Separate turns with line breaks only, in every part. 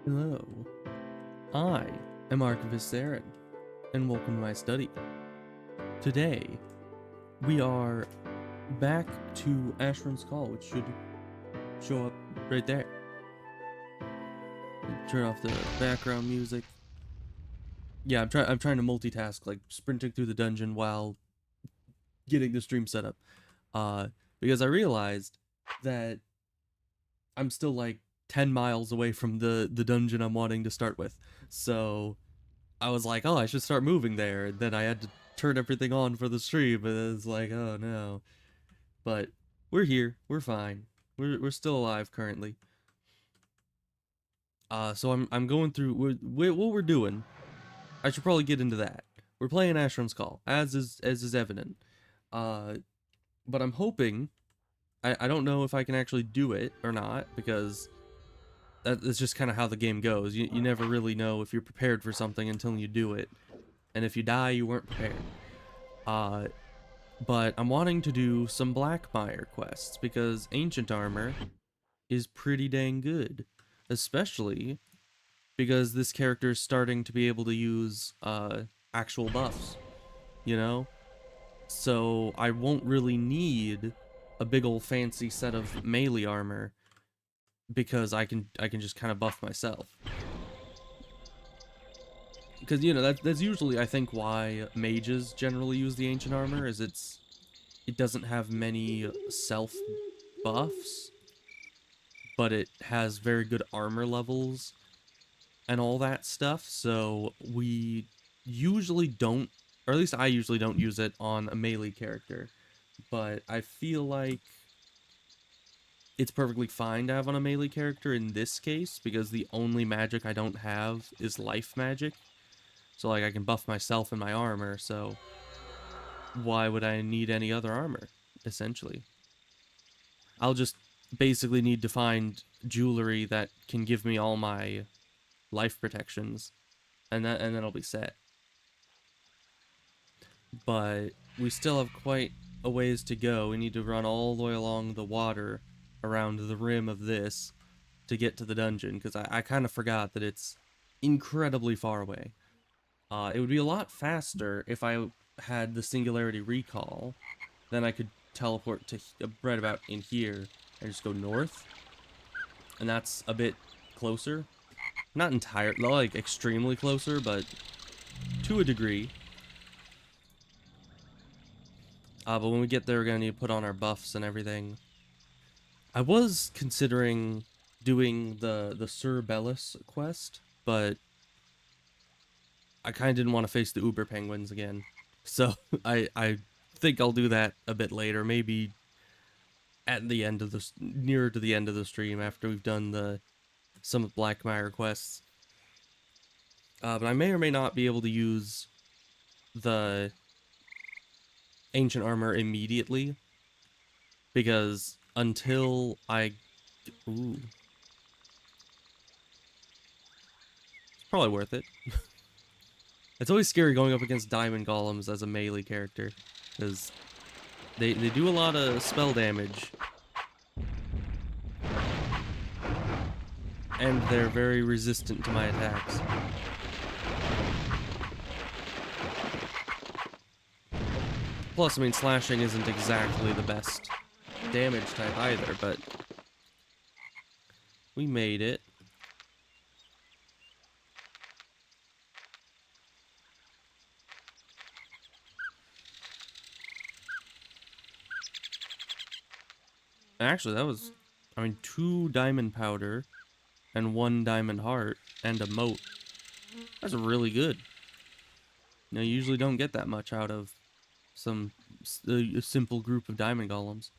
Hello, I am Archivist Asheron, and welcome to my study. Today, we are back to Asheron's Call, which should show up right there. Turn off the background music. Yeah, I'm trying to multitask, like sprinting through the dungeon while getting the stream set up. Because I realized that I'm still like 10 miles away from the dungeon I'm wanting to start with. So I was like, oh, I should start moving there. And then I had to turn everything on for the stream, and it's like, oh no. But we're here. We're fine. We're still alive currently. So I'm going through what we're doing. I should probably get into that. We're playing Asheron's Call, as is evident. Uh, but I'm hoping. I don't know if I can actually do it or not, because that's just kind of how the game goes. You never really know if you're prepared for something until you do it. And if you die, you weren't prepared. But I'm wanting to do some Blackmire quests because ancient armor is pretty dang good, especially because this character is starting to be able to use actual buffs, you know? So I won't really need a big old fancy set of melee armor because I can just kind of buff myself. Because that's usually, I think, why mages generally use the ancient armor, is it doesn't have many self buffs, but it has very good armor levels and all that stuff. So we usually don't, or at least I usually don't use it on a melee character, but I feel like it's perfectly fine to have on a melee character in this case, because the only magic I don't have is life magic. So like I can buff myself and my armor, so why would I need any other armor, essentially? I'll just basically need to find jewelry that can give me all my life protections, and then I'll be set. But we still have quite a ways to go. We need to run all the way along the water around the rim of this to get to the dungeon, because I kind of forgot that it's incredibly far away. It would be a lot faster if I had the singularity recall. Then I could teleport to right about in here and just go north, and that's a bit closer. Not entirely, like extremely closer, but to a degree. But when we get there, we're gonna need to put on our buffs and everything. I was considering doing the Sir Bellis quest, but I kind of didn't want to face the Uber Penguins again. So I think I'll do that a bit later, maybe at the end of the nearer to the end of the stream, after we've done some of Blackmire quests. But I may or may not be able to use the ancient armor immediately, because until I... Ooh. It's probably worth it. It's always scary going up against diamond golems as a melee character, because they do a lot of spell damage, and they're very resistant to my attacks. Plus, I mean, slashing isn't exactly the best damage type either, but we made it. Actually, that was, I mean, 2 diamond powder and 1 diamond heart and a moat. That's really good. You usually don't get that much out of a simple group of diamond golems.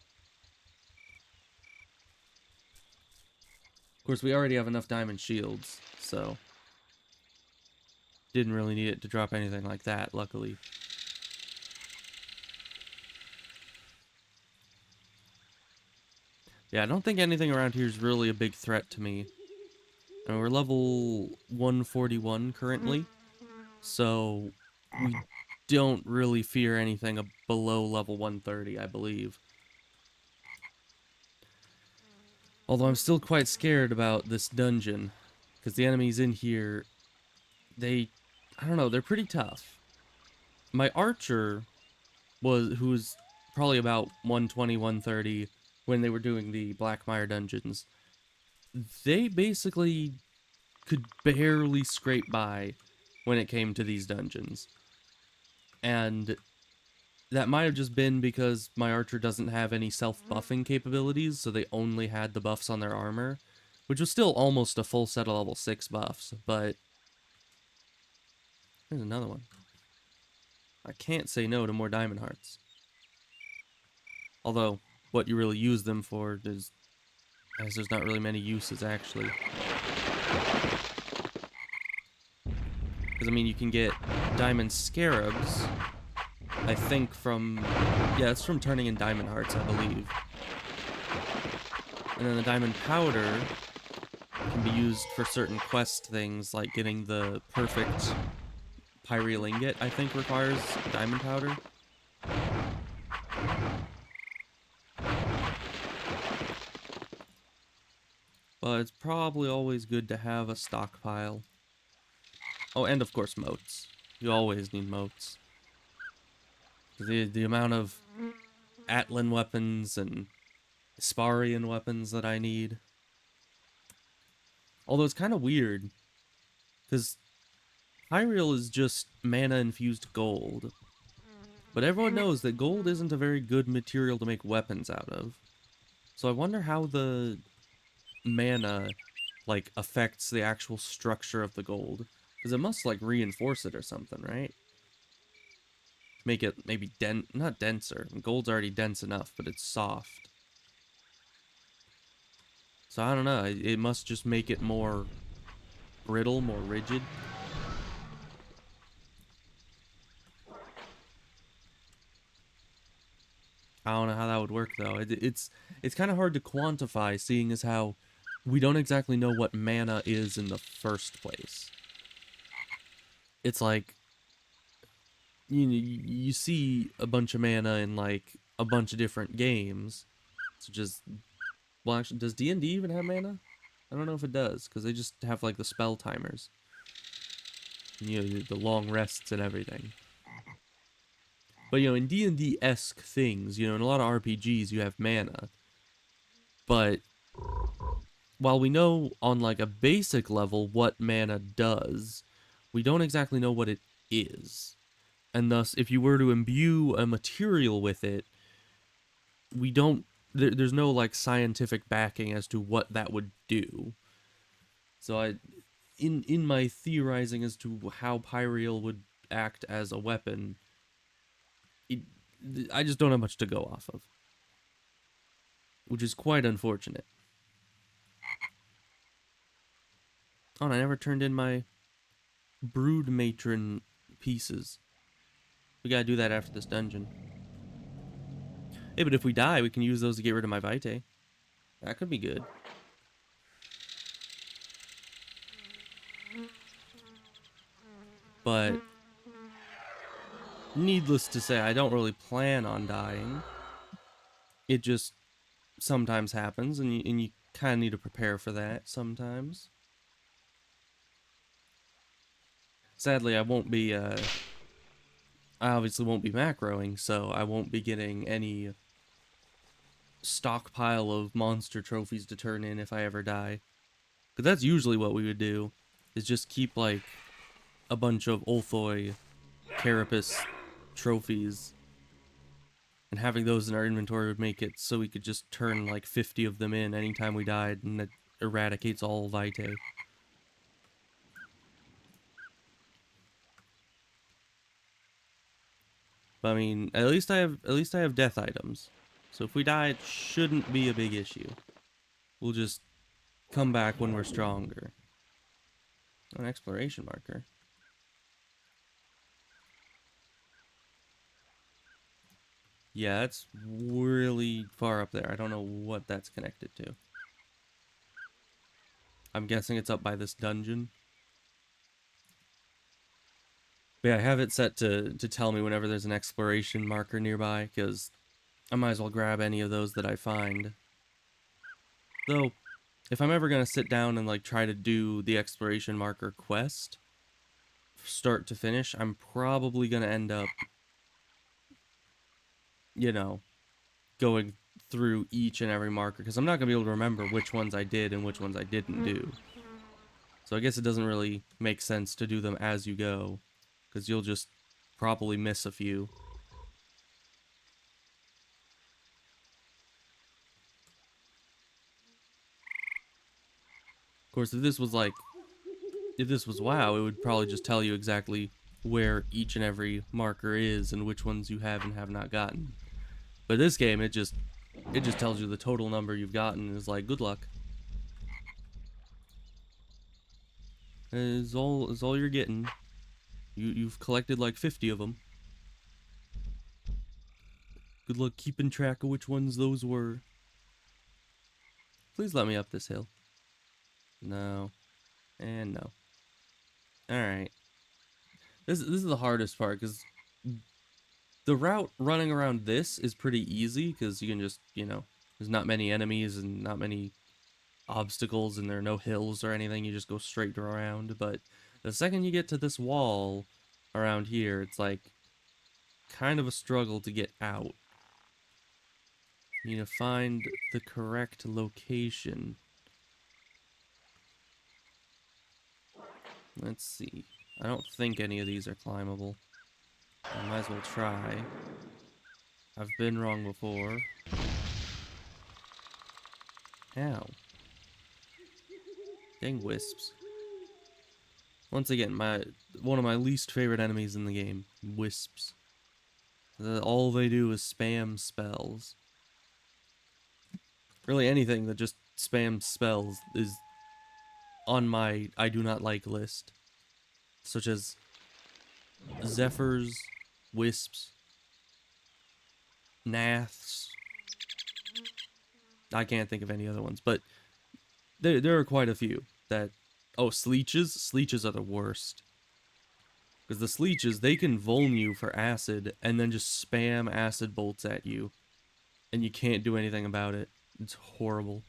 Of course, we already have enough diamond shields, so didn't really need it to drop anything like that, luckily. Yeah, I don't think anything around here is really a big threat to me. I mean, we're level 141 currently, so we don't really fear anything below level 130, I believe. Although I'm still quite scared about this dungeon, Because the enemies in here, I don't know, they're pretty tough. My archer who was probably about 120, 130 when they were doing the Blackmire dungeons. They basically could barely scrape by when it came to these dungeons. And that might have just been because my archer doesn't have any self-buffing capabilities, so they only had the buffs on their armor, which was still almost a full set of level 6 buffs, but... There's another one. I can't say no to more diamond hearts. Although, what you really use them for is... as there's not really many uses, actually. Because, I mean, you can get diamond scarabs, I think from... yeah, it's from turning in diamond hearts, I believe. And then the diamond powder can be used for certain quest things, like getting the perfect pyreal ingot, I think requires diamond powder. But it's probably always good to have a stockpile. Oh, and of course moats. You always need moats. The amount of Atlan weapons and Asparian weapons that I need. Although it's kind of weird, because Pyreal is just mana-infused gold. But everyone knows that gold isn't a very good material to make weapons out of. So I wonder how the mana, like, affects the actual structure of the gold. Because it must, like, reinforce it or something, right? Make it maybe not denser. Gold's already dense enough, but it's soft. So I don't know. It must just make it more brittle, more rigid. I don't know how that would work though. It's kind of hard to quantify, seeing as how we don't exactly know what mana is in the first place. It's like you see a bunch of mana in like a bunch of different games. So just, well, actually, does D&D even have mana? I don't know if it does, because they just have like the spell timers. You know, the long rests and everything. But, you know, in D&D-esque things, you know, in a lot of RPGs, you have mana. But while we know on, like, a basic level what mana does, we don't exactly know what it is. And thus, if you were to imbue a material with it, we don't... there's no, like, scientific backing as to what that would do. So in my theorizing as to how Pyreal would act as a weapon... I just don't have much to go off of. Which is quite unfortunate. Oh, and I never turned in my brood matron pieces. We gotta do that after this dungeon. Hey, but if we die, we can use those to get rid of my vitae. That could be good. But needless to say, I don't really plan on dying. It just sometimes happens, and you kind of need to prepare for that sometimes. Sadly, I won't be, I obviously won't be macroing, so I won't be getting any stockpile of monster trophies to turn in if I ever die. Because that's usually what we would do, is just keep, like, a bunch of Ulthoi Carapace trophies. And having those in our inventory would make it so we could just turn, like, 50 of them in anytime we died, and that eradicates all vitae. But, I mean, at least I have death items. So if we die, it shouldn't be a big issue. We'll just come back when we're stronger. An exploration marker. Yeah, it's really far up there. I don't know what that's connected to. I'm guessing it's up by this dungeon. But yeah, I have it set to tell me whenever there's an exploration marker nearby, because I might as well grab any of those that I find. Though, if I'm ever gonna sit down and like try to do the exploration marker quest start to finish, I'm probably gonna end up, you know, going through each and every marker because I'm not gonna be able to remember which ones I did and which ones I didn't do. So I guess it doesn't really make sense to do them as you go because you'll just probably miss a few. Of course, if this was WoW, it would probably just tell you exactly where each and every marker is and which ones you have and have not gotten. But this game, it just tells you the total number you've gotten and is like, good luck. Is all you're getting. You've collected like 50 of them. Good luck keeping track of which ones those were. Please let me up this hill. No. And no. Alright. This is the hardest part, because the route running around this is pretty easy, because you can just, you know, there's not many enemies and not many obstacles, and there are no hills or anything. You just go straight around. But the second you get to this wall around here, it's like kind of a struggle to get out. You need to find the correct location. Let's see. I don't think any of these are climbable. I might as well try. I've been wrong before. How? Dang wisps. Once again, one of my least favorite enemies in the game. Wisps. All they do is spam spells. Really anything that just spams spells is on my I do not like list. Such as Zephyrs, Wisps, Naths. I can't think of any other ones, but there are quite a few that... Oh, Sleeches? Sleeches are the worst. Because the Sleeches, they can vuln you for acid, and then just spam acid bolts at you. And you can't do anything about it. It's horrible.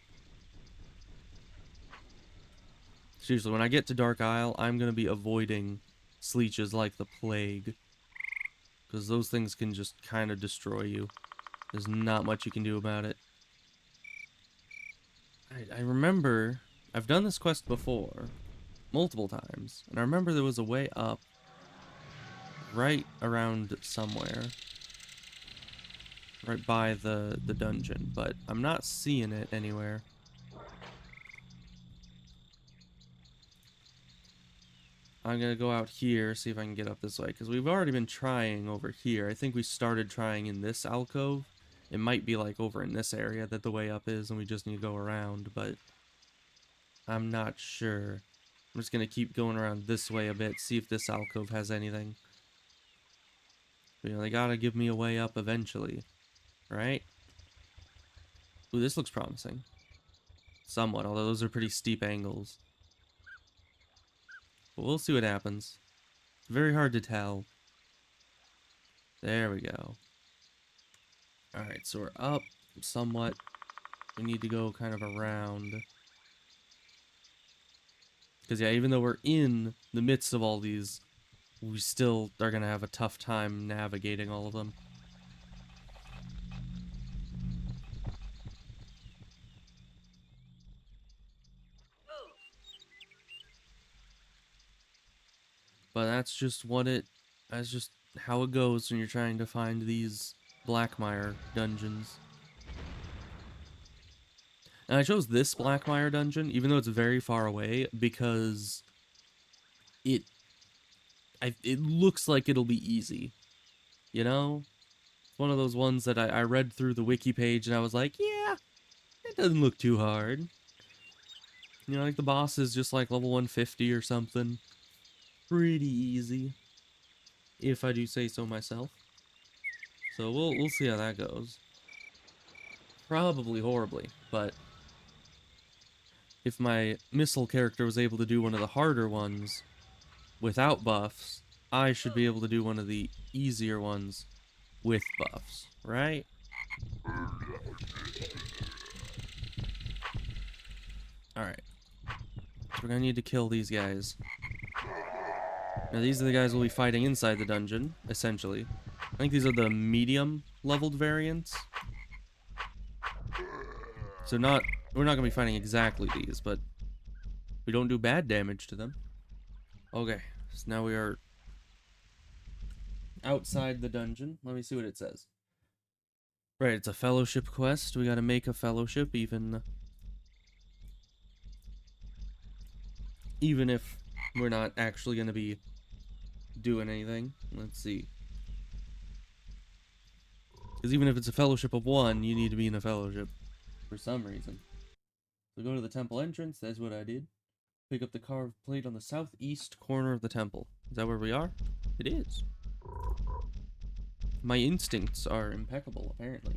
Seriously, when I get to Dark Isle, I'm going to be avoiding Sleeches like the plague. Because those things can just kind of destroy you. There's not much you can do about it. I remember... I've done this quest before. Multiple times. And I remember there was a way up. Right around somewhere. Right by the dungeon. But I'm not seeing it anywhere. I'm gonna go out here, see if I can get up this way. Because we've already been trying over here. I think we started trying in this alcove. It might be like over in this area that the way up is. And we just need to go around. But I'm not sure. I'm just gonna keep going around this way a bit. See if this alcove has anything. You know, they gotta give me a way up eventually. Right? Ooh, this looks promising. Somewhat, although those are pretty steep angles. But we'll see what happens. It's very hard to tell. There we go. Alright, so we're up somewhat. We need to go kind of around. Because, yeah, even though we're in the midst of all these, we still are going to have a tough time navigating all of them. But that's just how it goes when you're trying to find these Blackmire dungeons. And I chose this Blackmire dungeon, even though it's very far away, because it looks like it'll be easy. You know? It's one of those ones that I read through the wiki page and I was like, yeah, it doesn't look too hard. You know, like the boss is just like level 150 or something. Pretty easy. If I do say so myself. So we'll see how that goes. Probably horribly, but if my missile character was able to do one of the harder ones without buffs, I should be able to do one of the easier ones with buffs, right? Alright. So we're gonna need to kill these guys. Now these are the guys we'll be fighting inside the dungeon, essentially. I think these are the medium leveled variants. So we're not gonna be fighting exactly these, but we don't do bad damage to them. Okay, so now we are outside the dungeon. Let me see what it says. Right, it's a fellowship quest. We gotta make a fellowship, even if we're not actually gonna be doing anything. Let's see. Because even if it's a fellowship of one, you need to be in a fellowship for some reason. So go to the temple entrance. That's what I did. Pick up the carved plate on the southeast corner of the temple. Is that where we are? It is. My instincts are impeccable, apparently.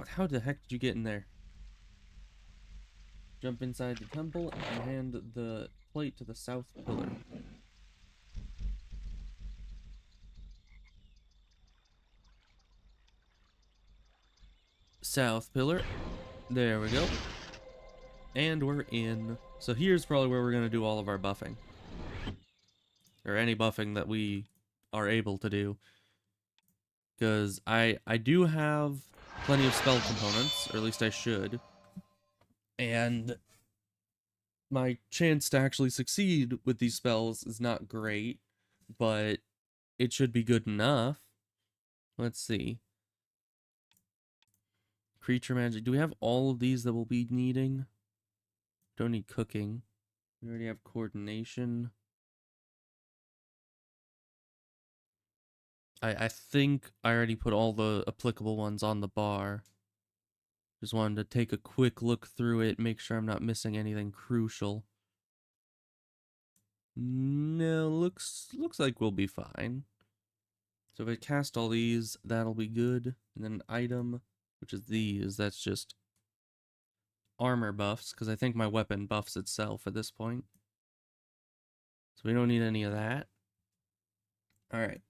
How the heck did you get in there? Jump inside the temple and hand the plate to the south pillar. South pillar. There we go. And we're in. So here's probably where we're going to do all of our buffing. Or any buffing that we are able to do. Because I do have plenty of spell components, or at least I should. And my chance to actually succeed with these spells is not great, but it should be good enough. Let's see. Creature magic. Do we have all of these that we'll be needing? Don't need cooking. We already have coordination. I think I already put all the applicable ones on the bar. Just wanted to take a quick look through it, make sure I'm not missing anything crucial. No, looks like we'll be fine. So if I cast all these, that'll be good. And then an item, which is these, that's just armor buffs, because I think my weapon buffs itself at this point. So we don't need any of that. Alright.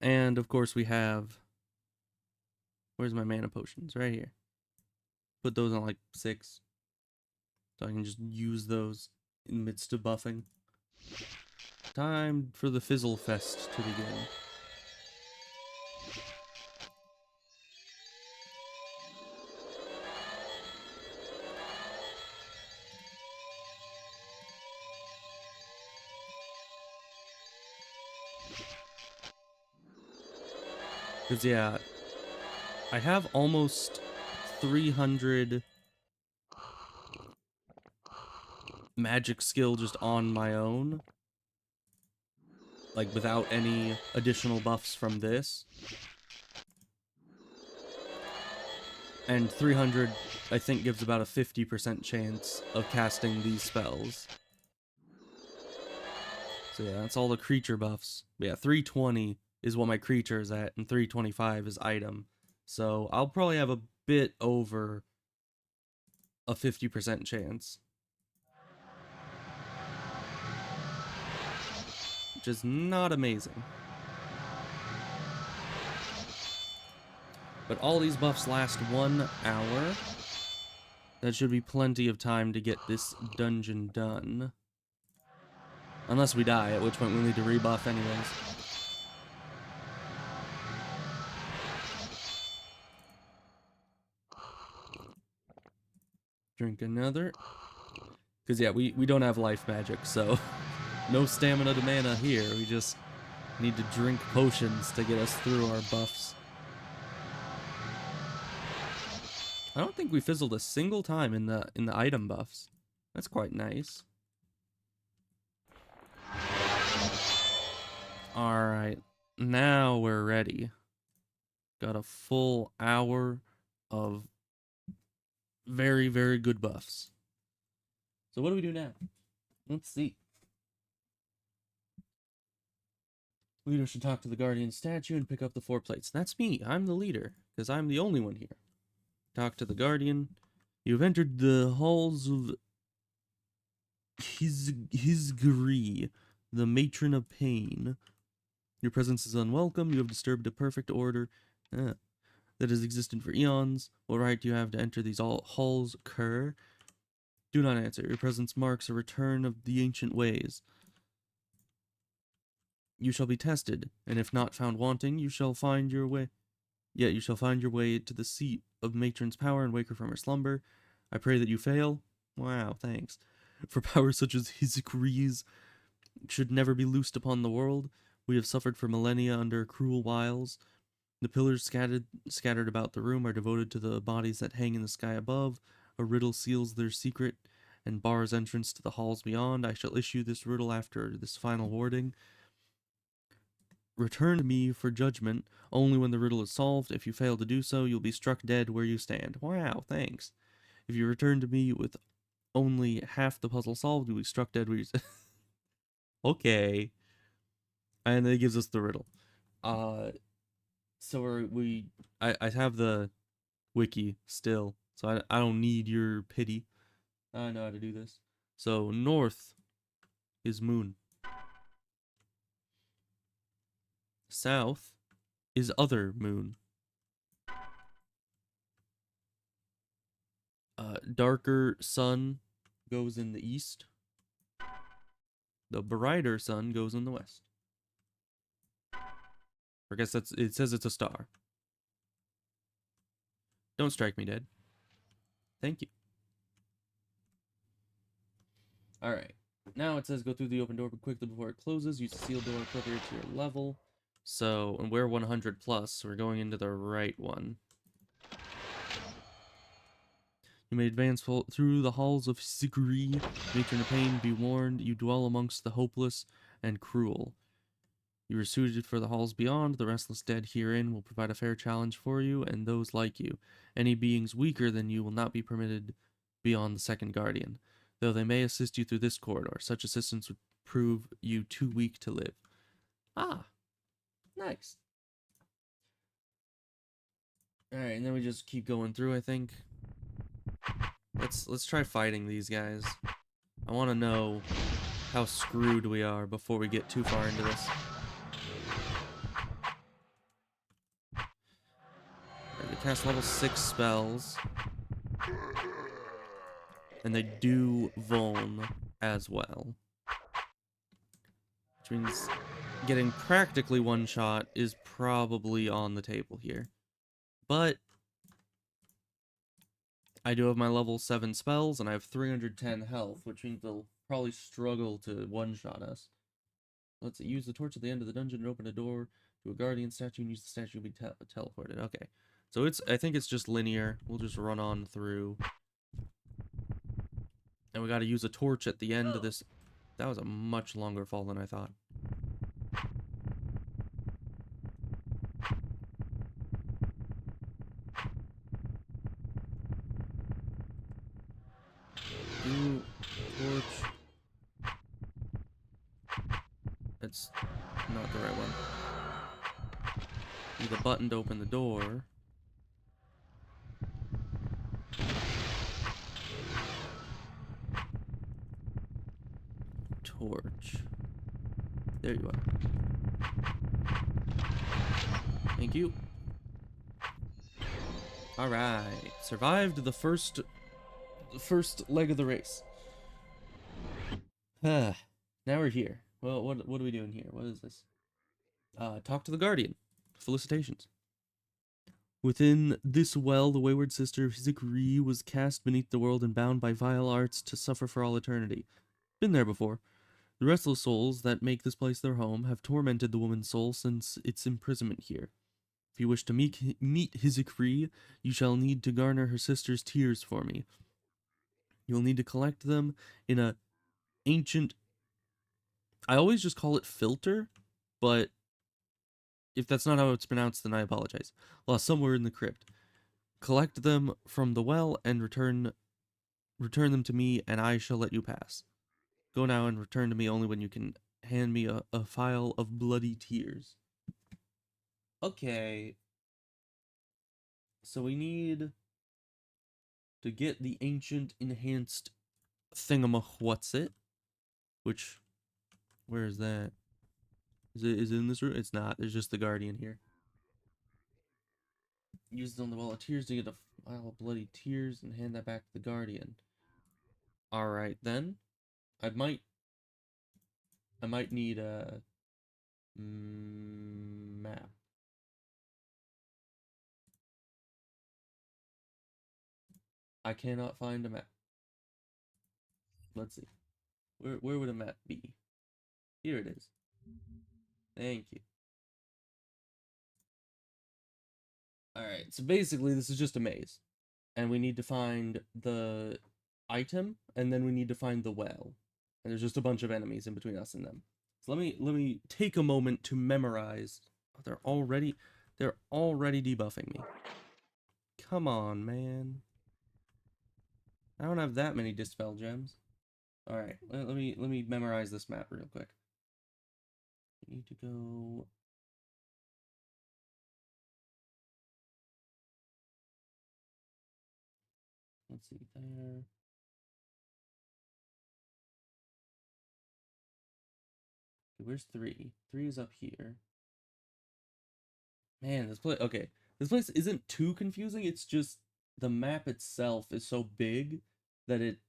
And of course we have... Where's my mana potions? Right here. Put those on like 6. So I can just use those in the midst of buffing. Time for the Fizzle Fest to begin. Because, yeah, I have almost 300 magic skill just on my own. Like, without any additional buffs from this. And 300, I think, gives about a 50% chance of casting these spells. So yeah, that's all the creature buffs. But yeah, 320 is what my creature is at, and 325 is item. So I'll probably have a bit over a 50% chance. Which is not amazing. But all these buffs last 1 hour. That should be plenty of time to get this dungeon done. Unless we die, at which point we'll need to rebuff anyways. Drink another. Because, yeah, we don't have life magic, so no stamina to mana here. We just need to drink potions to get us through our buffs. I don't think we fizzled a single time in the item buffs. That's quite nice. Alright, now we're ready. Got a full hour of very, very good buffs. So what do we do now? Let's see. Leader should talk to the guardian statue and pick up the 4 plates. That's me. I'm the leader, because I'm the only one here. Talk to the guardian. You have entered the halls of Hisgri, the matron of pain. Your presence is unwelcome. You have disturbed a perfect order. that has existed for eons. What right do you have to enter these halls, cur? Do not answer. Your presence marks a return of the ancient ways. You shall be tested, and if not found wanting, you shall find your way. Yet you shall find your way to the seat of matron's power and wake her from her slumber. I pray that you fail. Wow, thanks. For powers such as Hizikri's should never be loosed upon the world. We have suffered for millennia under cruel wiles. The pillars scattered about the room are devoted to the bodies that hang in the sky above. A riddle seals their secret and bars entrance to the halls beyond. I shall issue this riddle after this final warding. Return to me for judgment only when the riddle is solved. If you fail to do so, you'll be struck dead where you stand. Wow, thanks. If you return to me with only half the puzzle solved, you'll be struck dead where you stand. Okay. And then it gives us the riddle. So I have the wiki still, so I don't need your pity. I know how to do this. So north is moon. South is other moon. Darker sun goes in the east. The brighter sun goes in the west. I guess it says it's a star. Don't strike me dead. Thank you. Alright. Now it says go through the open door quickly before it closes. Use the sealed door appropriate to your level. So, and we're 100 plus, so we're going into the right one. You may advance through the halls of Sikri, matron of pain, be warned, you dwell amongst the hopeless and cruel. You are suited for the halls beyond, the restless dead herein will provide a fair challenge for you and those like you. Any beings weaker than you will not be permitted beyond the second guardian, though they may assist you through this corridor. Such assistance would prove you too weak to live. Ah, nice. Alright, and then we just keep going through, I think. Let's try fighting these guys. I want to know how screwed we are before we get too far into this. They cast level 6 spells. And they do Vuln as well. Which means getting practically one shot is probably on the table here. But I do have my level 7 spells, and I have 310 health, which means they'll probably struggle to one-shot us. Let's use the torch at the end of the dungeon and open a door to a guardian statue and use the statue to be teleported. Okay. So I think it's just linear. We'll just run on through. And we gotta use a torch at the end of this. That was a much longer fall than I thought. Torch. That's not the right one. Need a button to open the door. Torch. There you are. Thank you. Alright. Survived the first leg of the race. Now we're here. Well, what are we doing here? What is this? Talk to the Guardian. Felicitations. Within this well, the wayward sister of Hizikri was cast beneath the world and bound by vile arts to suffer for all eternity. Been there before. The restless souls that make this place their home have tormented the woman's soul since its imprisonment here. If you wish to meet Hizikri, you shall need to garner her sister's tears for me. You will need to collect them in a ancient... I always just call it filter, but if that's not how it's pronounced, then I apologize. Lost somewhere in the crypt. Collect them from the well and return them to me, and I shall let you pass. Go now and return to me only when you can hand me a phial of bloody tears. Okay. So we need to get the ancient enhanced thingamawhatsit, which, where is that? Is it in this room? It's not. There's just the guardian here. Use it on the Well of Tears to get a vial of bloody tears and hand that back to the Guardian. Alright then. I might need a map. I cannot find a map. Let's see. Where would a map be? Here it is. Thank you. Alright, so basically this is just a maze. And we need to find the item, and then we need to find the well. And there's just a bunch of enemies in between us and them. So let me take a moment to memorize. Oh, they're already debuffing me. Come on, man. I don't have that many dispel gems. Alright, let me memorize this map real quick. We need to go. Let's see there. Okay, where's 3? 3 is up here. Man, this place. Okay, this place isn't too confusing. It's just the map itself is so big that it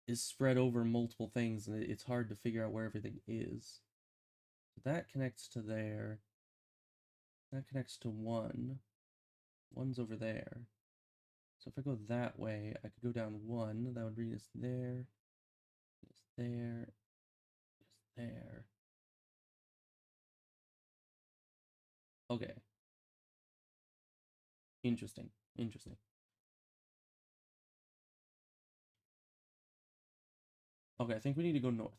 is spread over multiple things, and it's hard to figure out where everything is. So that connects to there. That connects to 1. 1's over there. So if I go that way, I could go down 1. That would bring us there. It's there. It's there. Okay. Interesting. Interesting. Okay, I think we need to go north.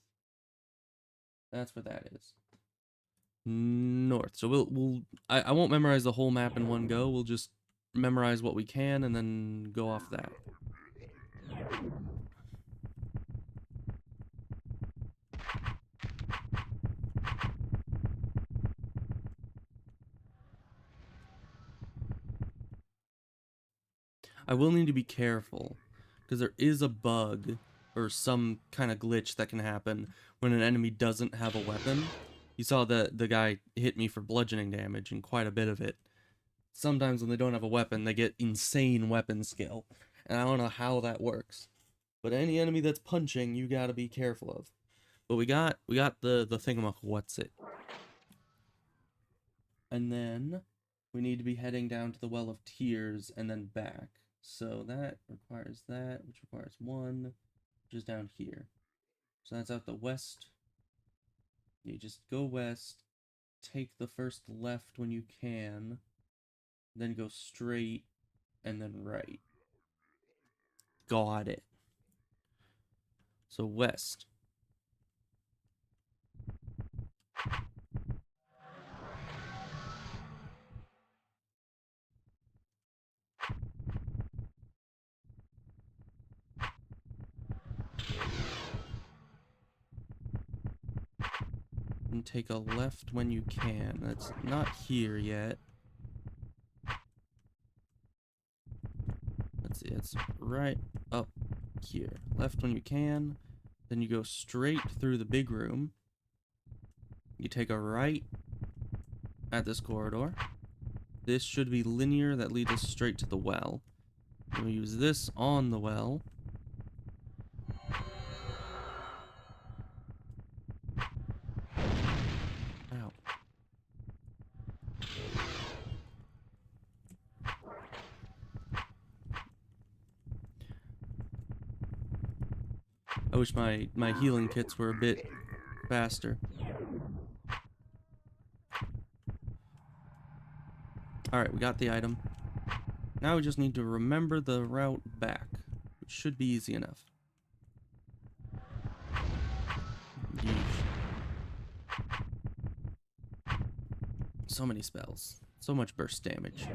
That's where that is. North. So I won't memorize the whole map in one go. We'll just memorize what we can and then go off that. I will need to be careful because there is a bug or some kind of glitch that can happen when an enemy doesn't have a weapon. You saw the guy hit me for bludgeoning damage and quite a bit of it. Sometimes when they don't have a weapon, they get insane weapon skill. And I don't know how that works. But any enemy that's punching, you gotta be careful of. But we got the thingamajig, what's it? And then we need to be heading down to the Well of Tears and then back. So that requires that, which requires 1, which is down here. So that's out the west. You just go west, take the first left when you can, then go straight, and then right. Got it. So west. And take a left when you can. That's not here yet. Let's see, it's right up here. Left when you can. Then you go straight through the big room. You take a right at this corridor. This should be linear. That leads us straight to the well. We'll use this on the well. Ow. I wish my healing kits were a bit faster. Alright, we got the item. Now we just need to remember the route back, which should be easy enough. Yeesh. So many spells. So much burst damage.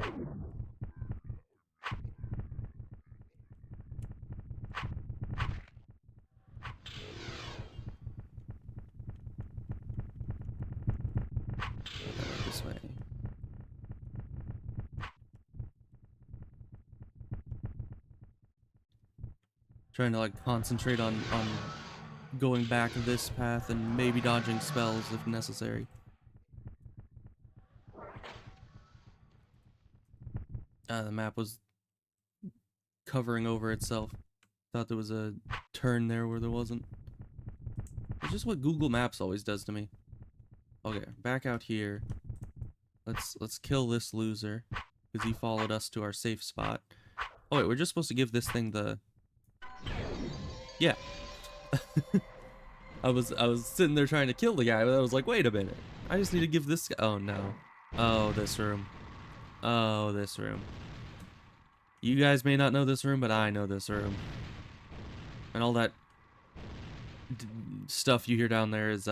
This way. Trying to like concentrate on going back this path and maybe dodging spells if necessary. The map was covering over itself. Thought there was a turn there where there wasn't. It's just what Google Maps always does to me. Okay, back out here. Let's kill this loser, because he followed us to our safe spot. Oh wait, we're just supposed to give this thing the... Yeah. I was sitting there trying to kill the guy, but I was like, wait a minute. I just need to give this guy... Oh no. Oh, this room. Oh, this room. You guys may not know this room, but I know this room. And all that stuff you hear down there is,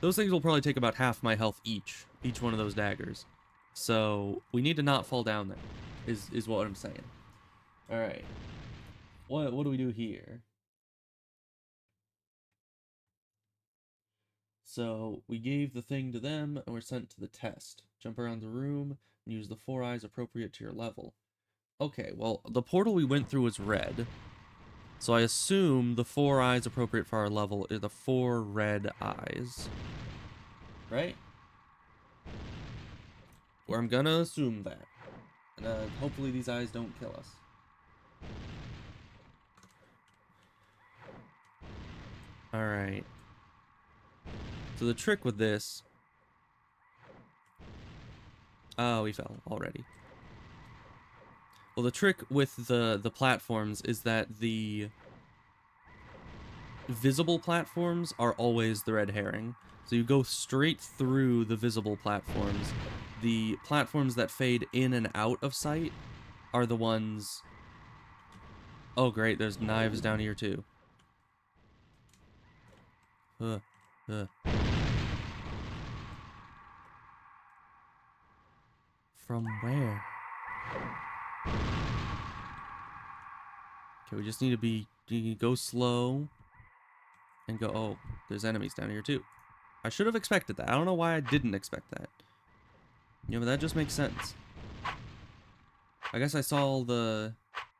those things will probably take about half my health each one of those daggers. So, we need to not fall down there, is what I'm saying. Alright. What do we do here? So, we gave the thing to them, and we're sent to the test. Jump around the room, and use the 4 eyes appropriate to your level. Okay, well, the portal we went through was red. So I assume the 4 eyes appropriate for our level are the 4 red eyes. Right? Or I'm gonna assume that. And hopefully these eyes don't kill us. Alright. So the trick with this... Oh, we fell already. Well, the trick with the platforms is that the visible platforms are always the red herring. So you go straight through the visible platforms. The platforms that fade in and out of sight are the ones... Oh, great, there's knives down here, too. From where? Okay, we just need to go slow and go, oh, there's enemies down here too. I should have expected that. I don't know why I didn't expect that. Yeah, but that just makes sense. I guess I saw all the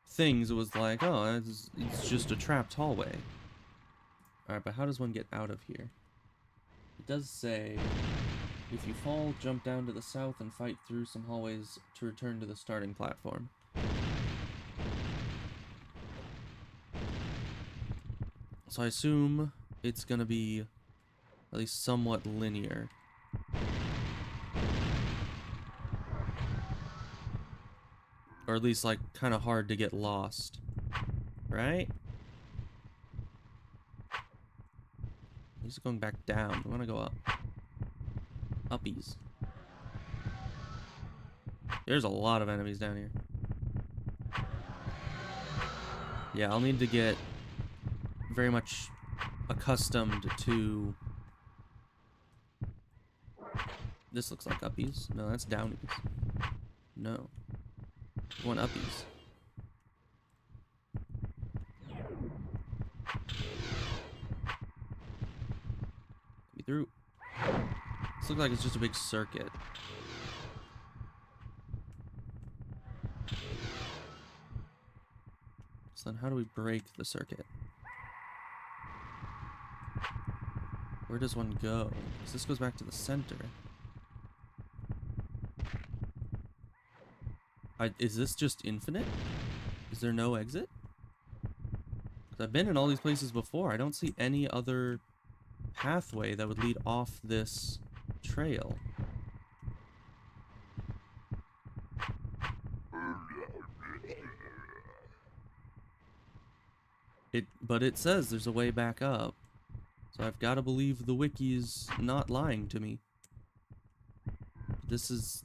things. It was like, oh, it's just a trapped hallway. Alright, but how does one get out of here? It does say, if you fall, jump down to the south and fight through some hallways to return to the starting platform. So I assume it's gonna be at least somewhat linear. Or at least, like, kind of hard to get lost. Right? He's going back down. We want to go up. Uppies. There's a lot of enemies down here. Yeah, I'll need to get very much accustomed to... This looks like uppies. No, that's downies. No. I want uppies. Get me through. This looks like it's just a big circuit. So then how do we break the circuit? Where does one go? Because this goes back to the center. Is this just infinite? Is there no exit? 'Cause I've been in all these places before. I don't see any other pathway that would lead off this trail. But it says there's a way back up. So I've got to believe the wiki's not lying to me. This is...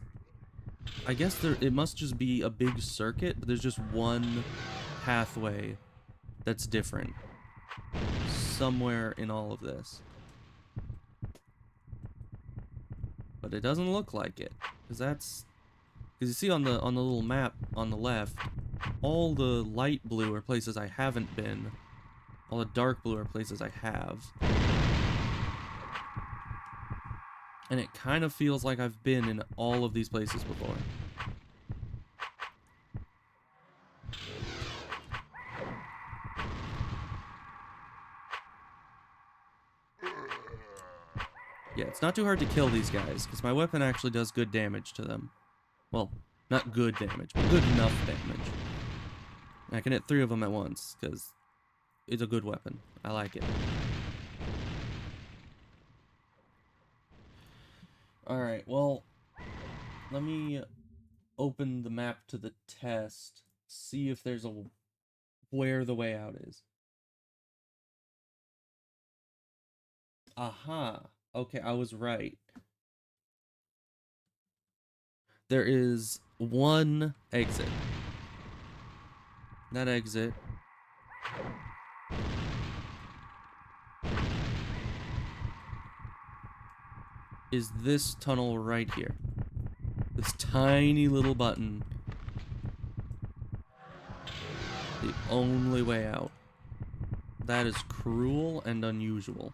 I guess it must just be a big circuit, but there's just one pathway that's different. Somewhere in all of this. But it doesn't look like it. Because you see on the little map on the left, all the light blue are places I haven't been. All the dark blue are places I have. And it kind of feels like I've been in all of these places before. Yeah, it's not too hard to kill these guys, because my weapon actually does good damage to them. Well, Not good damage, but good enough damage. I can hit 3 of them at once, because it's a good weapon. I like it. Alright, well, let me open the map to the test, see if there's a where the way out is. Aha. Okay, I was right. There is one exit. That exit is this tunnel right here. This tiny little button. The only way out. That is cruel and unusual.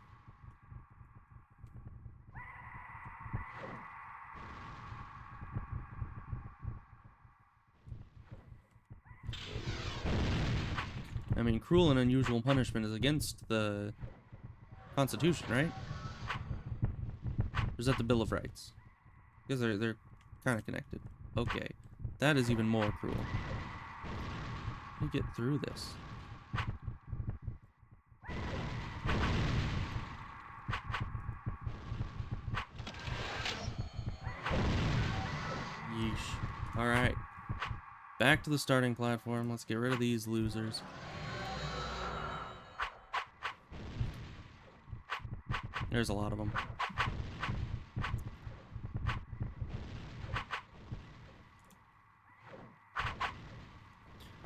I mean, cruel and unusual punishment is against the Constitution, right? Or is that the Bill of Rights? Because they're kind of connected. Okay. That is even more cruel. Let me get through this. Yeesh. Alright. Back to the starting platform. Let's get rid of these losers. There's a lot of them.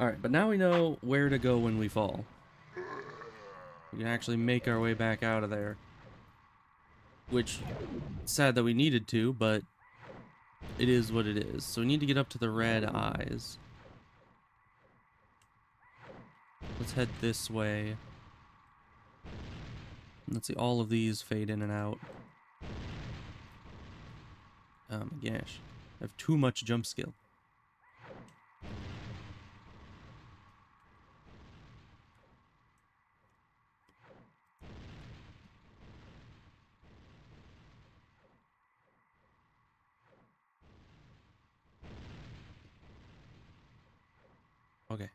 Alright, but now we know where to go when we fall. We can actually make our way back out of there. Which, sad that we needed to, but it is what it is. So we need to get up to the red eyes. Let's head this way. Let's see, all of these fade in and out. Oh my gosh. I have too much jump skill. Okay.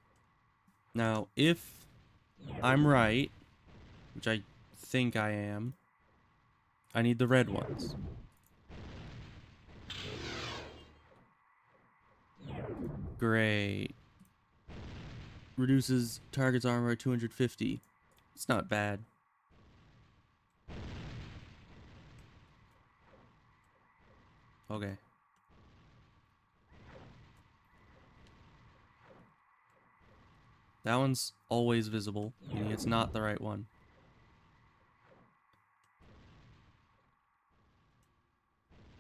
Now, if I'm right, which I think I am, I need the red ones. Great. Reduces target's armor by 250. It's not bad. Okay. That one's always visible, meaning it's not the right one.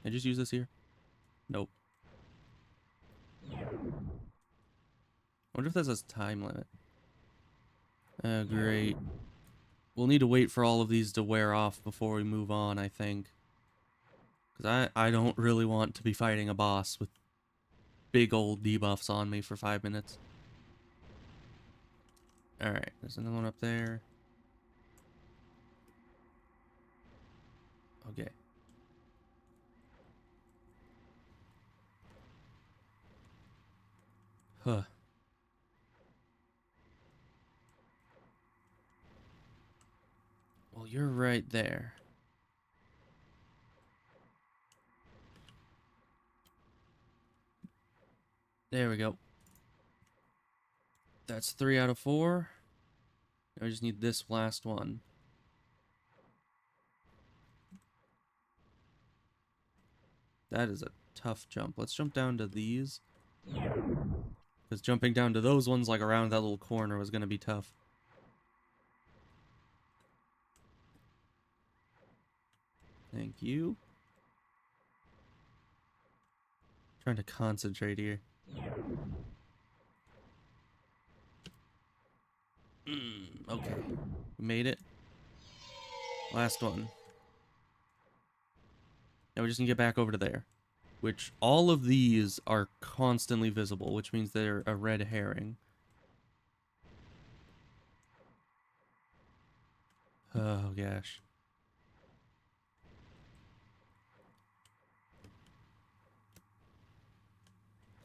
Can I just use this here? Nope. I wonder if this has time limit. Oh, great. We'll need to wait for all of these to wear off before we move on, I think. Because I don't really want to be fighting a boss with big old debuffs on me for 5 minutes. Alright, there's another one up there. Okay. Huh. Well, you're right there. There we go. That's 3 out of 4. Now I just need this last one. That is a tough jump. Let's jump down to these. Because jumping down to those ones, like around that little corner, was going to be tough. Thank you. Trying to concentrate here. Okay. We made it. Last one. Now we just need to get back over to there. Which, all of these are constantly visible, which means they're a red herring. Oh, gosh.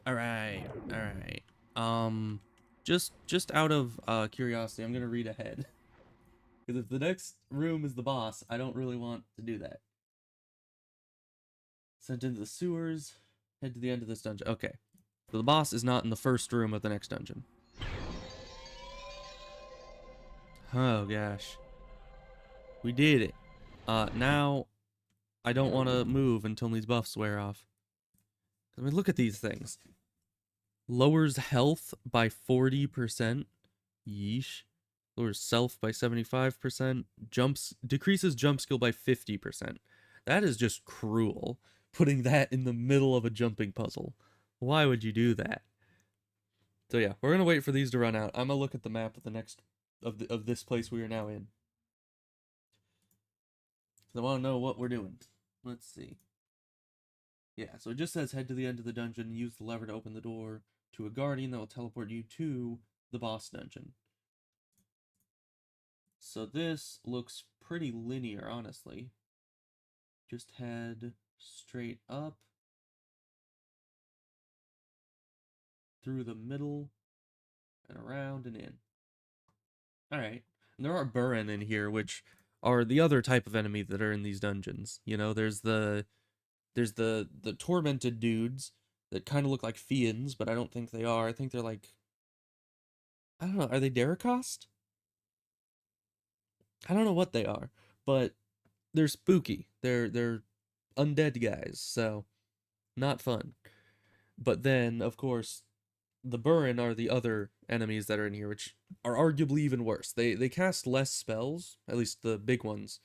All right, all right. Just out of curiosity, I'm gonna read ahead because if the next room is the boss, I don't really want to do that. Sent into the sewers. Head to the end of this dungeon. Okay, so the boss is not in the first room of the next dungeon. Oh gosh, we did it. Now I don't want to move until these buffs wear off. I mean, look at these things. Lowers health by 40%. Yeesh. Lowers self by 75%. Decreases jump skill by 50%. That is just cruel. Putting that in the middle of a jumping puzzle. Why would you do that? So yeah, we're gonna wait for these to run out. I'm gonna look at the map of the next of this place we are now in. I want to know what we're doing. Let's see. Yeah, so it just says head to the end of the dungeon, use the lever to open the door to a guardian that will teleport you to the boss dungeon. So this looks pretty linear, honestly. Just head straight up, through the middle, and around and in. Alright. And there are Burin in here, which are the other type of enemy that are in these dungeons. You know, there's the tormented dudes that kind of look like fiends, but I don't think they are. I think they're like, I don't know, are they Dericost? I don't know what they are, but they're spooky. They're undead guys, so not fun. But then, of course, the Burin are the other enemies that are in here, which are arguably even worse. They cast less spells, at least the big ones,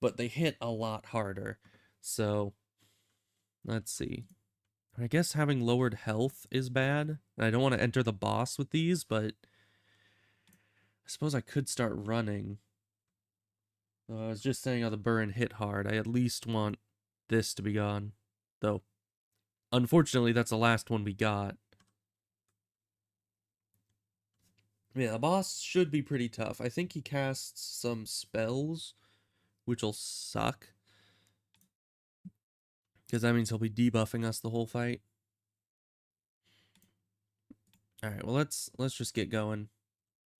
but they hit a lot harder. So let's see. I guess having lowered health is bad. I don't want to enter the boss with these, but I suppose I could start running. I was just saying how the Burin hit hard. I at least want this to be gone. Though, unfortunately, that's the last one we got. Yeah, the boss should be pretty tough. I think he casts some spells, which will suck. Because that means he'll be debuffing us the whole fight. Alright, well let's just get going.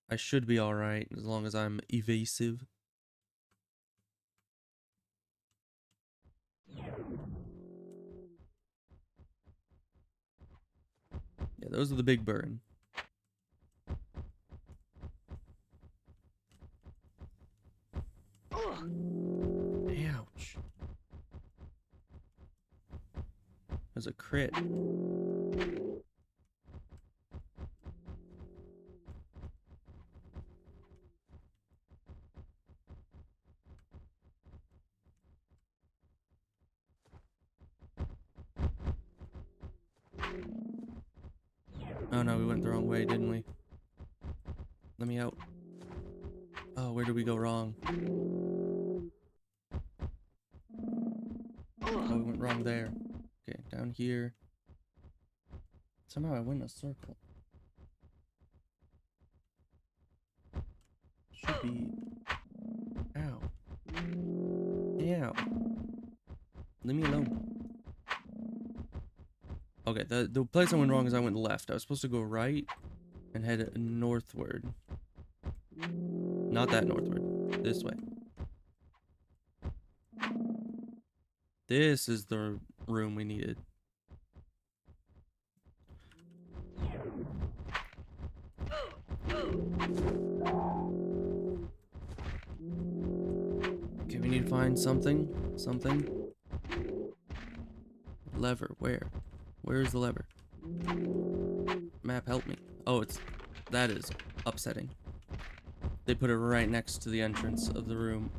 I should be alright as long as I'm evasive. Yeah, those are the big Burin. Ouch. There's a crit. Oh no, we went the wrong way, didn't we? Let me out. Oh, where did we go wrong? Oh, we went wrong there. Okay, down here. Somehow I went in a circle. Should be... Ow. Ow. Leave me alone. Okay, the place I went wrong is I went left. I was supposed to go right and head northward. Not that northward. This way. This is the room we needed. Okay, we need to find something. Lever, where? Where's the lever? Map, help me. Oh, that is upsetting. They put it right next to the entrance of the room.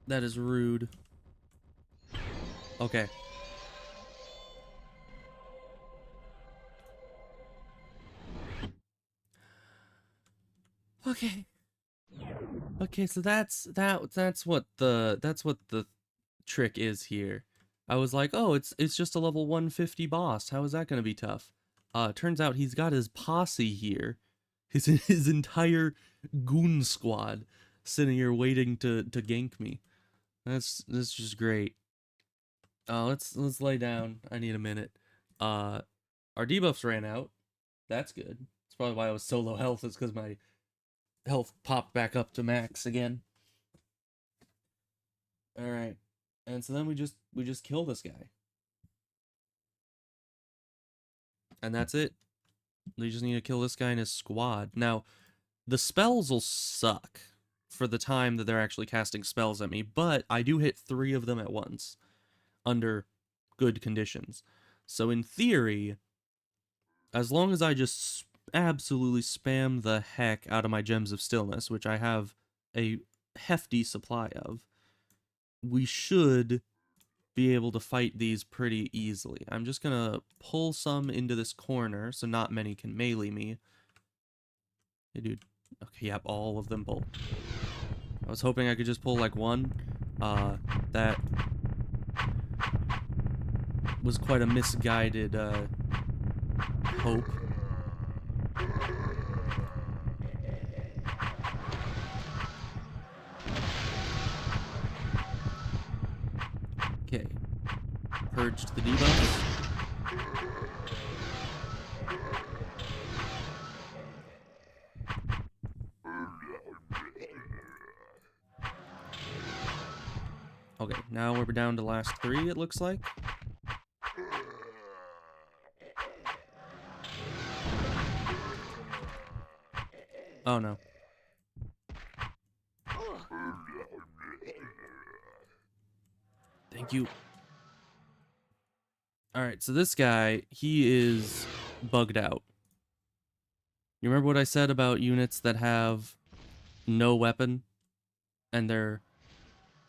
That is rude. Okay. Okay. Okay, so that's what the trick is here. I was like, oh, it's just a level 150 boss. How is that gonna be tough? Turns out he's got his posse here. His entire goon squad sitting here waiting to gank me. That's just great. Let's lay down. I need a minute. Uh Our debuffs ran out. That's good. That's probably why I was so low health, is because my health popped back up to max again. Alright. And so then we just kill this guy. And that's it. We just need to kill this guy and his squad. Now, the spells will suck for the time that they're actually casting spells at me, but I do hit 3 of them at once under good conditions. So in theory, as long as I just absolutely spam the heck out of my Gems of Stillness, which I have a hefty supply of, we should be able to fight these pretty easily. I'm just gonna pull some into this corner so not many can melee me. Hey, dude. Okay, yep, all of them bolt. I was hoping I could just pull like one. That was quite a misguided hope. Okay. Purged the debuffs. Okay, now we're down to last 3, it looks like. Oh no. Thank you. Alright, so this guy, he is bugged out. You remember what I said about units that have no weapon and their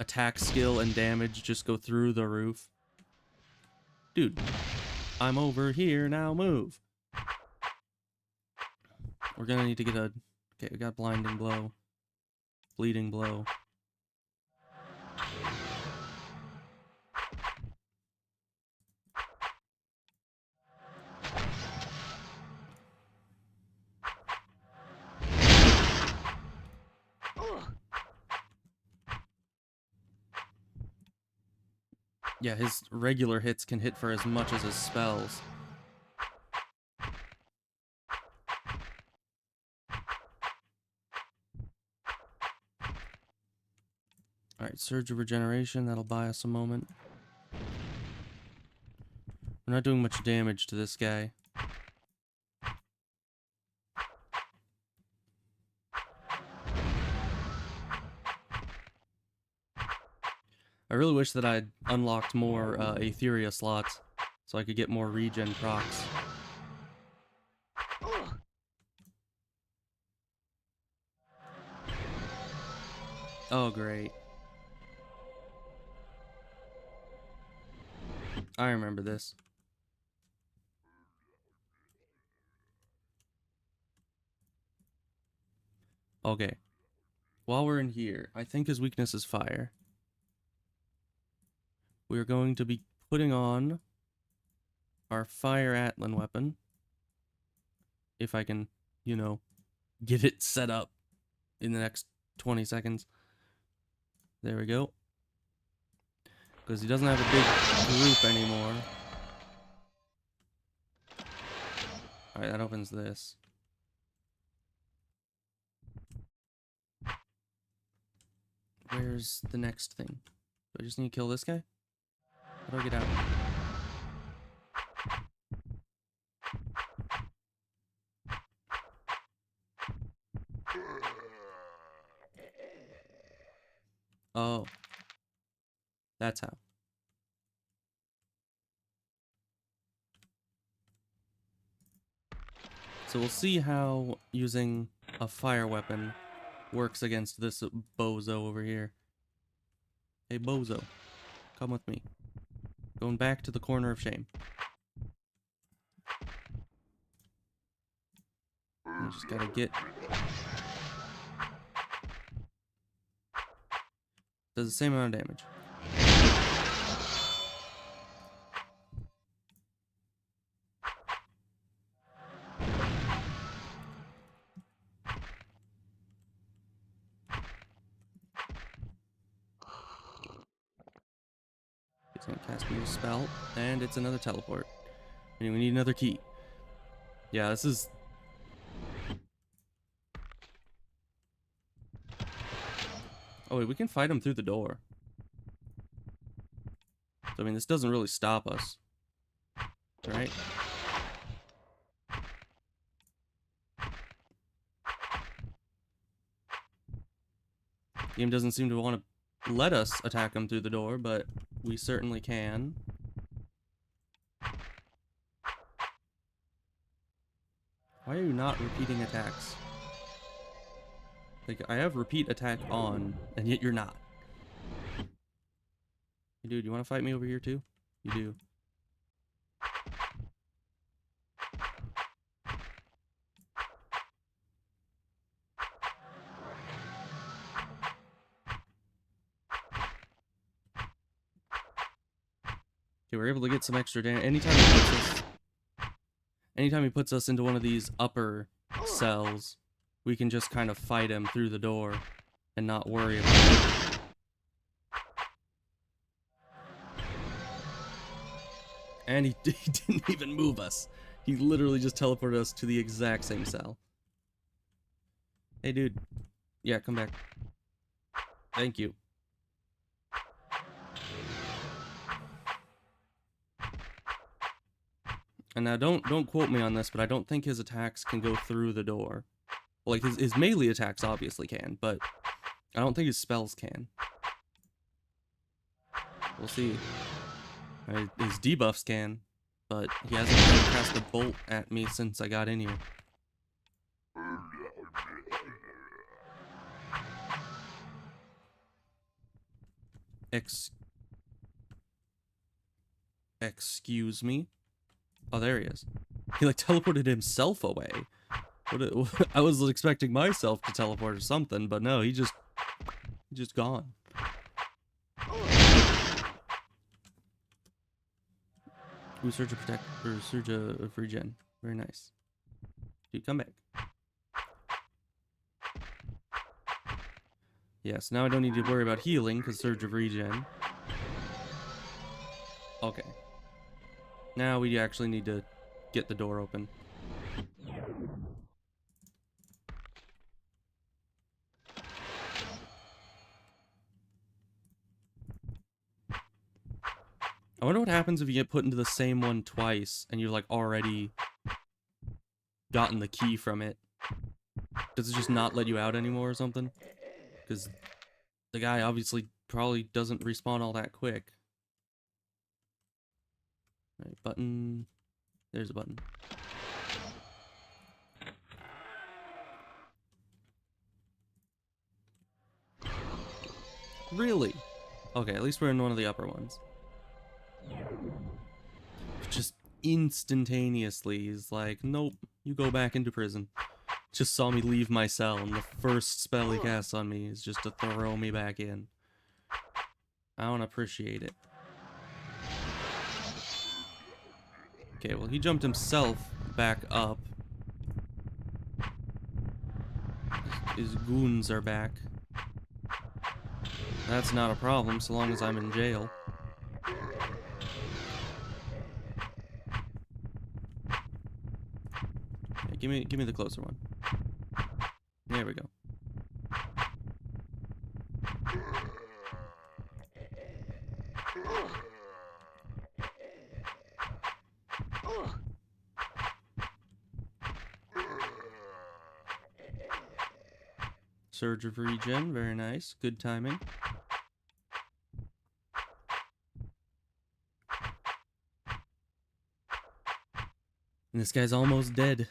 attack skill and damage just go through the roof? Dude, I'm over here, now move. We're gonna need to get a... Okay, we got blinding blow. Bleeding blow. Yeah, his regular hits can hit for as much as his spells. Alright, Surge of Regeneration, that'll buy us a moment. We're not doing much damage to this guy. I really wish that I'd unlocked more Aetheria slots so I could get more regen procs. Oh, great. I remember this. Okay. While we're in here, I think his weakness is fire. We're going to be putting on our Fire Atlan weapon. If I can, you know, get it set up in the next 20 seconds. There we go. Because he doesn't have a big group anymore. Alright, that opens this. Where's the next thing? Do I just need to kill this guy? How do I get out? Oh. That's how. So we'll see how using a fire weapon works against this bozo over here. Hey, bozo. Come with me. Going back to the corner of shame. I just gotta get... Does the same amount of damage. It's gonna cast me a spell, and it's another teleport. And we need another key. Yeah, this is... Oh, wait, we can fight him through the door. So, I mean, this doesn't really stop us. Right? Game doesn't seem to want to let us attack him through the door, but we certainly can. Why are you not repeating attacks? Like, I have repeat attack on, and yet you're not. Hey, dude, you want to fight me over here too? You do. Okay, we're able to get some extra damage. Anytime he puts us into one of these upper cells, we can just kind of fight him through the door and not worry about it. And he didn't even move us. He literally just teleported us to the exact same cell. Hey, dude. Yeah, come back. Thank you. And now don't quote me on this, but I don't think his attacks can go through the door. Well, like his melee attacks obviously can, but I don't think his spells can. We'll see. His debuffs can, but he hasn't tried to cast a bolt at me since I got in here. Excuse me? Oh, there he is. He like teleported himself away. I was expecting myself to teleport or something, but no, he's just gone. Ooh, Surge of Protect, or Surge of Regen. Very nice. Dude, come back. Yes, now I don't need to worry about healing, because Surge of Regen. Okay. Now we actually need to get the door open. I wonder what happens if you get put into the same one twice and you're like already gotten the key from it. Does it just not let you out anymore or something? Because the guy obviously probably doesn't respawn all that quick. Right, button. There's a button. Really? Okay, at least we're in one of the upper ones. Just instantaneously, he's like, nope, you go back into prison. Just saw me leave my cell, and the first spell he casts on me is just to throw me back in. I don't appreciate it. Okay, well, he jumped himself back up. His goons are back. That's not a problem, so long as I'm in jail. Okay, give me the closer one. There we go. Surge of Regen, very nice. Good timing. And this guy's almost dead.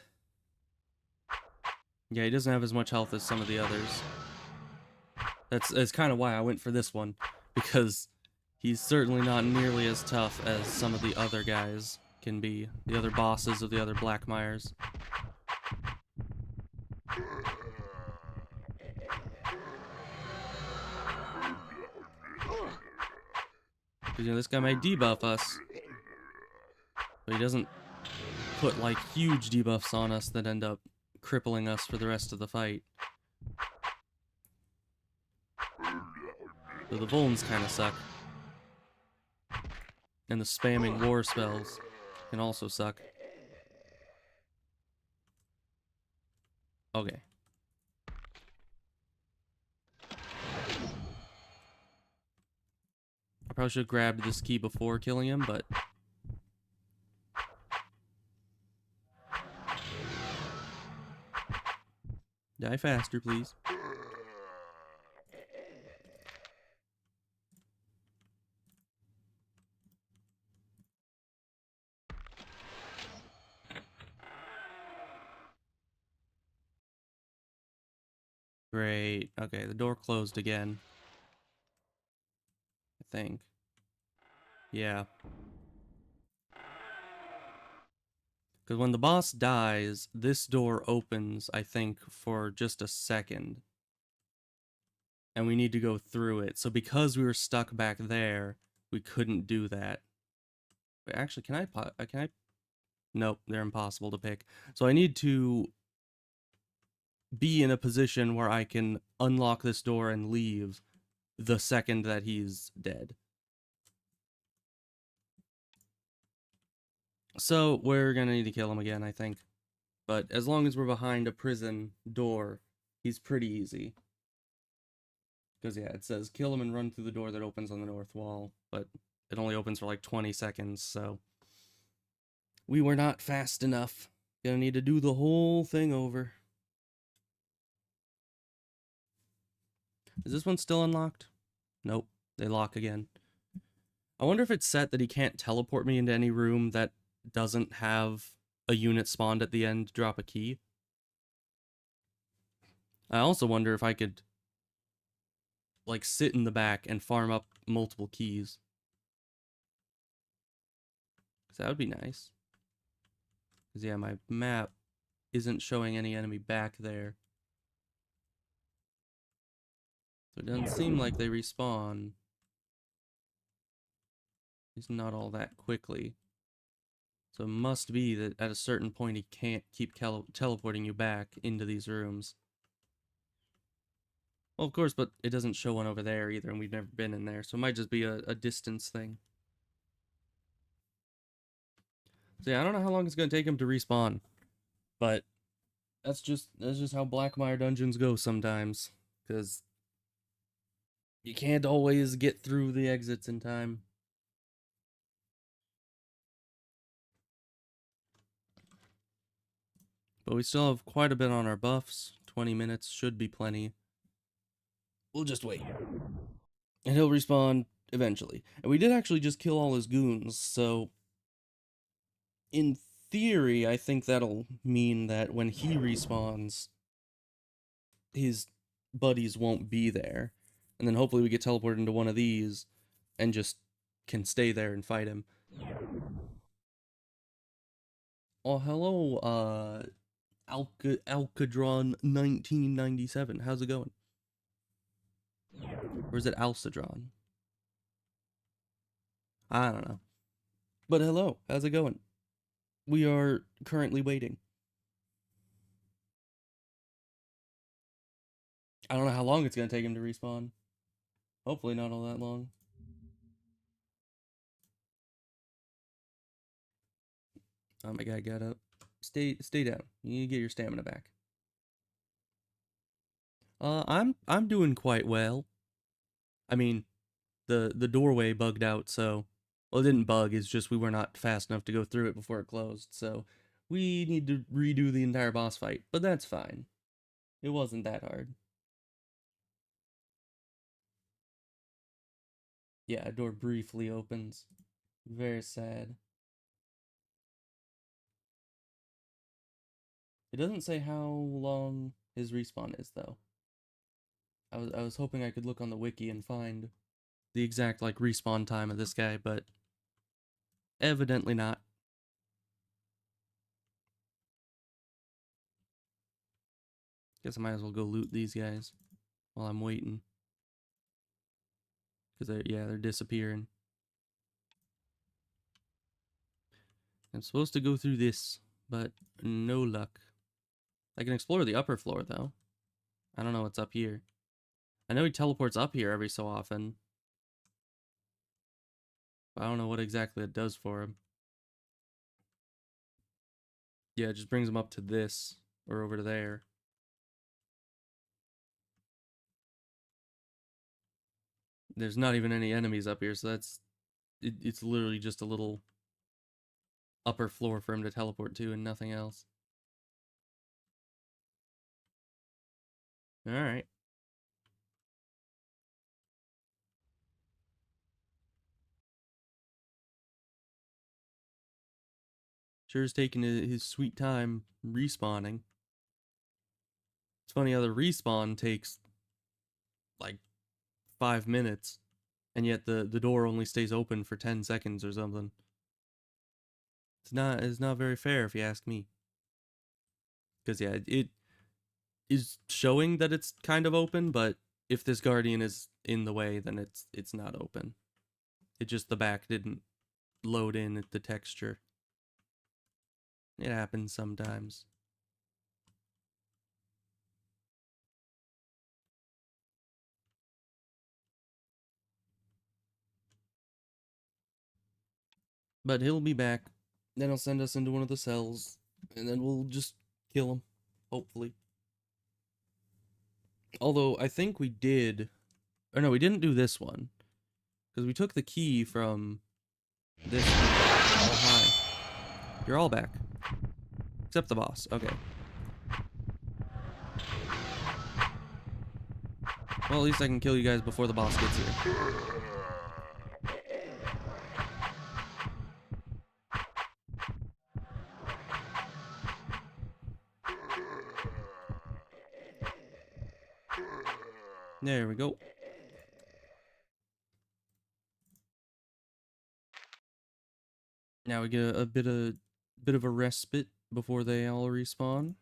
Yeah, he doesn't have as much health as some of the others. That's kind of why I went for this one, because he's certainly not nearly as tough as some of the other guys can be. The other bosses of the other Blackmires. Because, you know, this guy might debuff us, but he doesn't put, like, huge debuffs on us that end up crippling us for the rest of the fight. So the Vulns kind of suck. And the spamming war spells can also suck. Okay. I probably should have grabbed this key before killing him, but... Die faster, please. Great. Okay, the door closed again. I think. Yeah. Because when the boss dies, this door opens, I think, for just a second. And we need to go through it. So because we were stuck back there, we couldn't do that. Wait, actually, can I... Nope, they're impossible to pick. So I need to be in a position where I can unlock this door and leave the second that he's dead. So we're gonna need to kill him again, I think. But as long as we're behind a prison door, he's pretty easy. Because, yeah, it says kill him and run through the door that opens on the north wall. But it only opens for like 20 seconds, so... We were not fast enough. Gonna need to do the whole thing over. Is this one still unlocked? Nope. They lock again. I wonder if it's set that he can't teleport me into any room that doesn't have a unit spawned at the end to drop a key. I also wonder if I could, like, sit in the back and farm up multiple keys. Because that would be nice. Because, yeah, my map isn't showing any enemy back there. So it doesn't seem like they respawn. At least not all that quickly. So it must be that at a certain point he can't keep teleporting you back into these rooms. Well, of course, but it doesn't show one over there either, and we've never been in there, so it might just be a distance thing. So yeah, I don't know how long it's gonna take him to respawn, but that's just how Blackmire dungeons go sometimes, because you can't always get through the exits in time. But we still have quite a bit on our buffs. 20 minutes should be plenty. We'll just wait. And he'll respawn eventually. And we did actually just kill all his goons, so in theory, I think that'll mean that when he respawns, his buddies won't be there. And then hopefully we get teleported into one of these and just can stay there and fight him. Oh, hello, Alcadron 1997. How's it going? Or is it Alcadron? I don't know. But hello, how's it going? We are currently waiting. I don't know how long it's gonna take him to respawn. Hopefully not all that long. Oh my god, got up. Stay down. You need to get your stamina back. I'm doing quite well. I mean, the doorway bugged out, so well, it didn't bug, it's just we were not fast enough to go through it before it closed, so we need to redo the entire boss fight, but that's fine. It wasn't that hard. Yeah, a door briefly opens. Very sad. It doesn't say how long his respawn is, though. I was hoping I could look on the wiki and find the exact, like, respawn time of this guy, but evidently not. Guess I might as well go loot these guys while I'm waiting. Because they're disappearing. I'm supposed to go through this, but no luck. I can explore the upper floor, though. I don't know what's up here. I know he teleports up here every so often. But I don't know what exactly it does for him. Yeah, it just brings him up to this, or over to there. There's not even any enemies up here, so it's literally just a little upper floor for him to teleport to and nothing else. Alright. Sure is taking his sweet time respawning. It's funny how the respawn takes like 5 minutes, and yet the door only stays open for 10 seconds or something. It's not very fair if you ask me. Because yeah, it is showing that it's kind of open, but if this guardian is in the way, then it's not open. It just the back didn't load in at the texture. It happens sometimes. But he'll be back. Then he'll send us into one of the cells, and then we'll just kill him. Hopefully. Although, I think we did... Or no, we didn't do this one. Because we took the key from this one. Oh, hi. You're all back. Except the boss. Okay. Well, at least I can kill you guys before the boss gets here. There we go. Now we get a bit of a respite before they all respawn.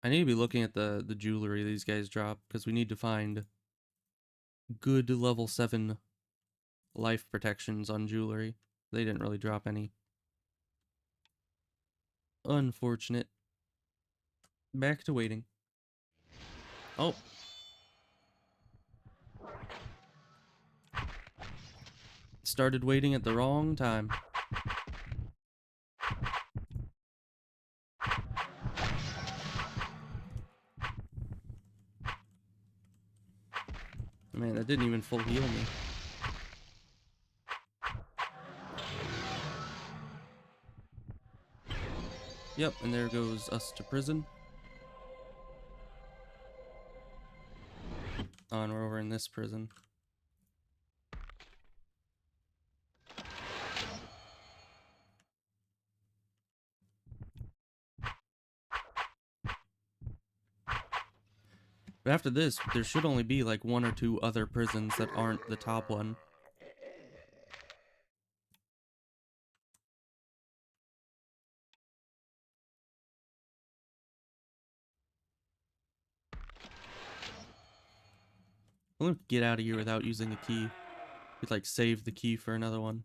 I need to be looking at the jewelry these guys drop, because we need to find good level 7 life protections on jewelry. They didn't really drop any. Unfortunate. Back to waiting. Oh. Started waiting at the wrong time. Man, that didn't even full heal me. Yep, and there goes us to prison. Oh, and we're over in this prison. But after this, there should only be like 1 or 2 other prisons that aren't the top one. I'm gonna get out of here without using a key. We'd like save the key for another one.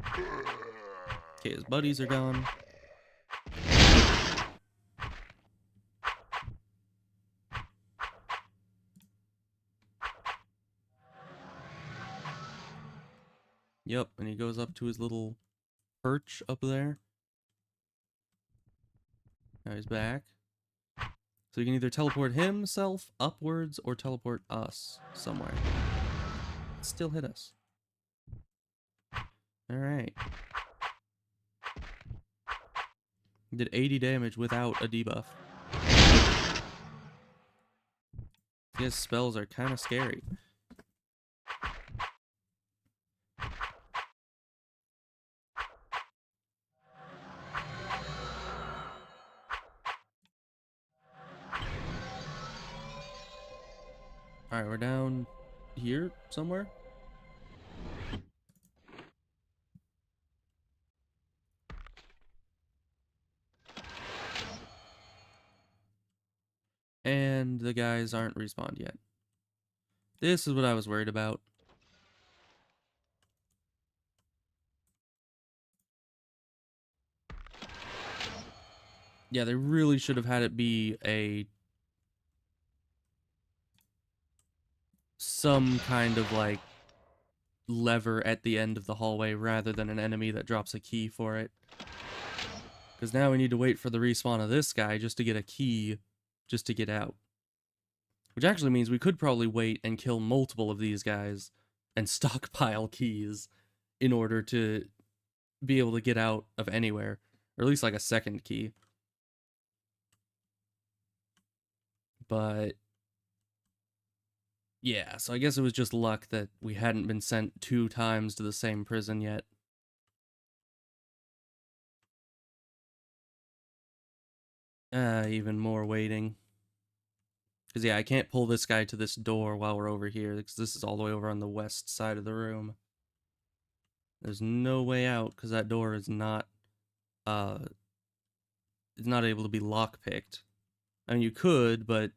Okay, his buddies are gone. Yep, and he goes up to his little perch up there. Now he's back. So you can either teleport himself upwards or teleport us somewhere. Still hit us. Alright. Did 80 damage without a debuff. His spells are kind of scary. Alright, we're down here somewhere. And the guys aren't respawned yet. This is what I was worried about. Yeah, they really should have had it be some kind of like lever at the end of the hallway rather than an enemy that drops a key for it. Because now we need to wait for the respawn of this guy just to get a key just to get out. Which actually means we could probably wait and kill multiple of these guys and stockpile keys in order to be able to get out of anywhere. Or at least like a second key. But yeah, so I guess it was just luck that we hadn't been sent 2 times to the same prison yet. Even more waiting. Because yeah, I can't pull this guy to this door while we're over here, because this is all the way over on the west side of the room. There's no way out, because that door is not, it's not able to be lockpicked. I mean, you could, but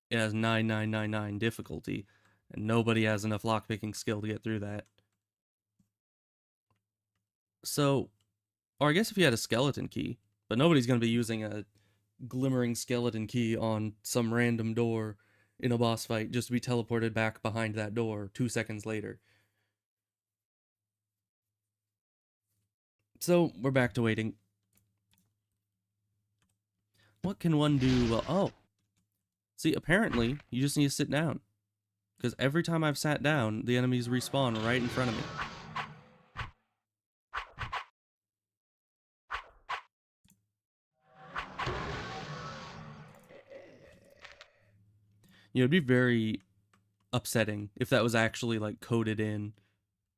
it has 9999 difficulty, and nobody has enough lockpicking skill to get through that. So, or I guess if you had a skeleton key, but nobody's going to be using a glimmering skeleton key on some random door in a boss fight just to be teleported back behind that door 2 seconds later. So, we're back to waiting. What can one do? Well, oh. See, apparently, you just need to sit down. Because every time I've sat down, the enemies respawn right in front of me. You know, it'd be very upsetting if that was actually, like, coded in.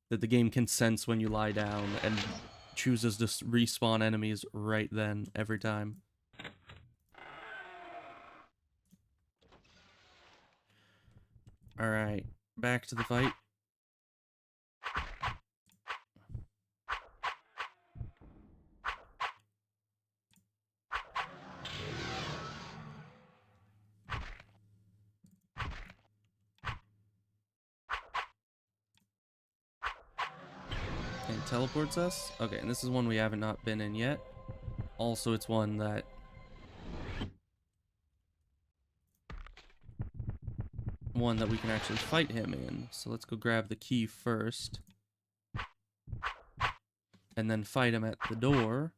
That the game can sense when you lie down and chooses to respawn enemies right then, every time. Alright, back to the fight. And it teleports us. Okay, and this is one we haven't not been in yet. Also, it's one that we can actually fight him in. So let's go grab the key first. And then fight him at the door.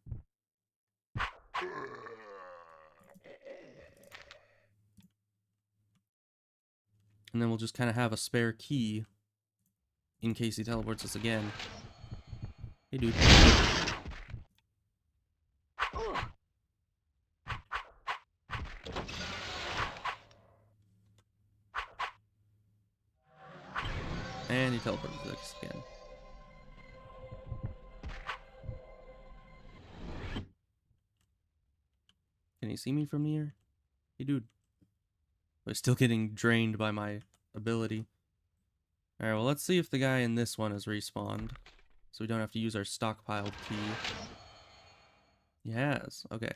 And then we'll just kind of have a spare key in case he teleports us again. Hey, dude. And he teleports us again. Can he see me from here? Hey, dude. I'm still getting drained by my ability. Alright, well, let's see if the guy in this one has respawned. So we don't have to use our stockpiled key. He has. Okay.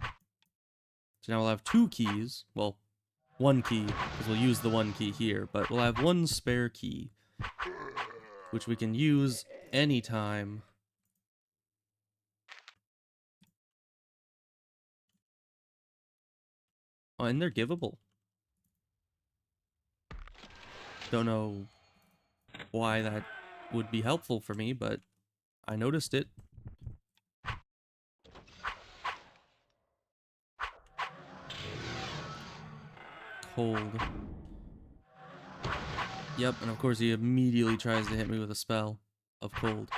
So now we'll have 2 keys. Well, 1 key, because we'll use the 1 key here. But we'll have 1 spare key, which we can use anytime. Oh, and they're givable. Don't know why that would be helpful for me, but I noticed it. Cold. Yep, and of course he immediately tries to hit me with a spell of cold.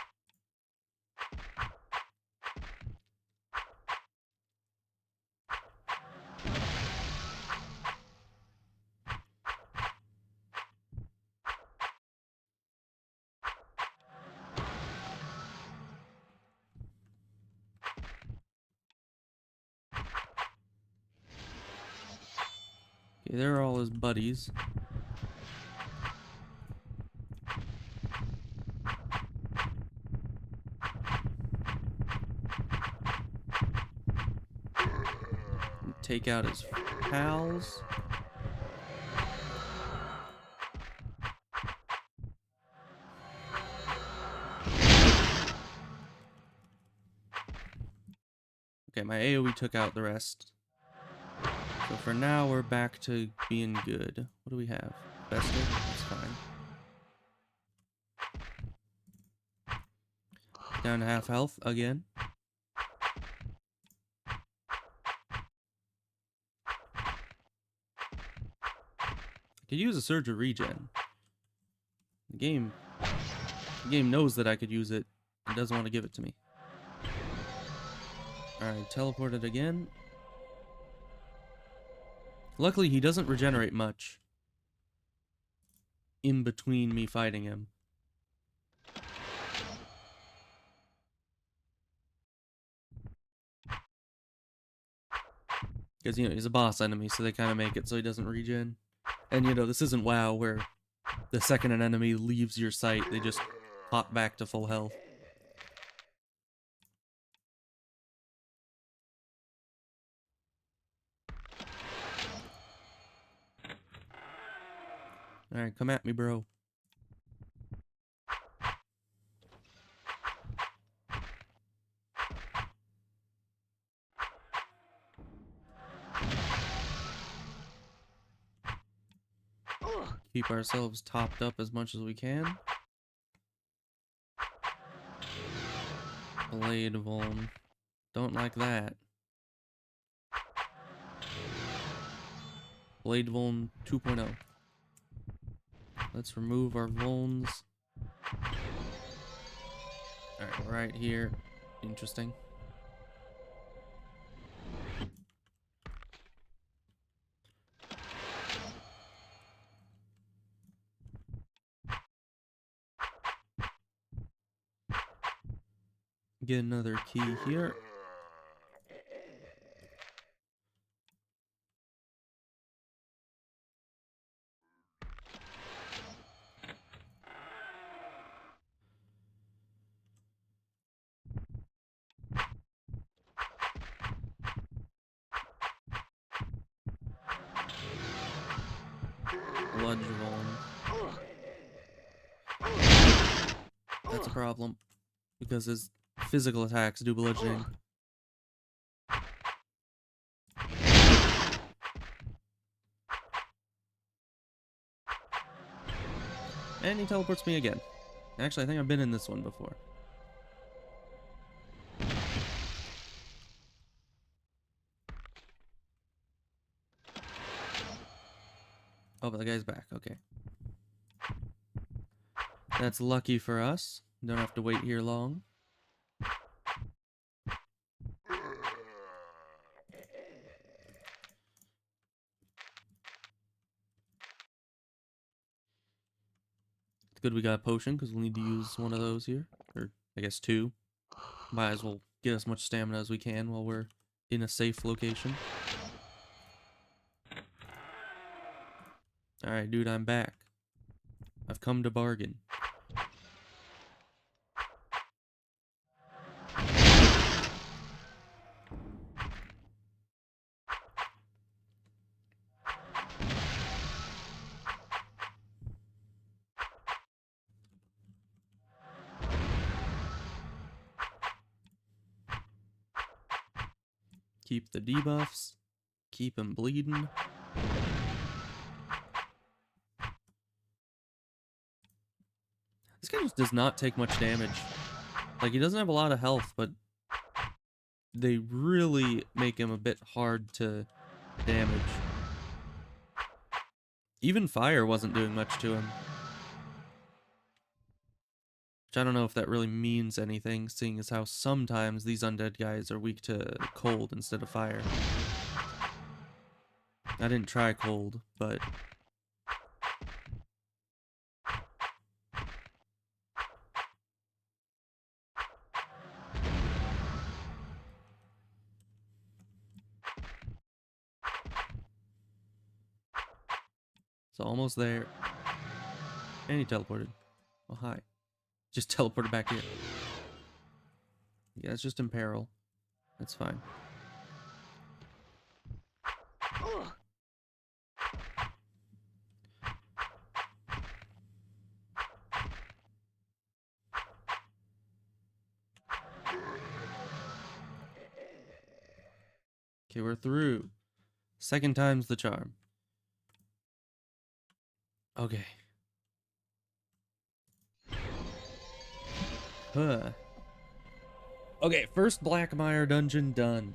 Okay, there are all his buddies. Take out his pals. Okay, my AoE took out the rest. So for now, we're back to being good. What do we have? Bester? That's fine. Down to half health again. I could use a Surge of Regen. The game knows that I could use it and doesn't want to give it to me. Alright, teleported again. Luckily, he doesn't regenerate much in between me fighting him. Because, you know, he's a boss enemy, so they kind of make it so he doesn't regen. And, you know, this isn't WoW, where the second an enemy leaves your sight, they just pop back to full health. Alright, come at me, bro. Keep ourselves topped up as much as we can. Blade Vuln. Don't like that. Blade Vuln 2.0. Let's remove our Vulns. Alright, right here. Interesting. Get another key here. Bludge Vuln. That's a problem. Because his physical attacks do bludgeoning. And he teleports me again. Actually, I think I've been in this one before. Oh, but the guy's back. Okay. That's lucky for us. Don't have to wait here long. It's good we got a potion, because we'll need to use one of those here. Or, I guess, two. Might as well get as much stamina as we can while we're in a safe location. Alright, dude, I'm back. I've come to bargain. Keep the debuffs. Keep him bleeding. This guy just does not take much damage. Like, he doesn't have a lot of health, but they really make him a bit hard to damage. Even fire wasn't doing much to him. Which I don't know if that really means anything, seeing as how sometimes these undead guys are weak to cold instead of fire. I didn't try cold, but... It's almost there. And he teleported. Oh, hi. Just teleported back here. Yeah, it's just in peril. That's fine. Okay, we're through. Second time's the charm. Okay. Huh. Okay, first Blackmire dungeon done.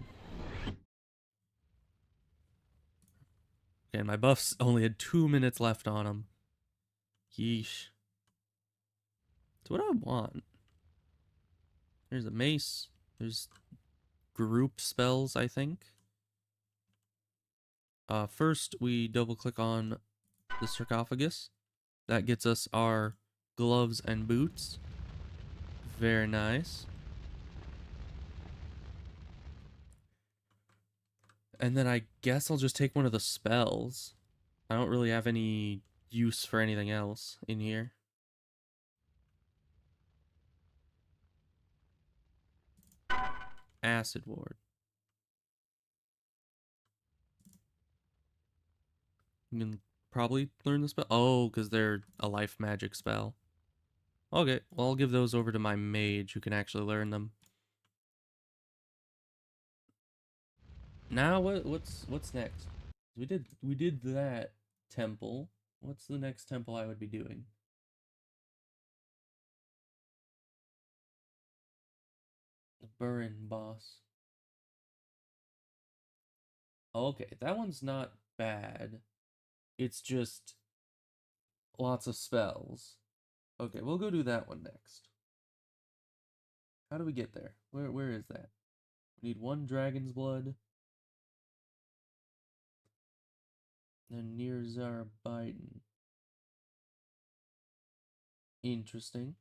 Okay, my buffs only had 2 minutes left on them. Yeesh. That's what I want. There's a mace. There's group spells, I think. First, we double click on the sarcophagus. That gets us our gloves and boots. Very nice. And then I guess I'll just take one of the spells. I don't really have any use for anything else in here. Acid ward. You can probably learn the spell. Oh, because they're a life magic spell. Okay, well I'll give those over to my mage who can actually learn them. Now what's next? We did that temple. What's the next temple I would be doing? The Burin boss. Okay, that one's not bad. It's just lots of spells. Okay, we'll go do that one next. How do we get there? Where is that? We need 1 dragon's blood. Then near Biden. Interesting.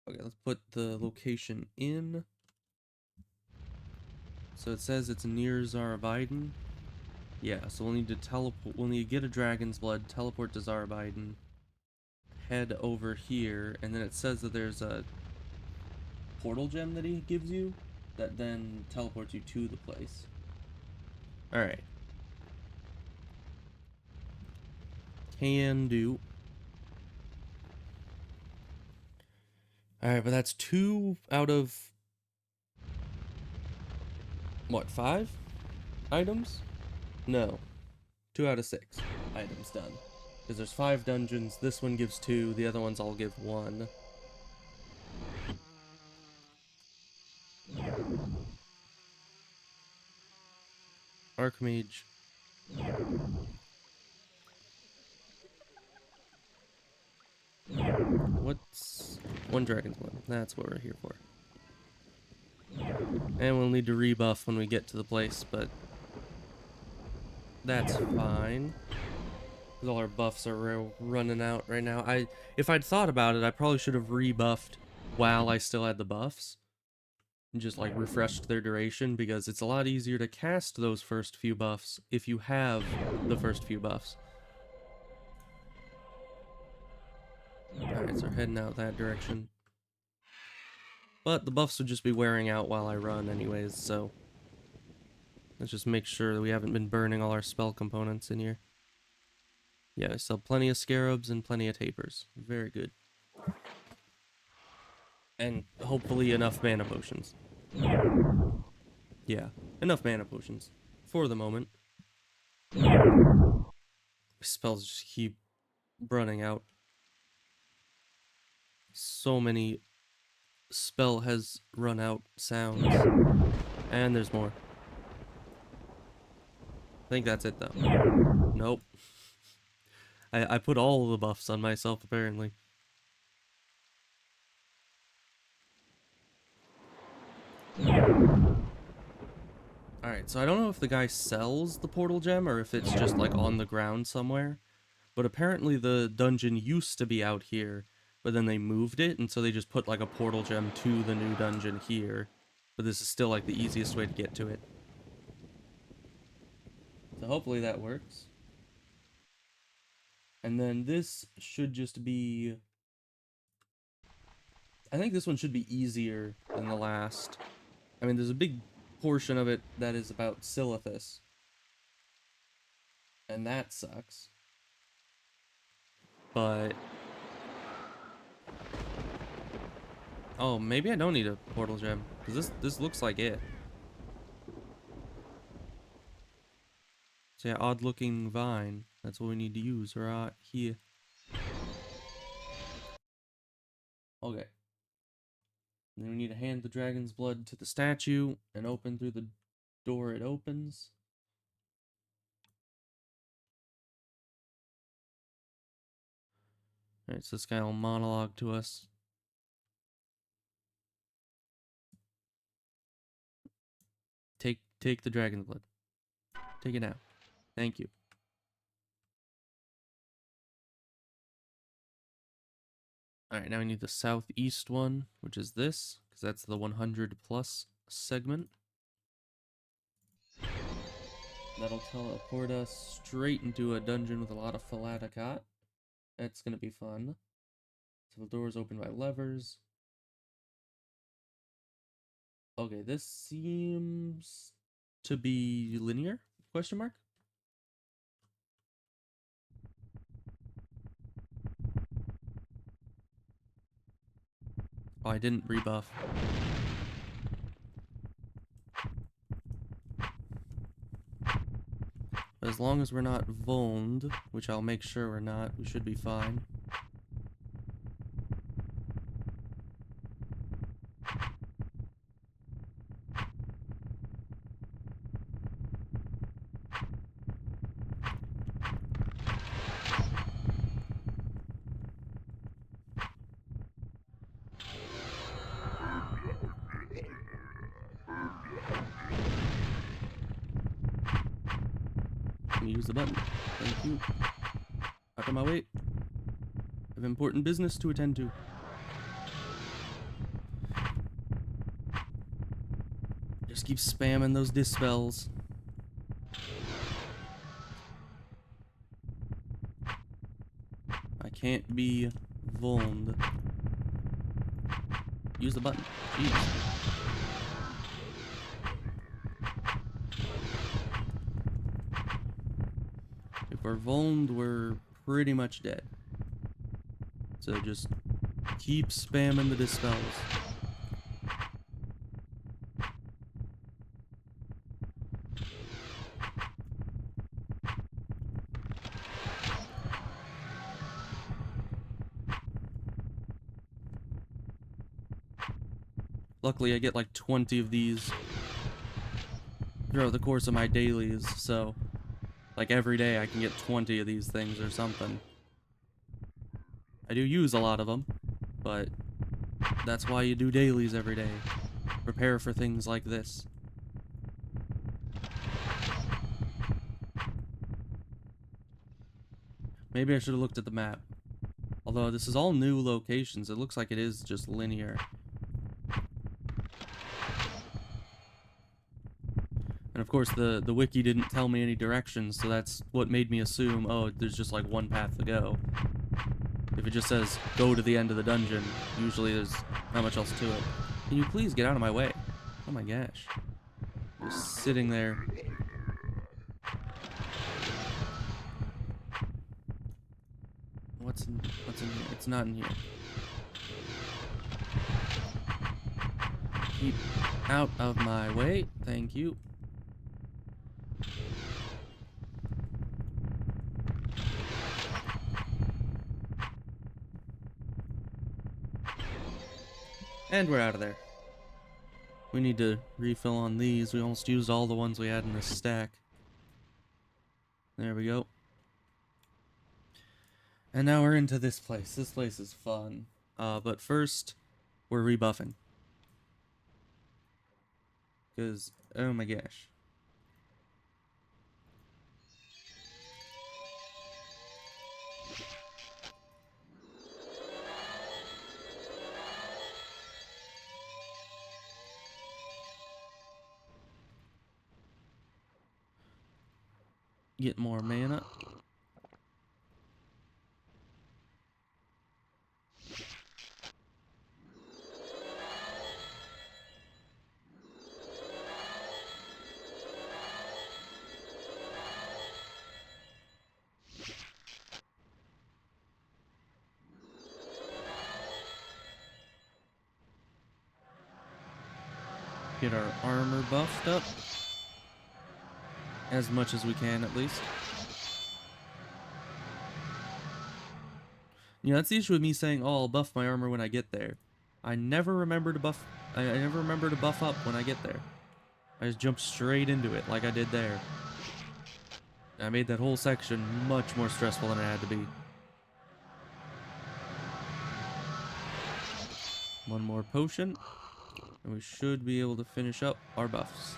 Okay, let's put the location in. So it says it's near Biden. Yeah, so we'll need to teleport. We'll need to get a dragon's blood, teleport to Biden, head over here, and then it says that there's a portal gem that he gives you that then teleports you to the place. Alright. Can do. Alright, but that's 2 out of... what, 5 items? No. 2 out of 6 items done. Because there's 5 dungeons, this one gives 2, the other ones all give 1. Archmage. What's... 1 dragon's blood. That's what we're here for. And we'll need to rebuff when we get to the place, but... that's fine. Because all our buffs are running out right now. If I'd thought about it, I probably should have rebuffed while I still had the buffs. And just like refreshed their duration, because it's a lot easier to cast those first few buffs if you have the first few buffs. Alright, so we're heading out that direction. But the buffs would just be wearing out while I run anyways, so... let's just make sure that we haven't been burning all our spell components in here. Yeah, we still have plenty of scarabs and plenty of tapers. Very good. And hopefully enough mana potions. Yeah, enough mana potions. For the moment. Spells just keep running out. So many spell has run out sounds. And there's more. I think that's it though. Nope. I put all the buffs on myself apparently. Alright, so I don't know if the guy sells the portal gem or if it's just like on the ground somewhere. But apparently the dungeon used to be out here, but then they moved it, and so they just put like a portal gem to the new dungeon here. But this is still like the easiest way to get to it. So hopefully that works. And then this should just be... I think this one should be easier than the last. I mean, there's a big portion of it that is about Silithus. And that sucks. But... oh, maybe I don't need a portal gem, because this looks like it. So yeah, odd looking vine. That's what we need to use right here. Okay. And then we need to hand the dragon's blood to the statue and open through the door it opens. Alright, so this guy will monologue to us. Take the dragon's blood. Take it now. Thank you. Alright, now we need the southeast one, which is this, because that's the 100 plus segment. That'll teleport us straight into a dungeon with a lot of Falaticat. That's gonna be fun. So the doors open by levers. Okay, this seems to be linear? Question mark? Oh, I didn't rebuff. As long as we're not vulned, which I'll make sure we're not, we should be fine. Let me use the button. Thank you. Out of my way. I have important business to attend to. Just keep spamming those dispels. I can't be vulned. Use the button. Jeez. If we're vulned, we're pretty much dead. So just keep spamming the dispels. Luckily, I get like 20 of these throughout the course of my dailies, so like every day I can get 20 of these things or something. I do use a lot of them, but that's why you do dailies every day. Prepare for things like this. Maybe I should have looked at the map. Although this is all new locations, it looks like it is just linear. And of course the wiki didn't tell me any directions, so that's what made me assume, oh, there's just like one path to go. If it just says, go to the end of the dungeon, usually there's not much else to it. Can you please get out of my way? Oh my gosh. Just sitting there. What's in here? It's not in here. Keep out of my way. Thank you. And we're out of there. We need to refill on these. We almost used all the ones we had in this stack. There we go. And now we're into this place. This place is fun. But first, we're rebuffing. Because, oh my gosh. Get more mana. Get our armor buffed up. As much as we can, at least. You know, that's the issue with me saying, oh, I'll buff my armor when I get there. I never remember to buff... I never remember to buff up when I get there. I just jump straight into it like I did there. I made that whole section much more stressful than it had to be. One more potion, and we should be able to finish up our buffs.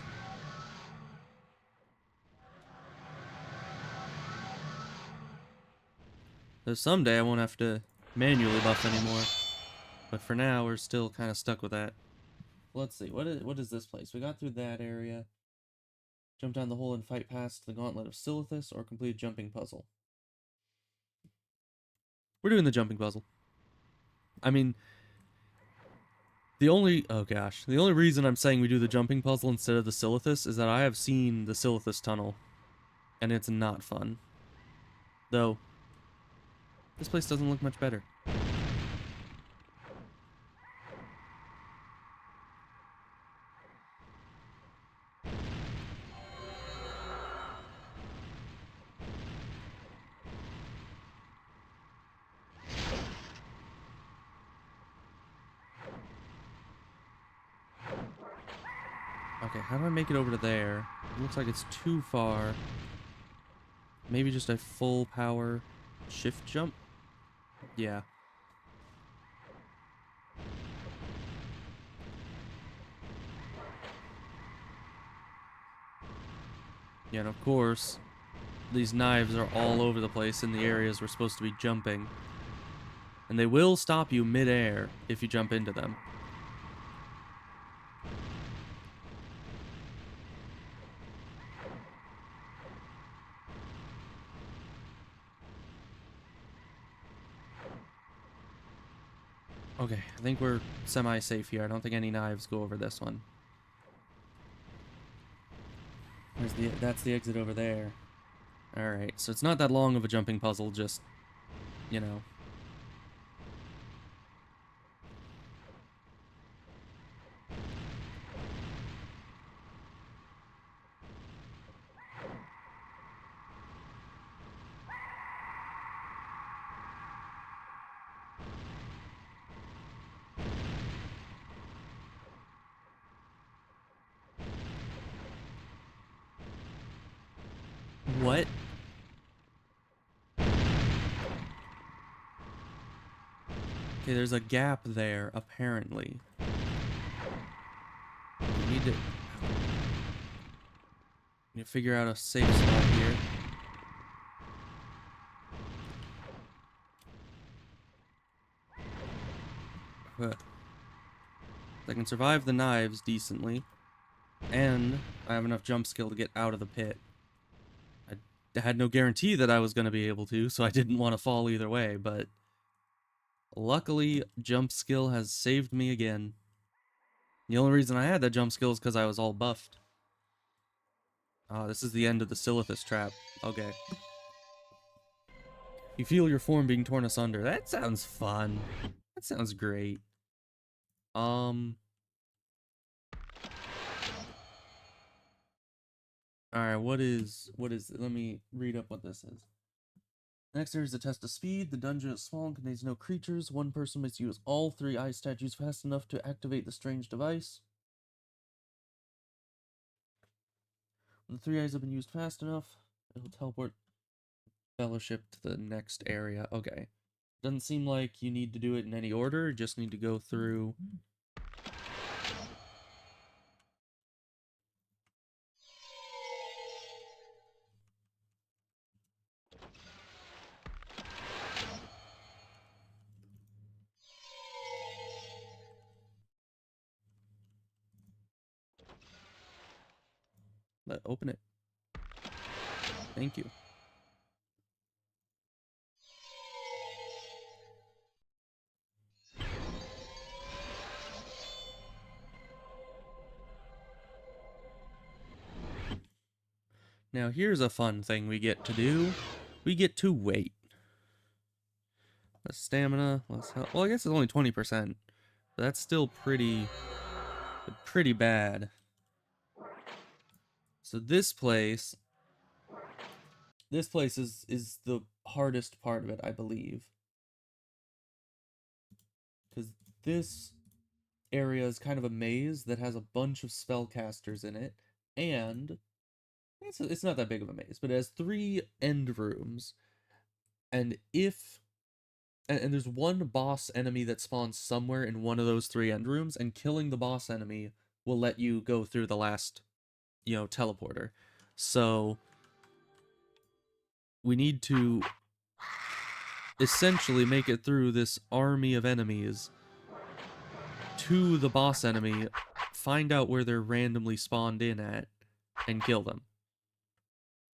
So someday I won't have to manually buff anymore. But for now, we're still kind of stuck with that. Let's see, what is this place? We got through that area. Jump down the hole and fight past the Gauntlet of Silithus, or complete a jumping puzzle. We're doing the jumping puzzle. I mean, the only reason I'm saying we do the jumping puzzle instead of the Silithus is that I have seen the Silithus tunnel, and it's not fun. Though, this place doesn't look much better. Okay, how do I make it over to there? It looks like it's too far. Maybe just a full power shift jump? Yeah. Yeah, and of course, these knives are all over the place in the areas we're supposed to be jumping. And they will stop you mid-air if you jump into them. Okay, I think we're semi-safe here. I don't think any knives go over this one. That's the exit over there. Alright, so it's not that long of a jumping puzzle, just, you know. What? Okay, there's a gap there, apparently. We need to figure out a safe spot here. I can survive the knives decently, and I have enough jump skill to get out of the pit. I had no guarantee that I was going to be able to, so I didn't want to fall either way, but luckily, jump skill has saved me again. The only reason I had that jump skill is because I was all buffed. Ah, this is the end of the Silithus trap. Okay. You feel your form being torn asunder. That sounds fun. That sounds great. Alright, what is it? Let me read up what this is. Next, there is a test of speed. The dungeon is small and contains no creatures. One person must use all 3 ice statues fast enough to activate the strange device. When the 3 eyes have been used fast enough, it'll teleport Fellowship to the next area. Okay. Doesn't seem like you need to do it in any order. You just need to go through. Open it. Thank you. Now here's a fun thing we get to do. We get to wait. Less stamina, less health. Well, I guess it's only 20%. But that's still pretty bad. So this place is the hardest part of it, I believe. this area is kind of a maze that has a bunch of spellcasters in it, and it's not that big of a maze, but it has 3 end rooms, and and there's one boss enemy that spawns somewhere in one of those 3 end rooms, and killing the boss enemy will let you go through the last, teleporter. So we need to essentially make it through this army of enemies to the boss enemy, find out where they're randomly spawned in at, and kill them.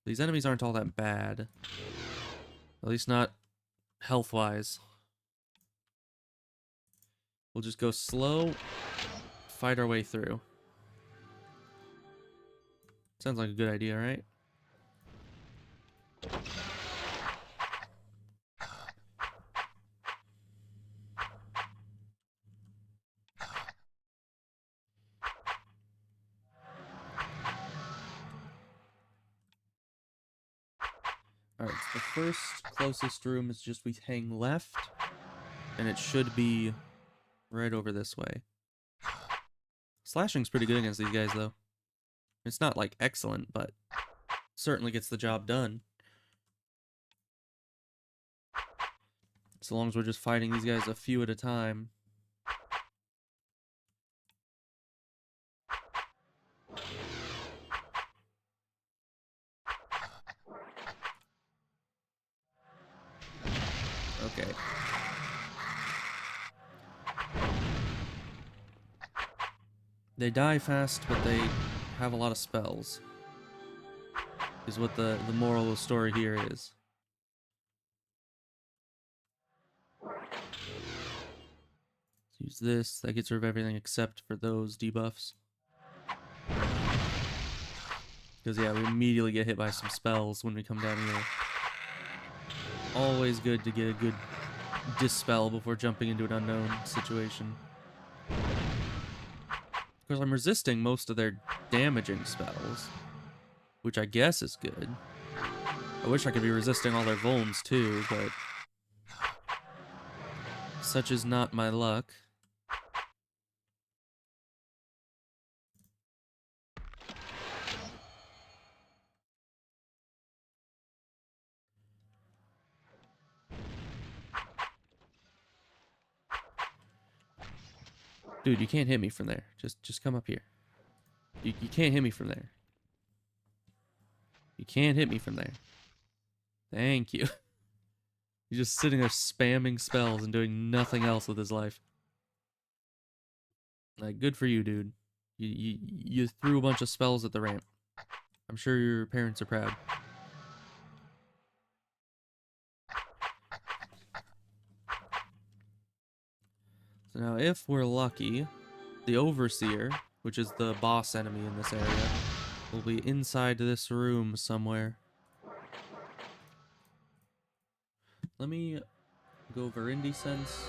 These enemies aren't all that bad. At least not health-wise. We'll just go slow, fight our way through. Sounds like a good idea, right? Alright, so the first closest room is just we hang left, and it should be right over this way. Slashing's pretty good against these guys, though. It's not, like, excellent, but certainly gets the job done. So long as we're just fighting these guys a few at a time. Okay. They die fast, but they have a lot of spells. Is what the moral of the story here is. Use this. That gets rid of everything except for those debuffs. Because, yeah, we immediately get hit by some spells when we come down here. Always good to get a good dispel before jumping into an unknown situation. Of course, I'm resisting most of their damaging spells, which I guess is good. I wish I could be resisting all their vulns too, but such is not my luck. Dude, you can't hit me from there. Just come up here. You can't hit me from there. You can't hit me from there. Thank you. He's just sitting there spamming spells and doing nothing else with his life. Like, good for you, dude. You threw a bunch of spells at the ramp. I'm sure your parents are proud. So now, if we're lucky, the Overseer, which is the boss enemy in this area, will be inside this room somewhere. Let me go Verindy Sense.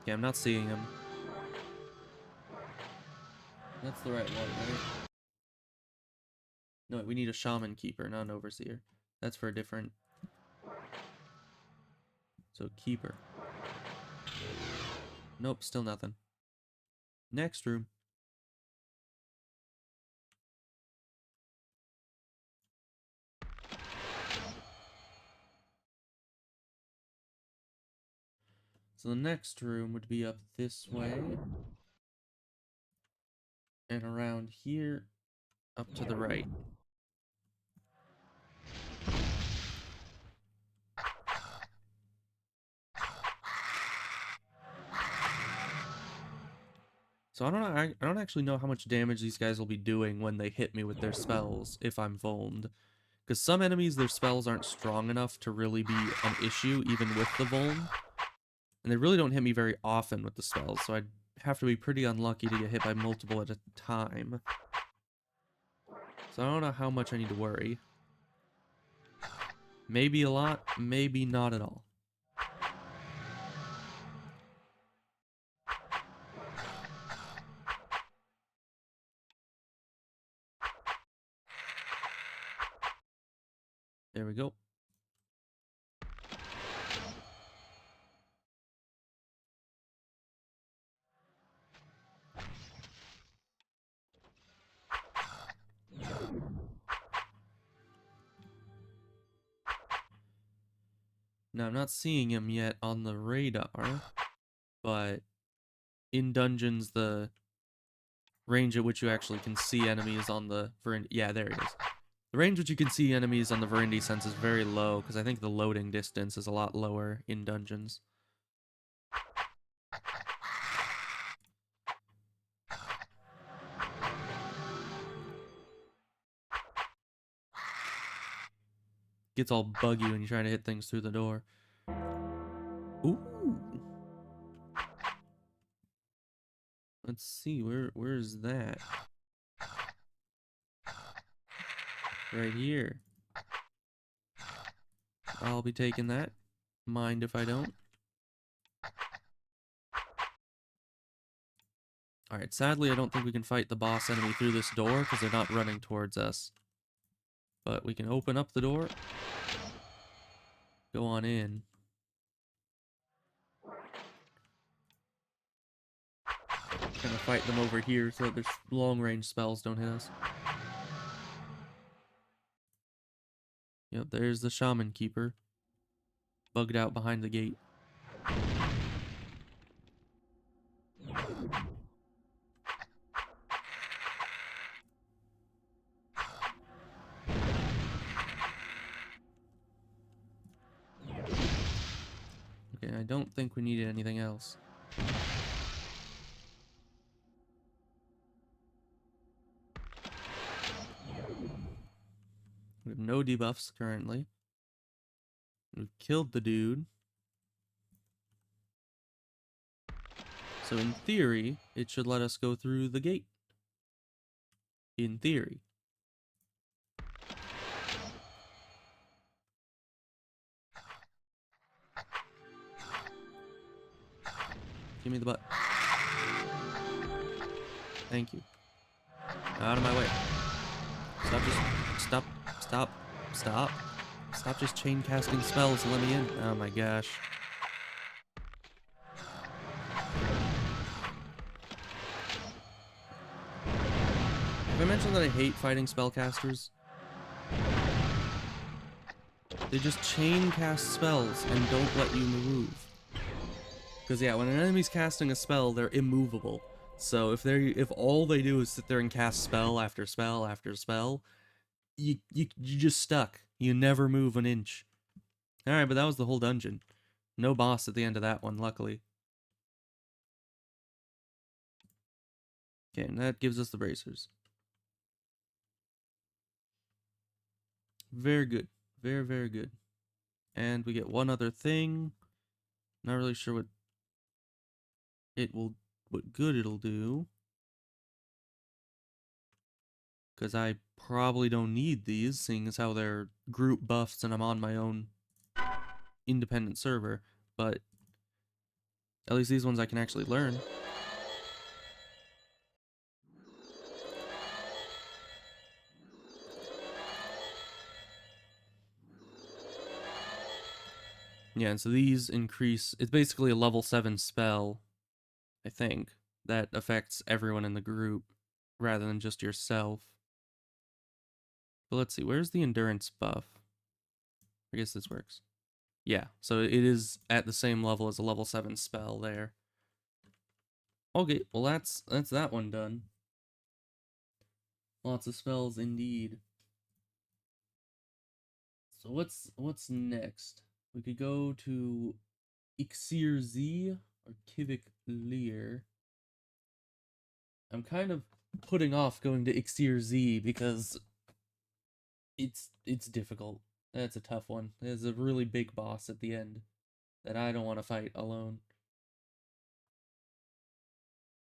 Okay, I'm not seeing him. That's the right one, right? No, we need a Shaman Keeper, not an Overseer. That's for a different... So, Keeper. Nope, still nothing. Next room. So the next room would be up this way. And around here, up to the right. So I don't know, I don't actually know how much damage these guys will be doing when they hit me with their spells if I'm vulned. Because some enemies, their spells aren't strong enough to really be an issue, even with the vuln. And they really don't hit me very often with the spells, so I'd have to be pretty unlucky to get hit by multiple at a time. So I don't know how much I need to worry. Maybe a lot, maybe not at all. There we go. Now, I'm not seeing him yet on the radar, but in dungeons, the range at which you actually can see enemies on the Verendi... Yeah, there it is. The range which you can see enemies on the Verendi sense is very low, because I think the loading distance is a lot lower in dungeons. Gets all buggy when you try to hit things through the door. Ooh. Let's see, where is that? Right here. I'll be taking that. Mind if I don't. Alright, sadly I don't think we can fight the boss enemy through this door because they're not running towards us. But we can open up the door. Go on in. Trying to fight them over here so that their long range spells don't hit us. Yep, there's the Shaman Keeper. Bugged out behind the gate. Okay, I don't think we needed anything else. We have no debuffs currently. We've killed the dude. So in theory, it should let us go through the gate. In theory. Give me the butt. Thank you. Out of my way. Stop just chain casting spells and let me in. Oh my gosh. Have I mentioned that I hate fighting spellcasters? They just chain cast spells and don't let you move. Because yeah, when an enemy's casting a spell, they're immovable. So if all they do is sit there and cast spell after spell after spell, you just stuck. You never move an inch. Alright, but that was the whole dungeon. No boss at the end of that one, luckily. Okay, and that gives us the bracers. Very good. Very, very good. And we get one other thing. Not really sure what good it'll do. Because I probably don't need these, seeing as how they're group buffs and I'm on my own independent server. But at least these ones I can actually learn. Yeah, and so these increase... It's basically a level 7 spell, I think, that affects everyone in the group, rather than just yourself. But let's see, where's the endurance buff? I guess this works. Yeah, so it is at the same level as a level 7 spell there. Okay, well that's that one done. Lots of spells indeed. So what's next? We could go to Ixir Z or Kivik Lear. I'm kind of putting off going to Ixir Z because it's difficult. That's a tough one. There's a really big boss at the end that I don't want to fight alone.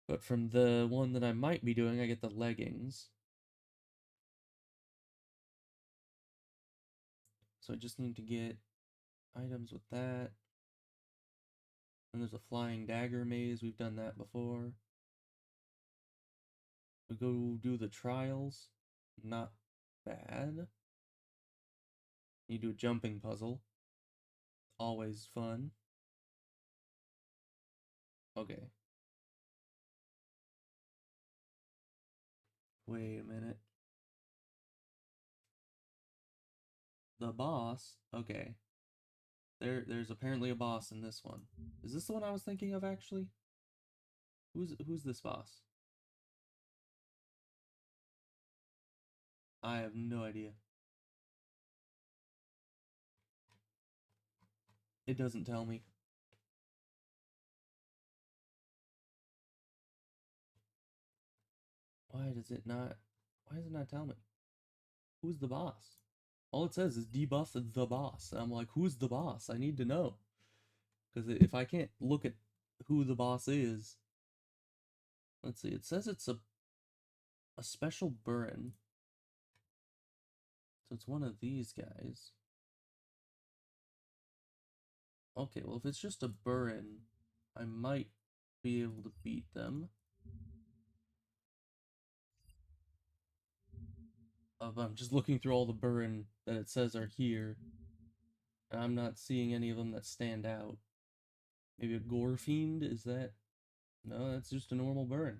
But from the one that I might be doing, I get the leggings. So I just need to get items with that. And there's a flying dagger maze. We've done that before. We go do the trials. Not bad. You do a jumping puzzle. Always fun. Okay. Wait a minute. The boss? Okay. There's apparently a boss in this one. Is this the one I was thinking of, actually? Who's this boss? I have no idea. It doesn't tell me. Why does it not... Why does it not tell me? Who's the boss? All it says is debuff the boss. And I'm like, who's the boss? I need to know. Because if I can't look at who the boss is... Let's see, it says it's a special Burin. So it's one of these guys. Okay, well if it's just a Burin, I might be able to beat them. I'm just looking through all the Burin that it says are here. And I'm not seeing any of them that stand out. Maybe a Gore Fiend? Is that... No, that's just a normal Burin.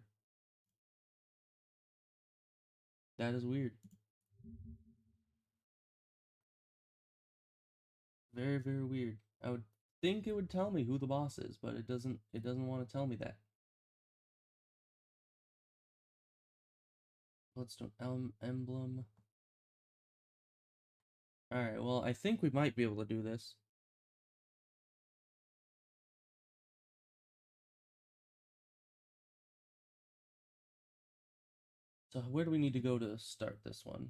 That is weird. Very, very weird. I would think it would tell me who the boss is, but it doesn't want to tell me that. Bloodstone emblem. Alright, well, I think we might be able to do this. So where do we need to go to start this one?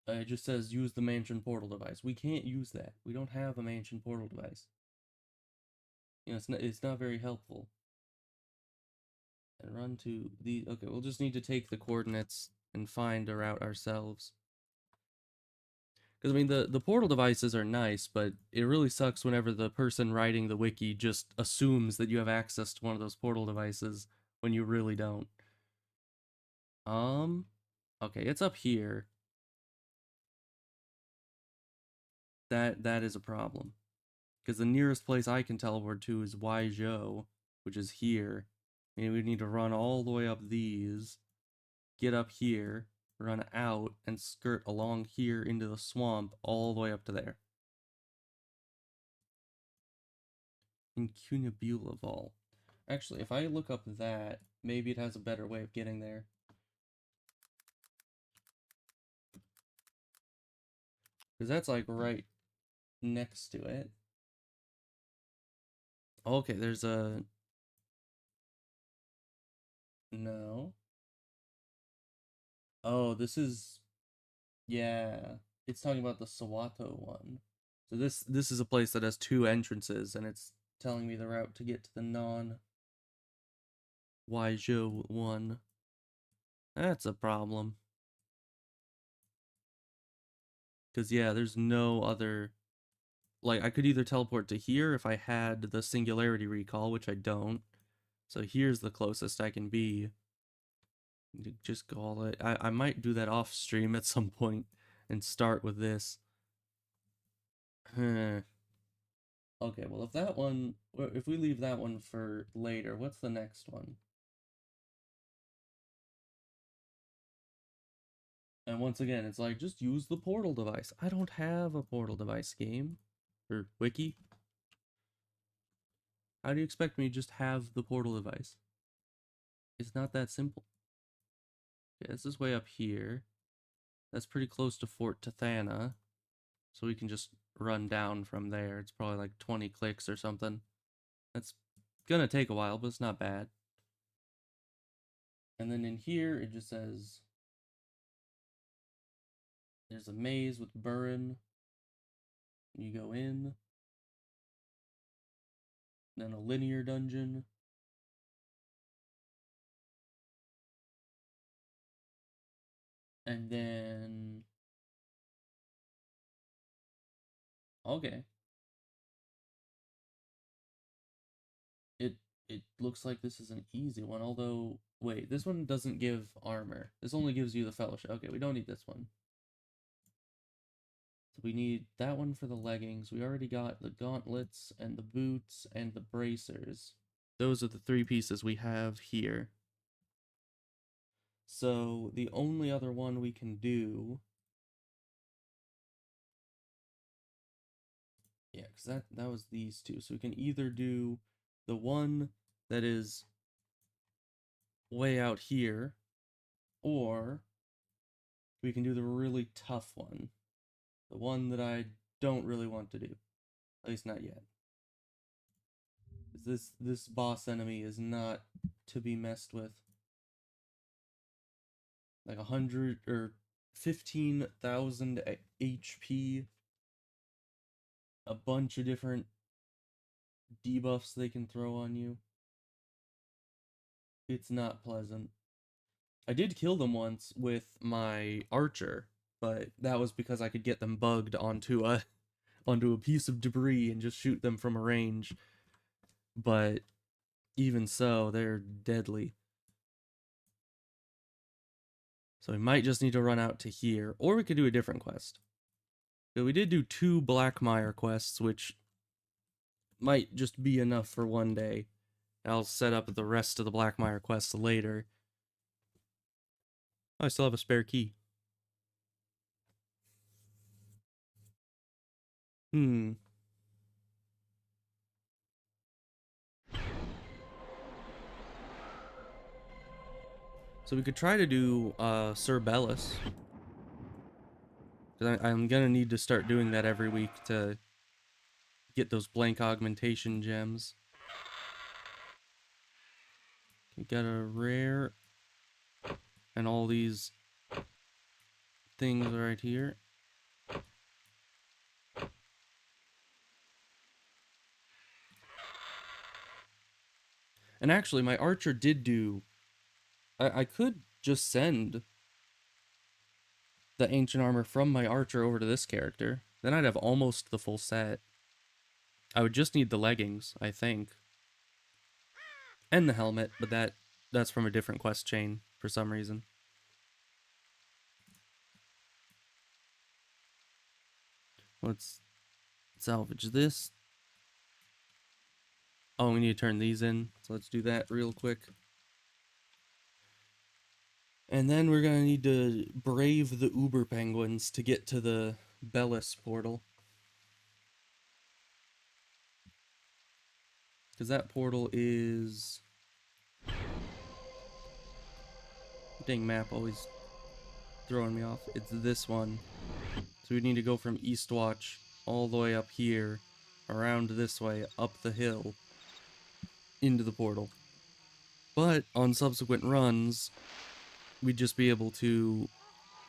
It just says use the mansion portal device. We can't use that. We don't have a mansion portal device. You know, it's not very helpful. And run to the... Okay, we'll just need to take the coordinates and find a route ourselves. Because, I mean, the portal devices are nice, but it really sucks whenever the person writing the wiki just assumes that you have access to one of those portal devices when you really don't. Okay, it's up here. That is a problem. Because the nearest place I can teleport to is Waizhou, which is here. And we need to run all the way up these, get up here, run out, and skirt along here into the swamp all the way up to there. Incunabula Vault. Actually, if I look up that, maybe it has a better way of getting there. Because that's like right next to it. Okay, there's a... No. Oh, this is... Yeah. It's talking about the Sawato one. So this is a place that has two entrances, and it's telling me the route to get to the non-Waizhou one. That's a problem. Because, yeah, there's no other... Like, I could either teleport to here if I had the Singularity Recall, which I don't. So here's the closest I can be. Just call it... I might do that off stream at some point and start with this. Okay, well, if that one... If we leave that one for later, what's the next one? And once again, it's like, just use the portal device. I don't have a portal device game. Or wiki. How do you expect me to just have the portal device? It's not that simple. Okay, this is way up here. That's pretty close to Fort Tathana. So we can just run down from there. It's probably like 20 clicks or something. That's gonna take a while, but it's not bad. And then in here, it just says... There's a maze with Burin. You go in. Then a linear dungeon. And then... Okay. It looks like this is an easy one, although... Wait, this one doesn't give armor. This only gives you the fellowship. Okay, we don't need this one. So we need that one for the leggings. We already got the gauntlets and the boots and the bracers. Those are the three pieces we have here. So the only other one we can do because that was these two. So we can either do the one that is way out here, or we can do the really tough one. The one that I don't really want to do. At least not yet. This boss enemy is not to be messed with. Like 100 or 15,000 HP. A bunch of different debuffs they can throw on you. It's not pleasant. I did kill them once with my archer, but that was because I could get them bugged onto a piece of debris and just shoot them from a range. But even so, they're deadly. So we might just need to run out to here, or we could do a different quest. But we did do 2 Blackmire quests, which might just be enough for one day. I'll set up the rest of the Blackmire quests later. Oh, I still have a spare key. So we could try to do Sir Bellis. Because I'm gonna need to start doing that every week to get those blank augmentation gems. We got a rare and all these things right here. And actually, my archer did do... I could just send the ancient armor from my archer over to this character. Then I'd have almost the full set. I would just need the leggings, I think. And the helmet, but that's from a different quest chain for some reason. Let's salvage this. Oh, we need to turn these in, so let's do that real quick. And then we're gonna need to brave the Uber Penguins to get to the Bellis portal. Because that portal is... Dang, map always throwing me off. It's this one. So we need to go from Eastwatch all the way up here, around this way, up the hill, into the portal. But on subsequent runs, we'd just be able to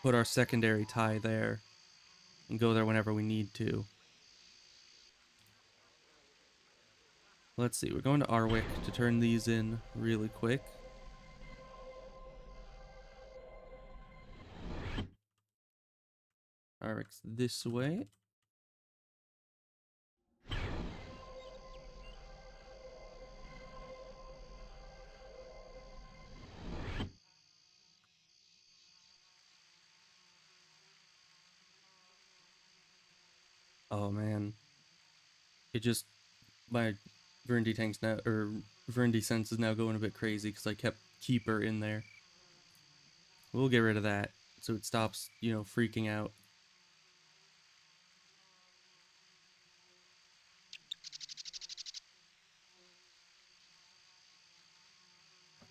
put our secondary tie there and go there whenever we need to. Let's see, we're going to Arwick to turn these in really quick. Arwick's this way. Oh man. It just... My Verindy tank's now... Or Verindy sense is now going a bit crazy because I kept Keeper in there. We'll get rid of that so it stops, you know, freaking out.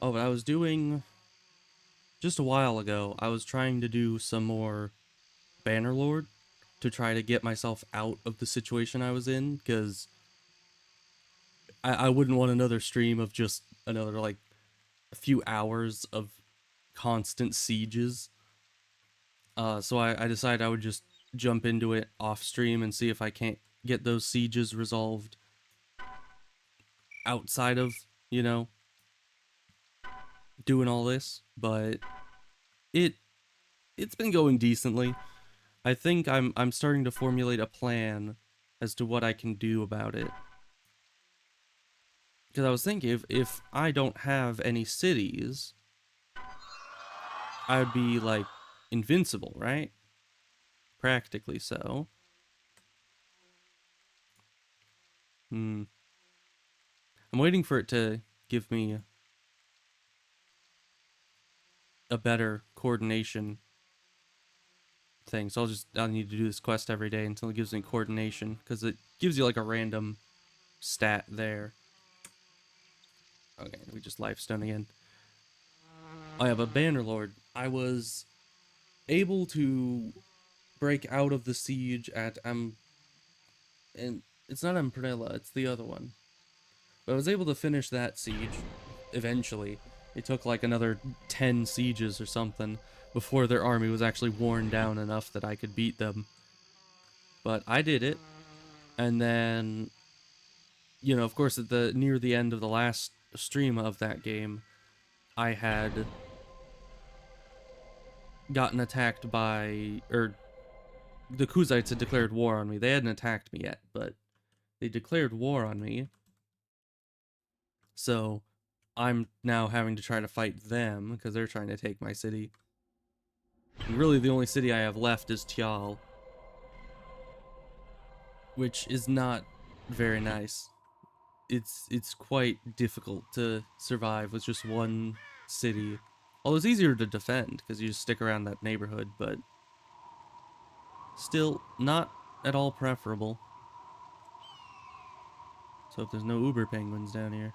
Oh, but I was doing... Just a while ago, I was trying to do some more Bannerlord to try to get myself out of the situation I was in, because I wouldn't want another stream of just another, like, a few hours of constant sieges. So I decided I would just jump into it off stream and see if I can't get those sieges resolved outside of, you know, doing all this. But it's been going decently. I think I'm starting to formulate a plan as to what I can do about it. Because I was thinking, if I don't have any cities, I would be, like, invincible, right? Practically so. I'm waiting for it to give me a better coordination thing. So I'll need to do this quest every day until it gives me coordination. Because gives you like a random stat there. Okay, we just lifestone again. I have a Bannerlord. I was able to break out of the siege at and it's not Amprella, it's the other one. But I was able to finish that siege eventually. It took like another 10 sieges or something before their army was actually worn down enough that I could beat them. But I did it. And then, you know, of course, at the near the end of the last stream of that game, I had gotten attacked by, or the Kuzites had declared war on me. They hadn't attacked me yet, but they declared war on me. So I'm now having to try to fight them because they're trying to take my city. And really, the only city I have left is Tial, which is not very nice. It's quite difficult to survive with just one city. Although it's easier to defend because you just stick around that neighborhood, but still not at all preferable. So if there's no Uber penguins down here.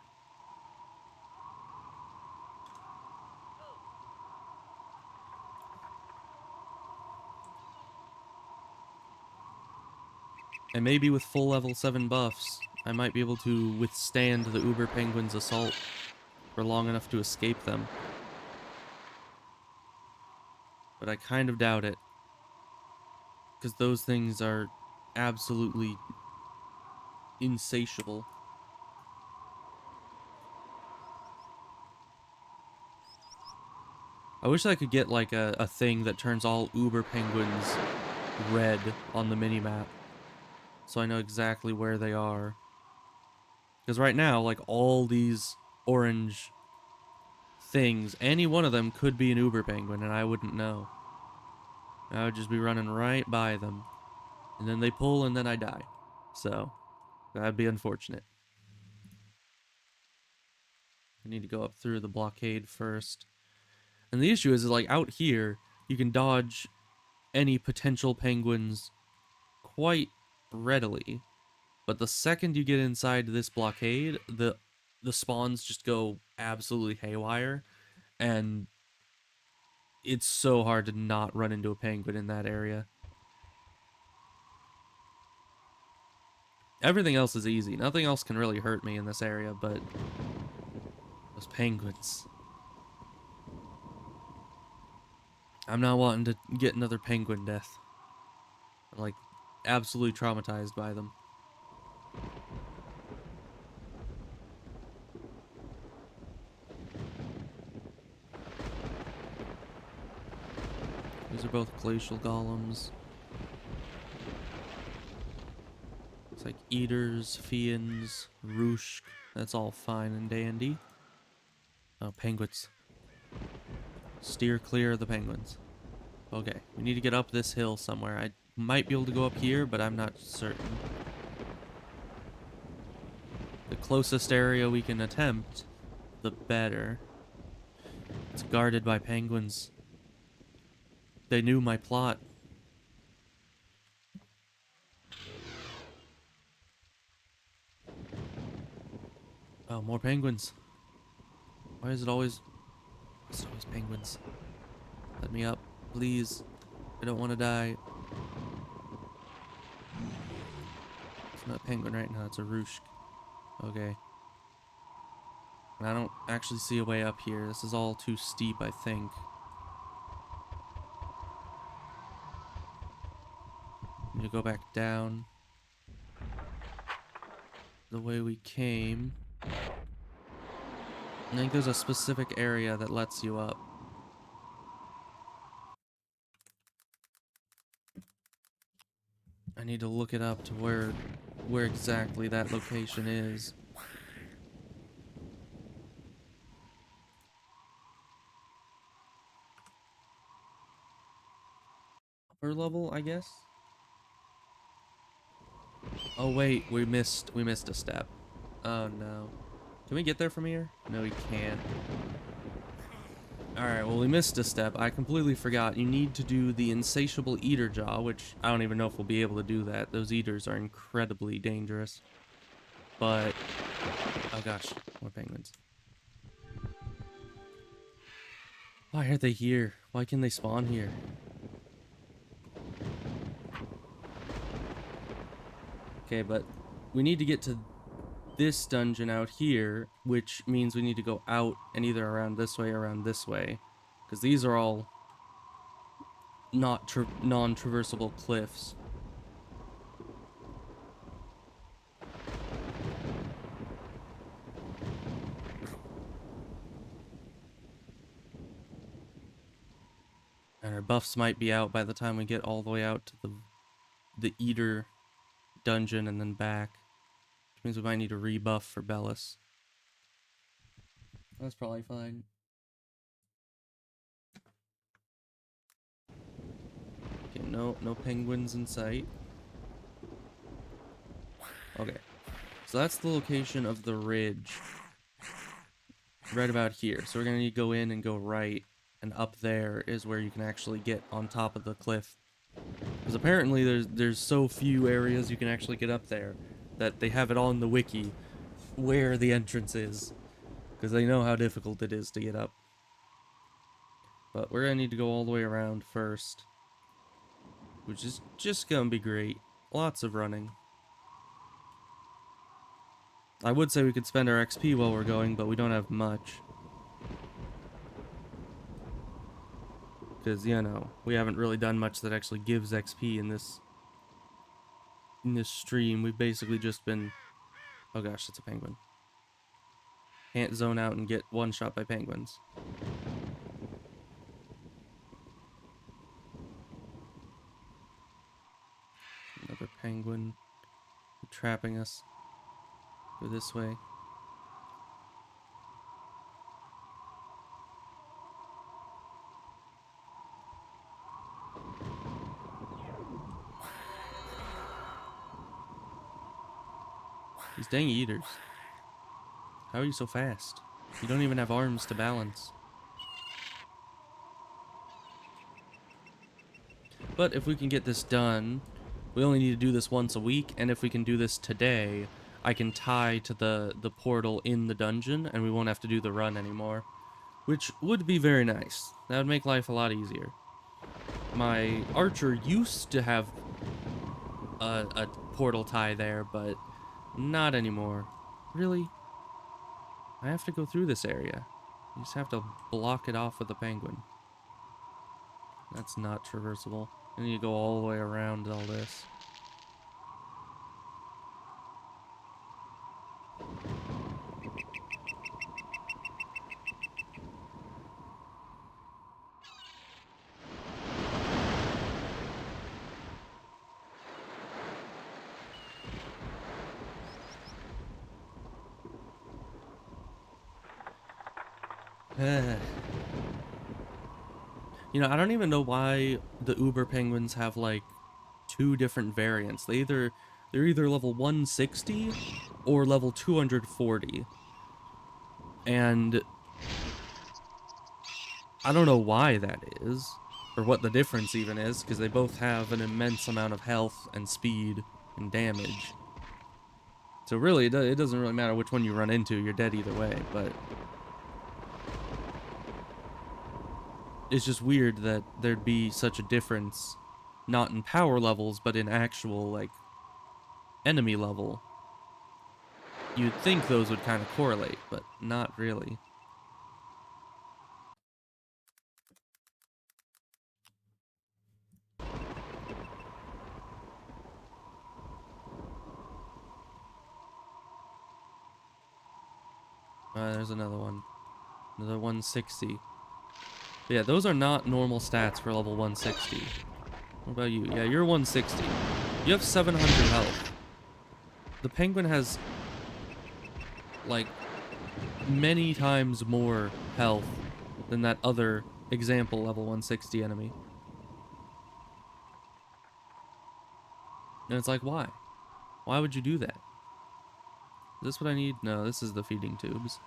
And maybe with full level 7 buffs, I might be able to withstand the Uber penguins' assault for long enough to escape them. But I kind of doubt it. Because those things are absolutely insatiable. I wish I could get like a thing that turns all Uber penguins red on the minimap, so I know exactly where they are. Because right now, like all these orange things, any one of them could be an Uber penguin and I wouldn't know. I would just be running right by them. And then they pull and then I die. So, that'd be unfortunate. I need to go up through the blockade first. And the issue is like out here, you can dodge any potential penguins quite readily. But the second you get inside this blockade, the spawns just go absolutely haywire. And it's so hard to not run into a penguin in that area. Everything else is easy. Nothing else can really hurt me in this area, but those penguins. I'm not wanting to get another penguin death. I'm like absolutely traumatized by them. These are both glacial golems. It's like eaters, fiends, roosh. That's all fine and dandy. Oh, penguins. Steer clear of the penguins. Okay, we need to get up this hill somewhere. I might be able to go up here, but I'm not certain. The closest area we can attempt, the better. It's guarded by penguins. They knew my plot. Oh, more penguins. Why is it always penguins? Let me up, please. I don't want to die. It's not a penguin right now, it's a roosh. Okay. And I don't actually see a way up here. This is all too steep, I think. Need to go back down the way we came. I think there's a specific area that lets you up. I need to look it up to where exactly that location is. Upper level, I guess? Oh wait, we missed a step. Oh no. Can we get there from here? No, we can't. Alright, well, we missed a step. I completely forgot. You need to do the insatiable eater jaw, which I don't even know if we'll be able to do that. Those eaters are incredibly dangerous. But, oh gosh, more penguins. Why are they here? Why can they spawn here? Okay, but we need to get to this dungeon out here, which means we need to go out and either around this way or around this way. Because these are all not non-traversable cliffs. And our buffs might be out by the time we get all the way out to the Eater dungeon and then back. Which means we might need a rebuff for Bellis. That's probably fine. Okay, no penguins in sight. Okay. So that's the location of the ridge. Right about here. So we're gonna need to go in and go right. And up there is where you can actually get on top of the cliff. Because apparently there's so few areas you can actually get up there that they have it on the wiki where the entrance is. Because they know how difficult it is to get up. But we're gonna need to go all the way around first. Which is just gonna be great. Lots of running. I would say we could spend our XP while we're going, but we don't have much. Because, you know, we haven't really done much that actually gives XP in this stream. We've basically just been... Oh gosh, it's a penguin. Can't zone out and get one shot by penguins. Another penguin trapping us. Go this way. These dang eaters. How are you so fast? You don't even have arms to balance. But if we can get this done, we only need to do this once a week, and if we can do this today, I can tie to the portal in the dungeon, and we won't have to do the run anymore. Which would be very nice. That would make life a lot easier. My archer used to have a portal tie there, but not anymore. Really? I have to go through this area. You just have to block it off with a penguin. That's not traversable. I need to go all the way around all this. You know, I don't even know why the Uber penguins have like two different variants. They're either level 160 or level 240. And I don't know why that is, or what the difference even is, because they both have an immense amount of health and speed and damage. So really, it doesn't really matter which one you run into, you're dead either way, but... It's just weird that there'd be such a difference, not in power levels, but in actual, like, enemy level. You'd think those would kind of correlate, but not really. There's another one. Another 160. But yeah, those are not normal stats for level 160. What about you? Yeah, you're 160. You have 700 health. The penguin has, like, many times more health than that other example level 160 enemy. And it's like, why? Why would you do that? Is this what I need? No, this is the feeding tubes.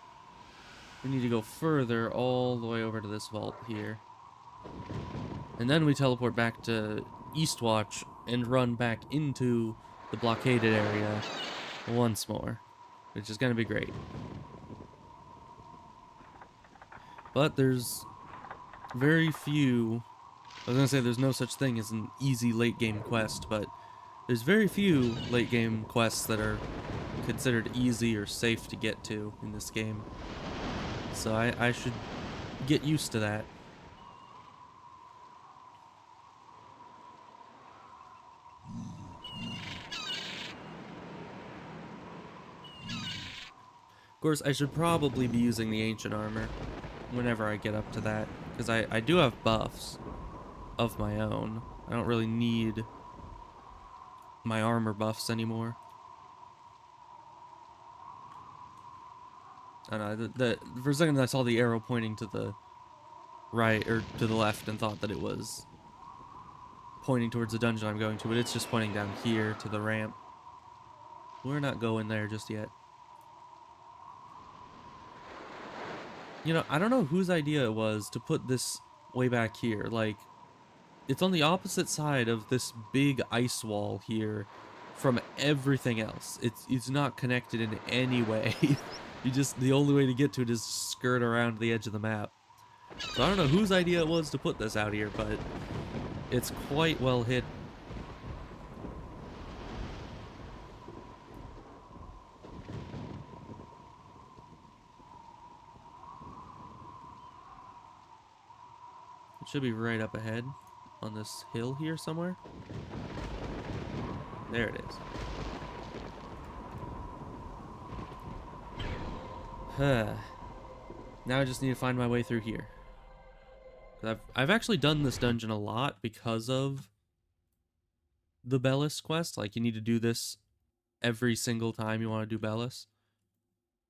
We need to go further all the way over to this vault here. And then we teleport back to Eastwatch and run back into the blockaded area once more, which is going to be great. But there's very few... I was going to say there's no such thing as an easy late game quest, but there's very few late game quests that are considered easy or safe to get to in this game. So I should get used to that. Of course, I should probably be using the ancient armor whenever I get up to that, because I do have buffs of my own. I don't really need my armor buffs anymore. I don't know, for a second I saw the arrow pointing to the right, or to the left, and thought that it was pointing towards the dungeon I'm going to, but it's just pointing down here to the ramp. We're not going there just yet. You know, I don't know whose idea it was to put this way back here. Like, it's on the opposite side of this big ice wall here from everything else. It's not connected in any way. The only way to get to it is skirt around the edge of the map. So I don't know whose idea it was to put this out here, but it's quite well hidden. It should be right up ahead on this hill here somewhere. There it is. Now I just need to find my way through here. I've actually done this dungeon a lot because of the Bellis quest. Like, you need to do this every single time you want to do Bellis.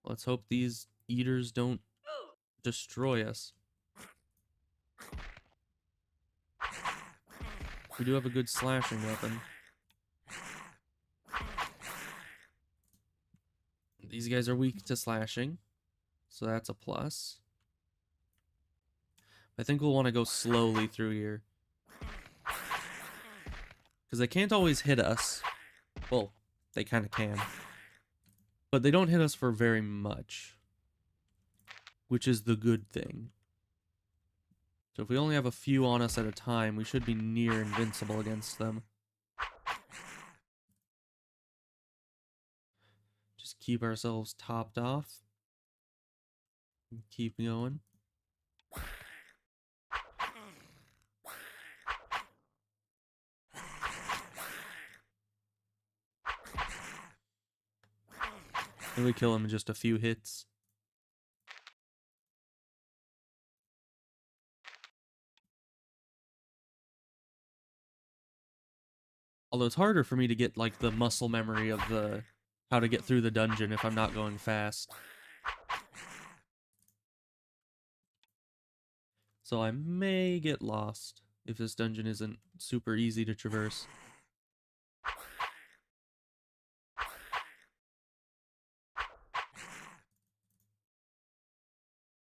Let's hope these eaters don't destroy us. We do have a good slashing weapon. These guys are weak to slashing, so that's a plus. I think we'll want to go slowly through here, because they can't always hit us. Well, they kind of can, but they don't hit us for very much, which is the good thing. So if we only have a few on us at a time, we should be near invincible against them. Just keep ourselves topped off. Keep going. And we kill him in just a few hits. Although it's harder for me to get, like, the muscle memory of how to get through the dungeon if I'm not going fast. So I may get lost if this dungeon isn't super easy to traverse.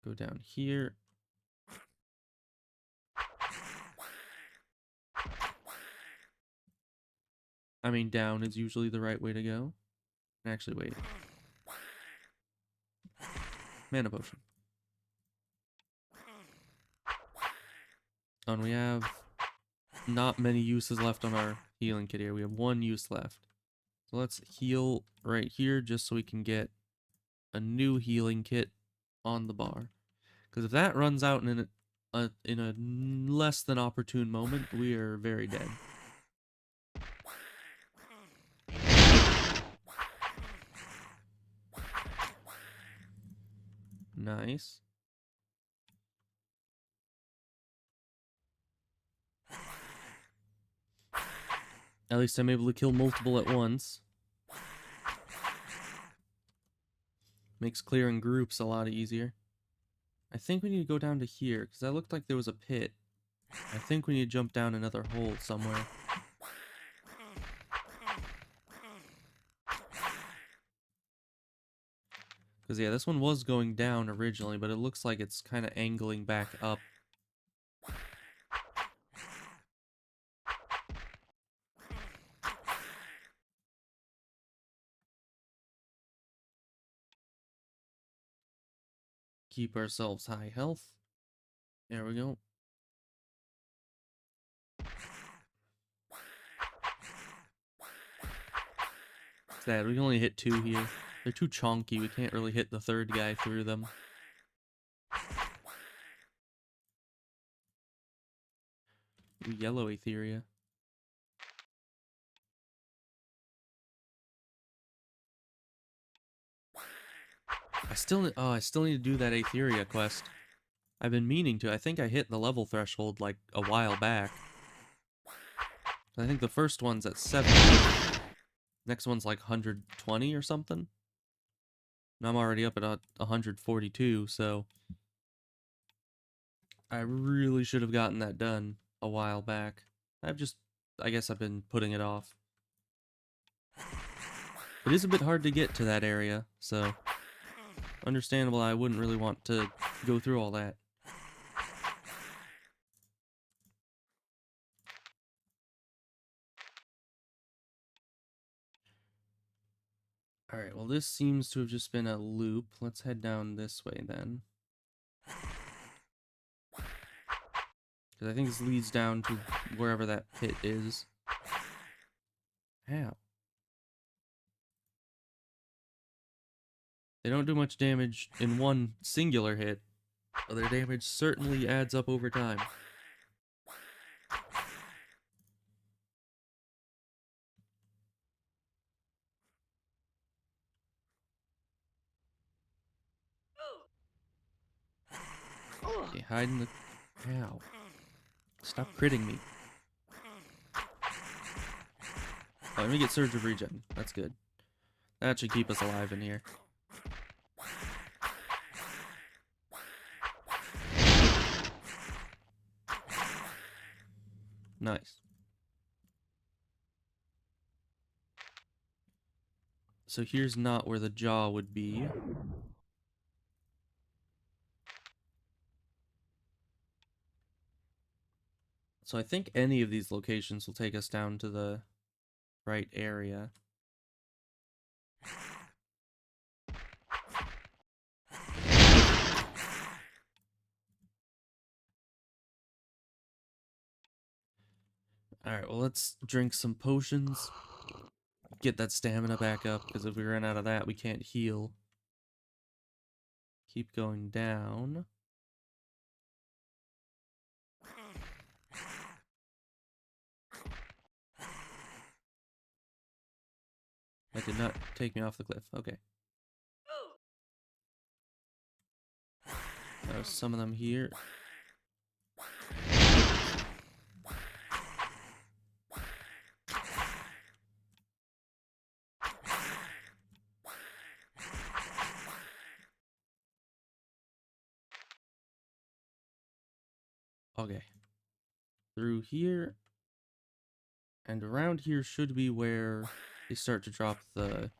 Go down here. I mean, down is usually the right way to go. Actually, wait. Mana potion. Oh, and we have not many uses left on our healing kit here. We have one use left. So let's heal right here just so we can get a new healing kit on the bar. Because if that runs out in a less than opportune moment, we are very dead. Nice. At least I'm able to kill multiple at once. Makes clearing groups a lot easier. I think we need to go down to here, because that looked like there was a pit. I think we need to jump down another hole somewhere. Because, yeah, this one was going down originally, but it looks like it's kind of angling back up. Keep ourselves high health. There we go. Sad, we can only hit 2 here. They're too chonky, we can't really hit the third guy through them. Ooh, yellow Etheria. I still need to do that Etheria quest. I've been meaning to. I think I hit the level threshold like a while back. I think the first one's at 70. Next one's like 120 or something. And I'm already up at 142, so I really should have gotten that done a while back. I guess I've been putting it off. It is a bit hard to get to that area, so understandable I wouldn't really want to go through all that. Alright, well this seems to have just been a loop. Let's head down this way then. Because I think this leads down to wherever that pit is. How? They don't do much damage in one singular hit, but their damage certainly adds up over time. Okay, hide in the... Ow. Stop critting me. Oh, let me get Surge of Regen. That's good. That should keep us alive in here. Nice. So here's not where the jaw would be. So I think any of these locations will take us down to the right area. Alright, well let's drink some potions. Get that stamina back up, because if we run out of that, we can't heal. Keep going down. That did not take me off the cliff. Okay. There's some of them here. Okay. Through here. And around here should be where they start to drop the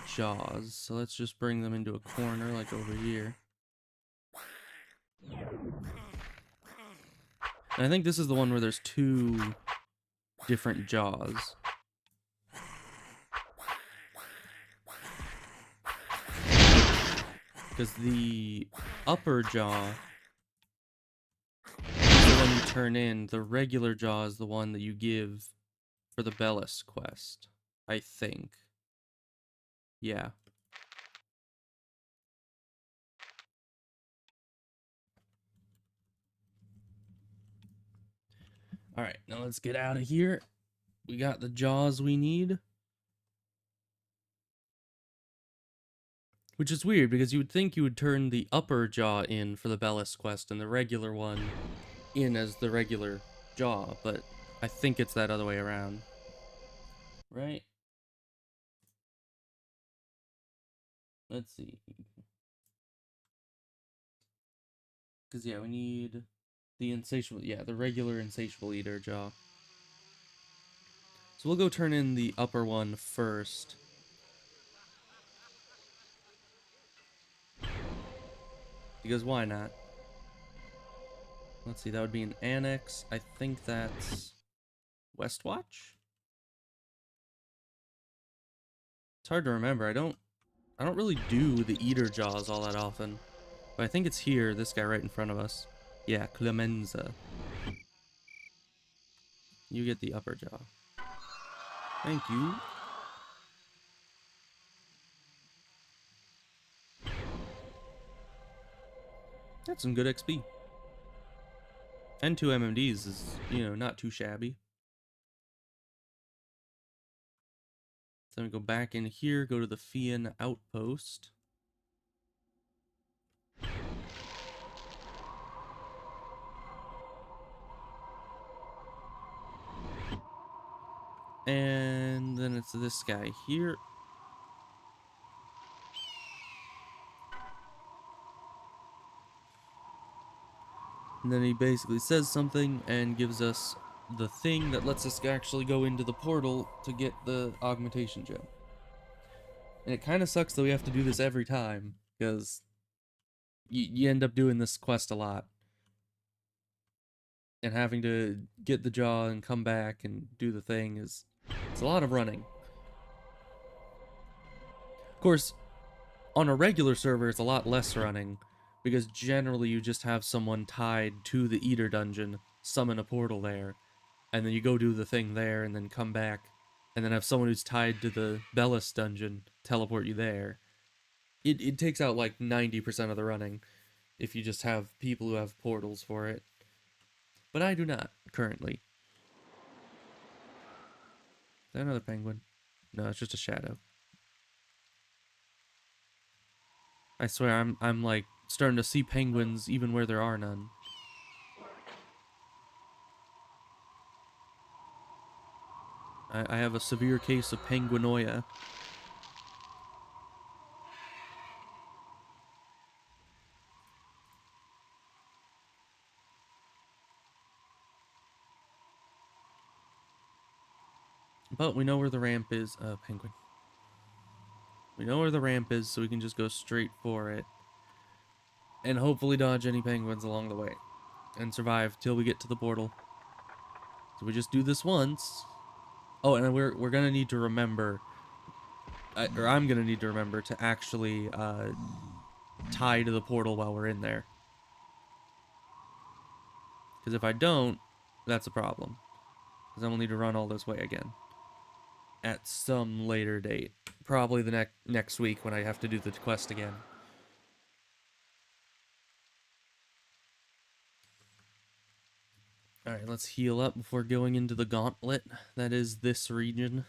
jaws. So let's just bring them into a corner like over here. And I think this is the one where there's 2 different jaws. Because the upper jaw is the one you turn in. The regular jaw is the one that you give for the Bellis quest, I think. Yeah. Alright, now let's get out of here. We got the jaws we need. Which is weird, because you would think you would turn the upper jaw in for the Bellis quest and the regular one in as the regular jaw, but I think it's that other way around. Right? Let's see. Because, yeah, we need the insatiable... Yeah, the regular insatiable eater jaw. So we'll go turn in the upper one first. Because why not? Let's see, that would be an annex. I think that's Westwatch? It's hard to remember. I don't really do the eater jaws all that often. But I think it's here, this guy right in front of us. Yeah, Clemenza. You get the upper jaw. Thank you. That's some good XP. And 2 MMDs is, you know, not too shabby. So I'm gonna go back in here, go to the Fian outpost. And then it's this guy here. And then he basically says something and gives us the thing that lets us actually go into the portal to get the augmentation gem. And it kind of sucks that we have to do this every time, because you end up doing this quest a lot. And having to get the jaw and come back and do the thing it's a lot of running. Of course, on a regular server, it's a lot less running, because generally you just have someone tied to the Eater dungeon, summon a portal there, and then you go do the thing there, and then come back, and then have someone who's tied to the Bellis dungeon teleport you there. It takes out like 90% of the running if you just have people who have portals for it. But I do not, currently. Is that another penguin? No, it's just a shadow. I swear, I'm like starting to see penguins even where there are none. I have a severe case of penguinoia. But we know where the ramp is. Penguin. We know where the ramp is, so we can just go straight for it. And hopefully dodge any penguins along the way. And survive till we get to the portal. So we just do this once. Oh, and we're gonna need to remember, or I'm gonna need to remember to actually tie to the portal while we're in there. Because if I don't, that's a problem. Because then we'll need to run all this way again. At some later date. Probably the next week when I have to do the quest again. Alright, let's heal up before going into the gauntlet that is this region.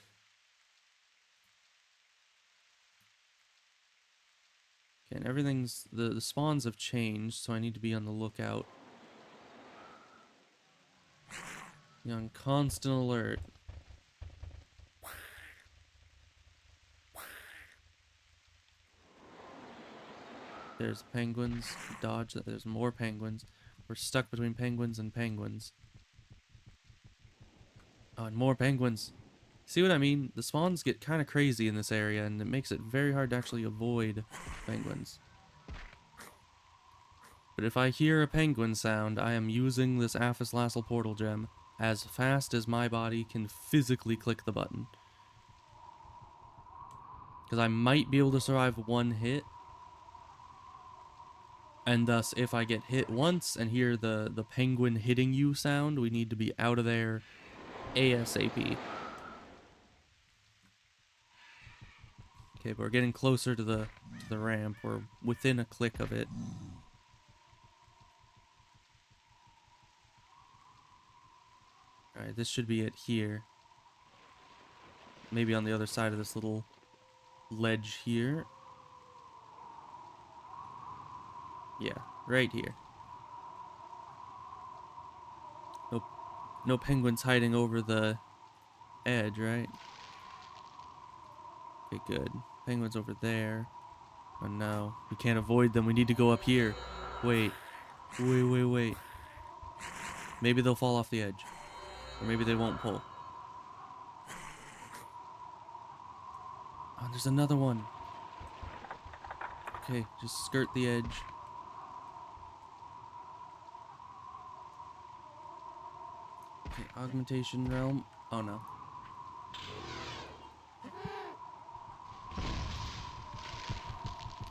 Okay, and everything's... The spawns have changed, so I need to be on the lookout. Be on constant alert. There's penguins. Dodge that. There's more penguins. We're stuck between penguins and penguins. Oh, and more penguins. See what I mean? The spawns get kind of crazy in this area, and it makes it very hard to actually avoid penguins. But if I hear a penguin sound, I am using this Aphis Lassel portal gem as fast as my body can physically click the button. Because I might be able to survive one hit. And thus, if I get hit once and hear the penguin hitting you sound, we need to be out of there ASAP. Okay, but we're getting closer to the ramp. We're within a click of it. Alright, this should be it here. Maybe on the other side of this little ledge here. Yeah, right here. Nope. No penguins hiding over the edge, right? Okay, good. Penguins over there. Oh no, we can't avoid them. We need to go up here. Wait. Wait. Maybe they'll fall off the edge. Or maybe they won't pull. Oh, there's another one. Okay, just skirt the edge. Augmentation realm. Oh no.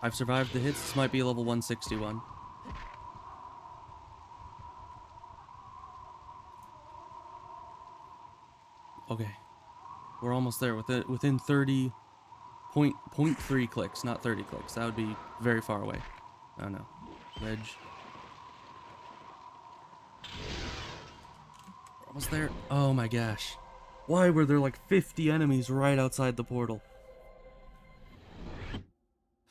I've survived the hits. This might be level 161. Okay. We're almost there. Within 0.3 clicks, not 30 clicks. That would be very far away. Oh no. Ledge. We're almost there. Oh my gosh. Why were there like 50 enemies right outside the portal?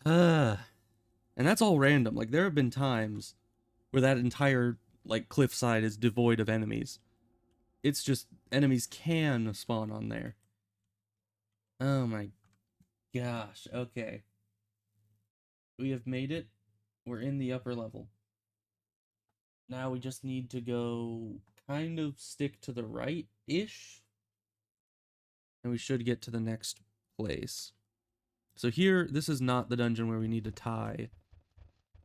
And that's all random. Like, there have been times where that entire, like, cliffside is devoid of enemies. It's just, enemies can spawn on there. Oh my gosh, okay. We have made it. We're in the upper level. Now we just need to go kind of stick to the right-ish. And we should get to the next place. So here, this is not the dungeon where we need to tie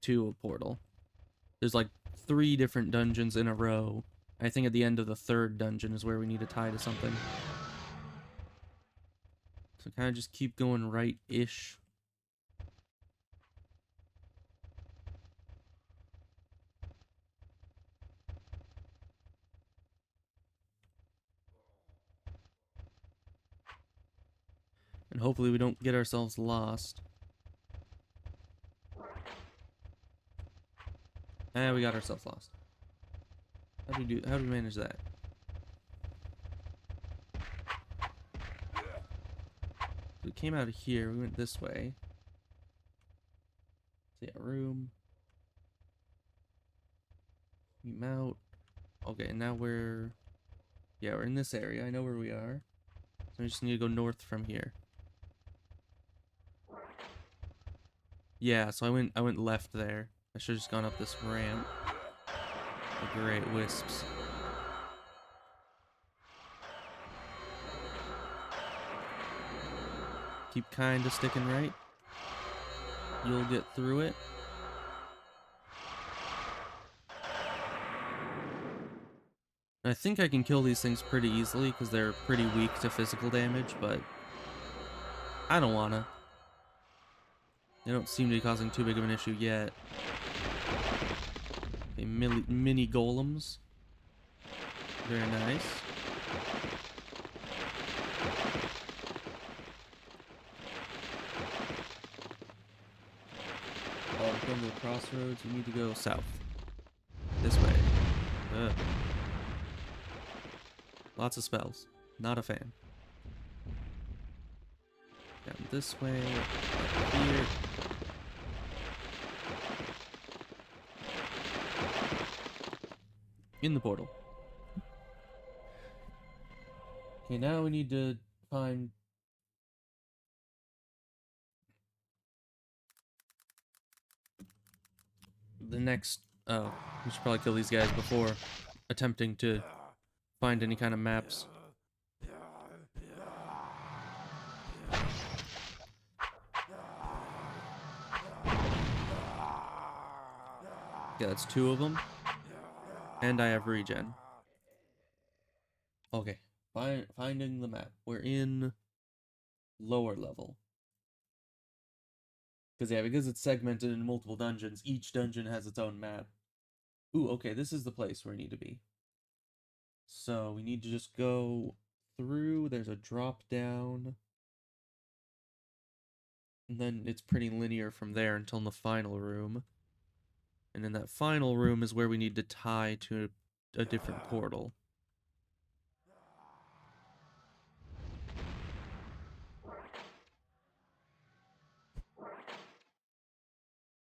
to a portal. There's like 3 different dungeons in a row. I think at the end of the 3rd dungeon is where we need to tie to something. So kind of just keep going right-ish. And hopefully we don't get ourselves lost. We got ourselves lost. How do we manage that? We came out of here, we went this way. So yeah, room. Mount. Okay, and now we're in this area. I know where we are. So we just need to go north from here. Yeah, so I went left there. I should have just gone up this ramp. The great wisps. Keep kinda sticking right. You'll get through it. I think I can kill these things pretty easily because they're pretty weak to physical damage, but I don't wanna. They don't seem to be causing too big of an issue yet. Okay, mini golems. Very nice. Oh, come to the crossroads. You need to go south. This way. Ugh. Lots of spells. Not a fan. Down this way. Up here. In the portal. Okay, now we need to find... the next... Oh, we should probably kill these guys before attempting to find any kind of maps. Yeah, that's 2 of them. And I have regen. Okay, finding the map. We're in lower level. Because it's segmented into multiple dungeons, each dungeon has its own map. Ooh, okay, this is the place where we need to be. So we need to just go through. There's a drop down. And then it's pretty linear from there until in the final room. And in that final room is where we need to tie to a different portal.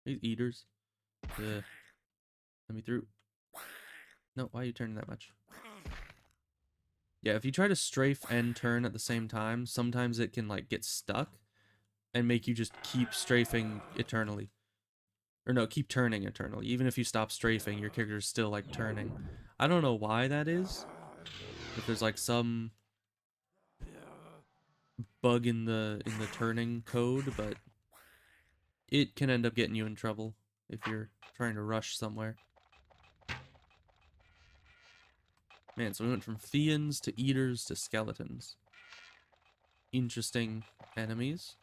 These eaters. Ugh. Let me through. No, why are you turning that much? Yeah, if you try to strafe and turn at the same time, sometimes it can like get stuck and make you just keep strafing eternally. Or no, keep turning eternally. Even if you stop strafing, your character's still like turning. I don't know why that is. If there's like some bug in the turning code, but it can end up getting you in trouble if you're trying to rush somewhere. Man, so we went from fiends to eaters to skeletons. Interesting enemies.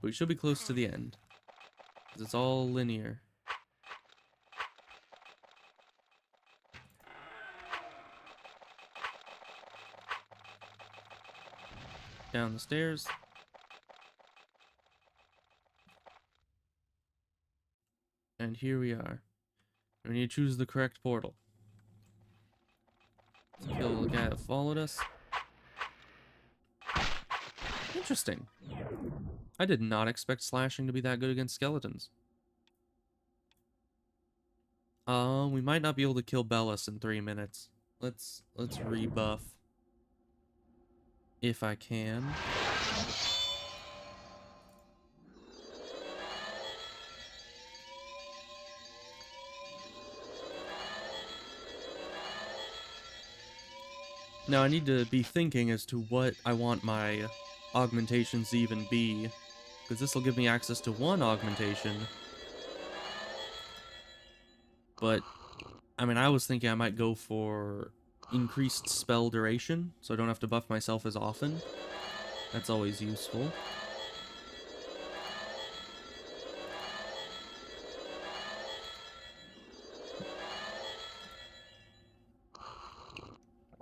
We should be close to the end, because it's all linear. Down the stairs. And here we are. We need to choose the correct portal. Let's kill the guy that followed us. Interesting. I did not expect slashing to be that good against skeletons. We might not be able to kill Bellis in 3 minutes. Let's rebuff. If I can. Now I need to be thinking as to what I want my augmentations to even be, because this will give me access to 1 augmentation. But, I mean, I was thinking I might go for increased spell duration, so I don't have to buff myself as often. That's always useful.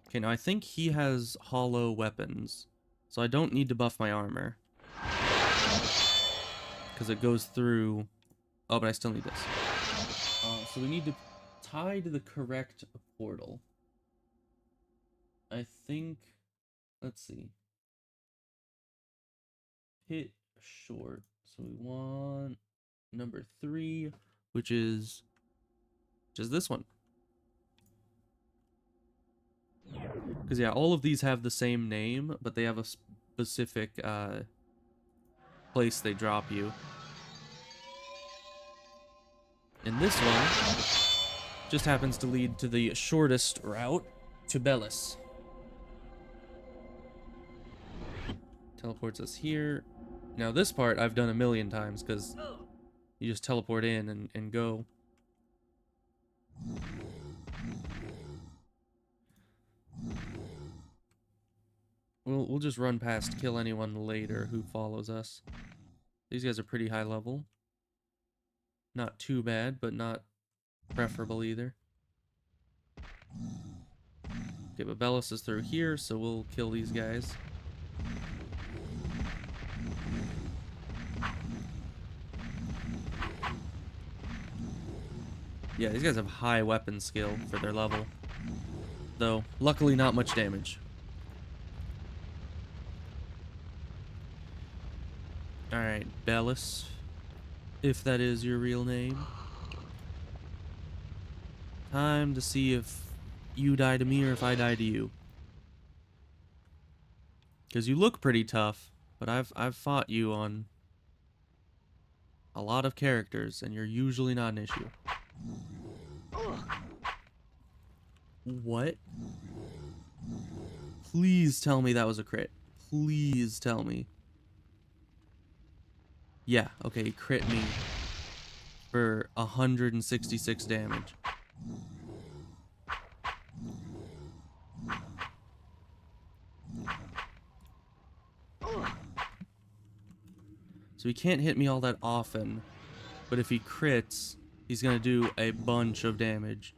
Okay, now I think he has hollow weapons, so I don't need to buff my armor. Because it goes through... Oh, but I still need this. So we need to tie to the correct portal. I think... Let's see. Hit short. So we want number 3, which is this one. Because, yeah, all of these have the same name, but they have a specific place they drop you. And this one just happens to lead to the shortest route to Bellis. Teleports us here. Now this part I've done a million times, because you just teleport in and go. We'll just run past, kill anyone later who follows us. These guys are pretty high level. Not too bad, but not preferable either. Okay, but Bellis is through here, so we'll kill these guys. Yeah, these guys have high weapon skill for their level. Though, luckily not much damage. Alright, Bellis. If that is your real name. Time to see if you die to me or if I die to you. Because you look pretty tough, but I've fought you on a lot of characters, and you're usually not an issue. What? Please tell me that was a crit. Please tell me. Yeah, okay, he crit me for 166 damage. So he can't hit me all that often, but if he crits, he's gonna do a bunch of damage.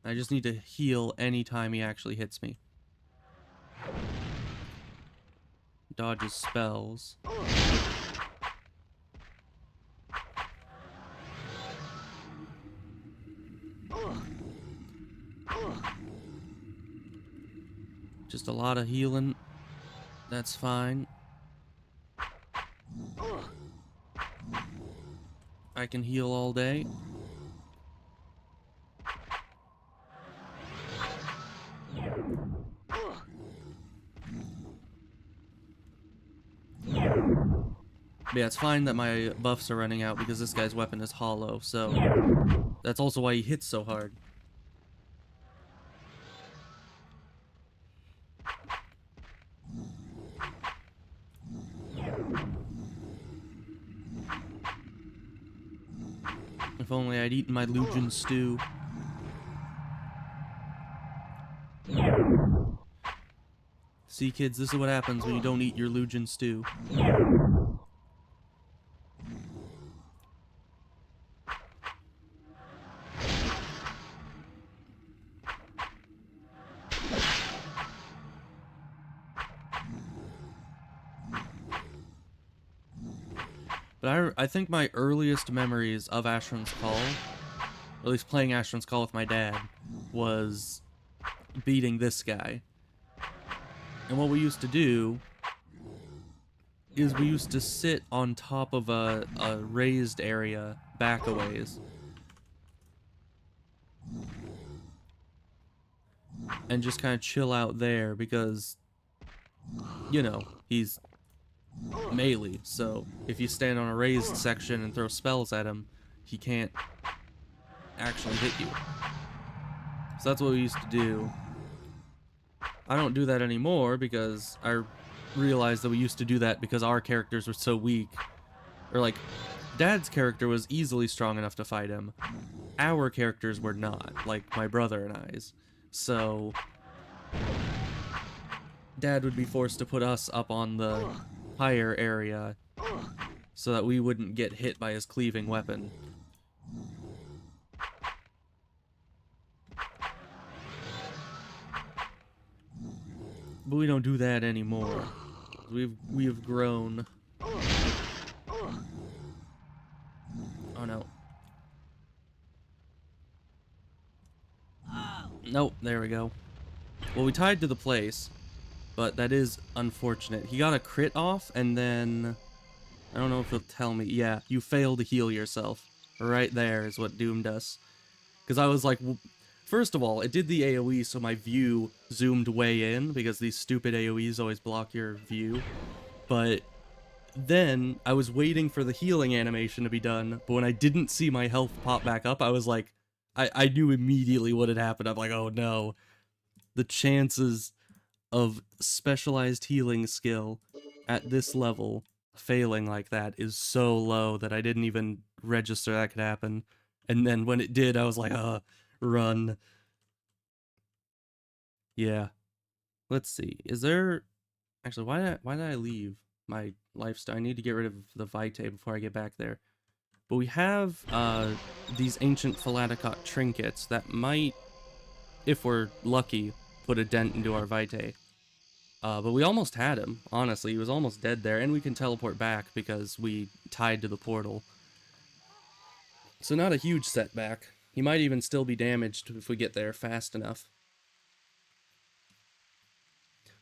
I just need to heal anytime he actually hits me. Dodges spells. Just a lot of healing. That's fine. I can heal all day. But yeah, it's fine that my buffs are running out because this guy's weapon is hollow, so that's also why he hits so hard. If only I'd eaten my Lugeon stew. See, kids, this is what happens when you don't eat your Lugeon stew. But I think my earliest memories of Asheron's Call, or at least playing Asheron's Call with my dad, was beating this guy. And what we used to do is we used to sit on top of a raised area back a ways. And just kind of chill out there because, you know, he's melee, so if you stand on a raised section and throw spells at him, he can't actually hit you. So that's what we used to do. I don't do that anymore because I realized that we used to do that because our characters were so weak. Or like, Dad's character was easily strong enough to fight him. Our characters were not, like my brother and I's. So Dad would be forced to put us up on the higher area so that we wouldn't get hit by his cleaving weapon. But we don't do that anymore. We have grown. Oh no. Nope, there we go. Well, we tied to the place, but that is unfortunate. He got a crit off, and then I don't know if he'll tell me. Yeah, you fail to heal yourself. Right there is what doomed us. Because I was like, first of all, it did the AoE, so my view zoomed way in, because these stupid AoEs always block your view. But then I was waiting for the healing animation to be done, but when I didn't see my health pop back up, I was like, I knew immediately what had happened. I'm like, oh no. The chances of specialized healing skill at this level failing like that is so low that I didn't even register that could happen. And then when it did, I was like, run. Yeah. Let's see. Is there... Actually, why did I leave my lifestyle? I need to get rid of the Vitae before I get back there. But we have these ancient Philaticot trinkets that might, if we're lucky, put a dent into our Vitae. But we almost had him, honestly. He was almost dead there, and we can teleport back because we tied to the portal. So not a huge setback. He might even still be damaged if we get there fast enough.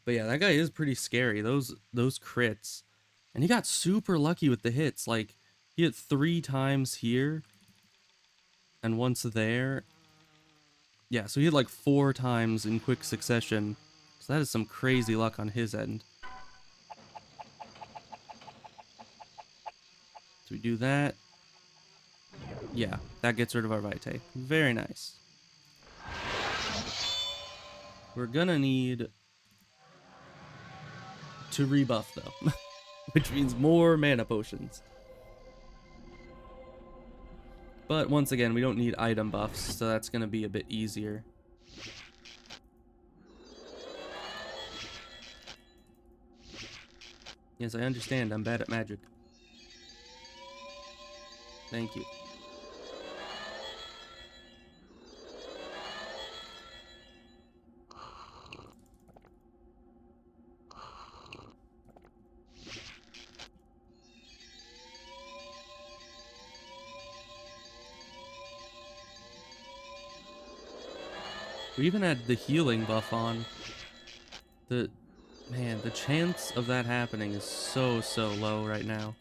But yeah, that guy is pretty scary. Those crits. And he got super lucky with the hits. Like, he hit 3 times here. And once there. Yeah, so he hit like 4 times in quick succession. So that is some crazy luck on his end. So we do that. Yeah, that gets rid of our Vitae. Very nice. We're gonna need to rebuff, though. Which means more mana potions. But once again, we don't need item buffs, so that's gonna be a bit easier. Yes, I understand. I'm bad at magic. Thank you. We even had the healing buff on. Man, the chance of that happening is so low right now.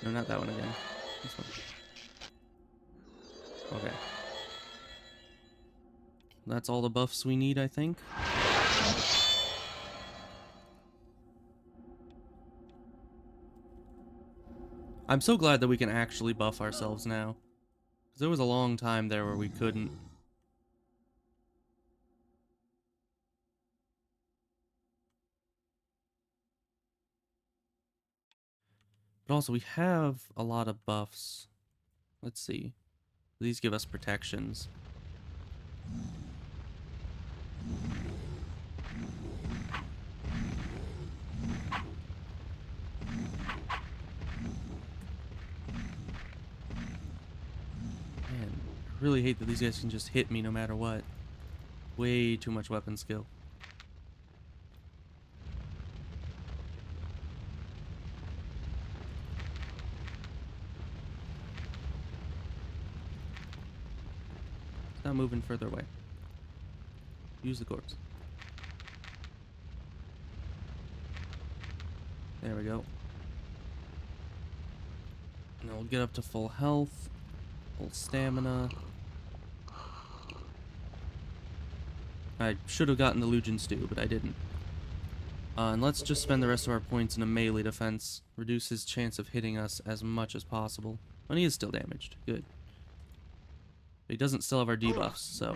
No, not that one again. This one. Okay. That's all the buffs we need, I think. I'm so glad that we can actually buff ourselves now. Because there was a long time there where we couldn't. But also, we have a lot of buffs. Let's see. These give us protections. Man, I really hate that these guys can just hit me no matter what. Way too much weapon skill. Not moving further away. Use the corpse. There we go. Now we'll get up to full health, full stamina. I should have gotten the Legion Stew, but I didn't. And let's just spend the rest of our points in a melee defense. Reduce his chance of hitting us as much as possible. And he is still damaged. Good. But he doesn't still have our debuffs, so...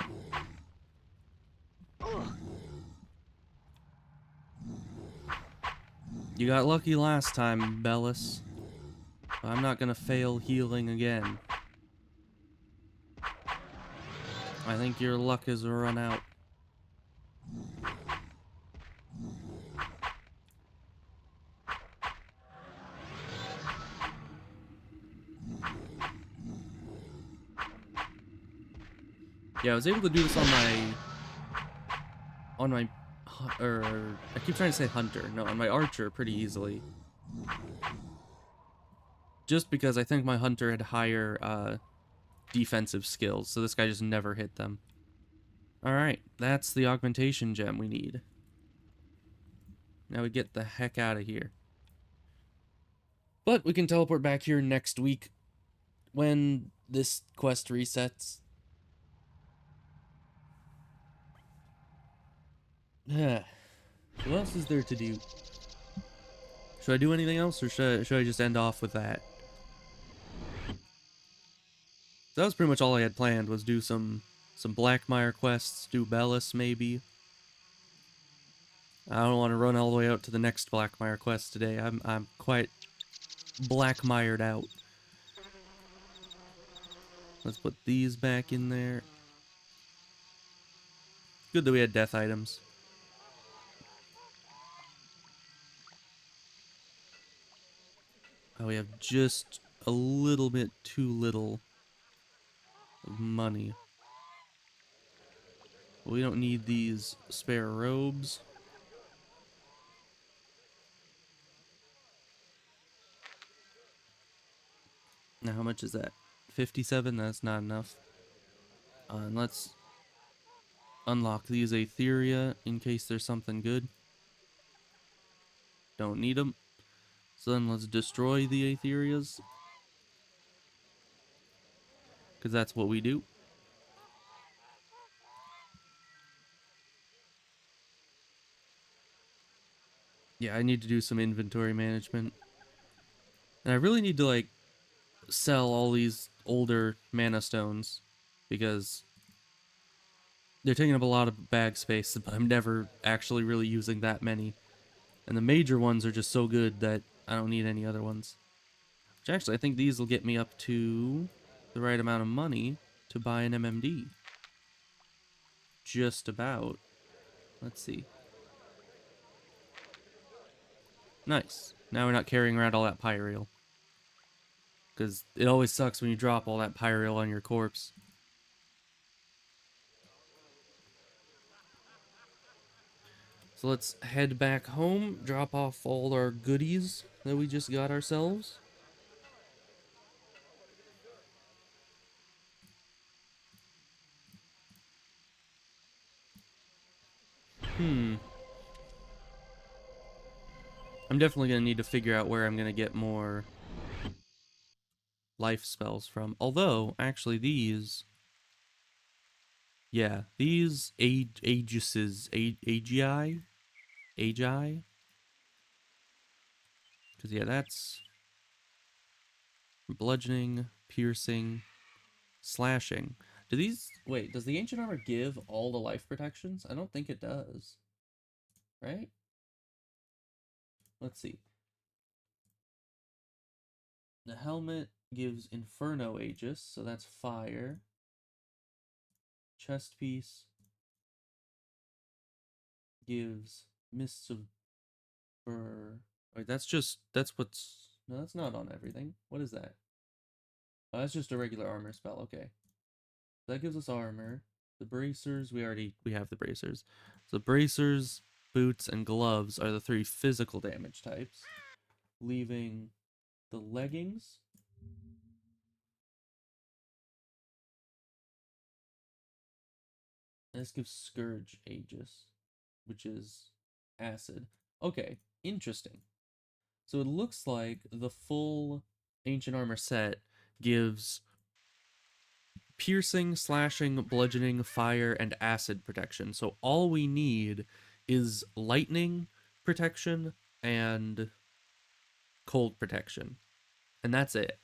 You got lucky last time, Bellis. I'm not gonna fail healing again. I think your luck has run out. Yeah, I was able to do this on my, I keep trying to say hunter. No, on my archer pretty easily. Just because I think my hunter had higher, defensive skills, so this guy just never hit them. Alright, that's the augmentation gem we need. Now we get the heck out of here. But we can teleport back here next week when this quest resets. What else is there to do? Should I do anything else, or should I just end off with that? That was pretty much all I had planned, was do some Blackmire quests, do Bellis maybe. I don't want to run all the way out to the next Blackmire quest today. I'm quite Blackmired out. Let's put these back in there. Good that we had death items. Oh, we have just a little bit too little of money. We don't need these spare robes. Now, how much is that? 57? That's not enough. And let's unlock these Aetheria in case there's something good. Don't need them. So then let's destroy the Aetherias. Because that's what we do. Yeah, I need to do some inventory management. And I really need to, like, sell all these older mana stones. Because they're taking up a lot of bag space, but I'm never actually really using that many. And the major ones are just so good that I don't need any other ones. Which actually, I think these will get me up to the right amount of money to buy an MMD. Just about. Let's see. Nice. Now we're not carrying around all that pyreal. Because it always sucks when you drop all that pyreal on your corpse. So let's head back home, drop off all our goodies that we just got ourselves. I'm definitely going to need to figure out where I'm going to get more life spells from. Although, actually, these... Yeah, these Aegises... Agii? Agi? Because, yeah, that's... bludgeoning, piercing, slashing. Do these... Wait, does the Ancient Armor give all the life protections? I don't think it does. Right? Let's see. The helmet gives Inferno Aegis, so that's fire. Chest piece gives Mists of Wait, that's what's no, that's not on everything. What is that? Oh, that's just a regular armor spell. Okay, that gives us armor. The bracers, we have the bracers. So bracers, boots, and gloves are the 3 physical damage types, leaving the leggings. And this gives Scourge Aegis, which is acid. Okay, interesting. So it looks like the full Ancient Armor set gives piercing, slashing, bludgeoning, fire, and acid protection. So all we need is lightning protection and cold protection. And that's it.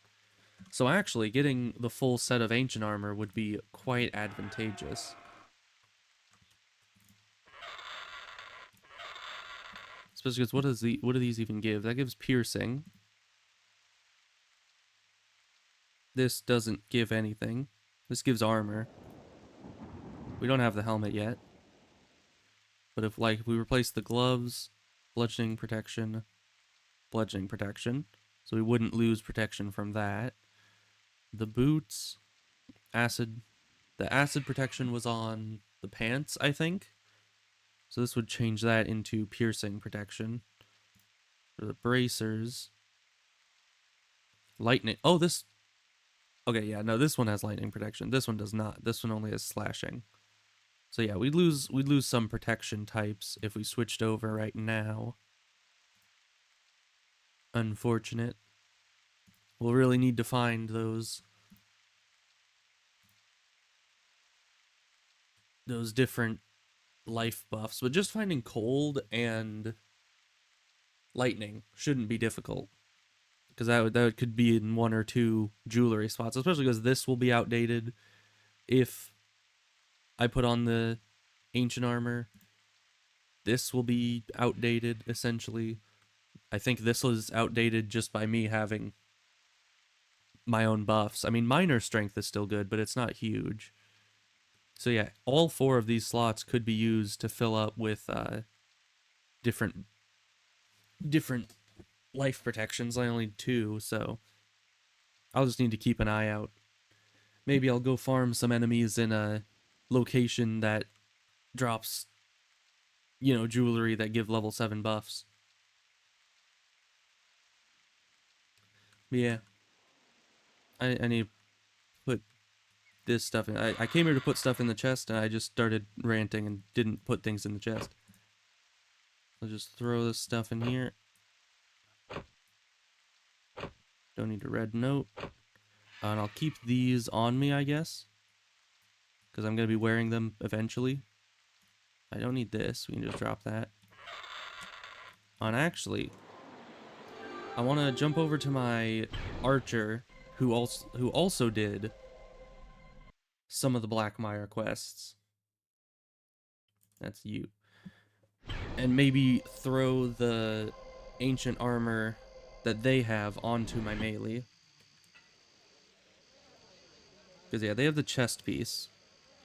So actually, getting the full set of Ancient Armor would be quite advantageous. Especially because what do these even give? That gives piercing. This doesn't give anything. This gives armor. We don't have the helmet yet. But if we replace the gloves, bludgeoning protection, so we wouldn't lose protection from that. The boots, acid, the acid protection was on the pants, I think. So this would change that into piercing protection. For the bracers, lightning. Oh, this. Okay, yeah, no, this one has lightning protection. This one does not. This one only has slashing. So yeah, we'd lose some protection types if we switched over right now. Unfortunate. We'll really need to find those different life buffs, but just finding cold and lightning shouldn't be difficult, because that could be in 1 or 2 jewelry spots, especially because this will be outdated if I put on the ancient armor. This will be outdated essentially. I think this was outdated just by me having my own buffs. I mean, minor strength is still good, but it's not huge. So yeah, all 4 of these slots could be used to fill up with different life protections. I only need 2, so I'll just need to keep an eye out. Maybe I'll go farm some enemies in a location that drops, jewelry that give level 7 buffs. But yeah, I need to put this stuff in. I came here to put stuff in the chest, and I just started ranting and didn't put things in the chest. I'll just throw this stuff in here. Don't need a red note. And I'll keep these on me, I guess, because I'm going to be wearing them eventually. I don't need this. We can just drop that. And actually, I want to jump over to my archer, who also did some of the Blackmire quests. That's you. And maybe throw the ancient armor that they have onto my melee. Because, yeah, they have the chest piece.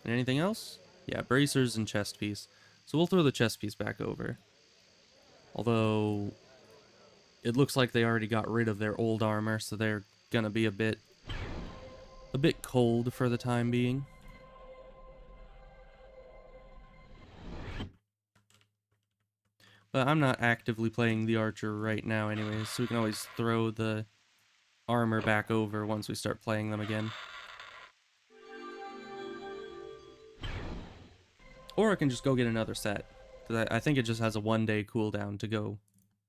And anything else? Yeah, bracers and chest piece. So we'll throw the chest piece back over. Although, it looks like they already got rid of their old armor, so they're gonna be a bit cold for the time being. But I'm not actively playing the archer right now anyways, so we can always throw the armor back over once we start playing them again. Or I can just go get another set, because I think it just has a 1-day cooldown to go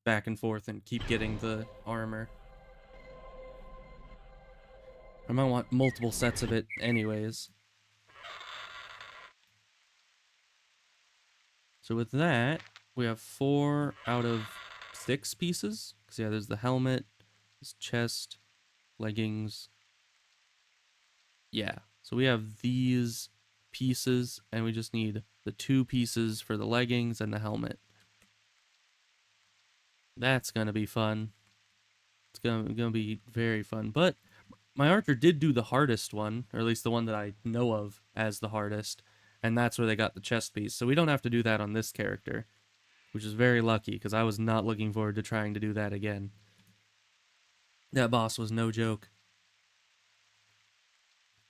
back and forth and keep getting the armor. I might want multiple sets of it anyways. So with that, we have 4 out of 6 pieces. Because yeah, there's the helmet, there's chest, leggings. Yeah, so we have these pieces, and we just need the 2 pieces for the leggings and the helmet. That's gonna be fun. gonna be very fun. But my archer did do the hardest one, or at least the one that I know of as the hardest, and that's where they got the chest piece. So we don't have to do that on this character, which is very lucky, because I was not looking forward to trying to do that again. That boss was no joke.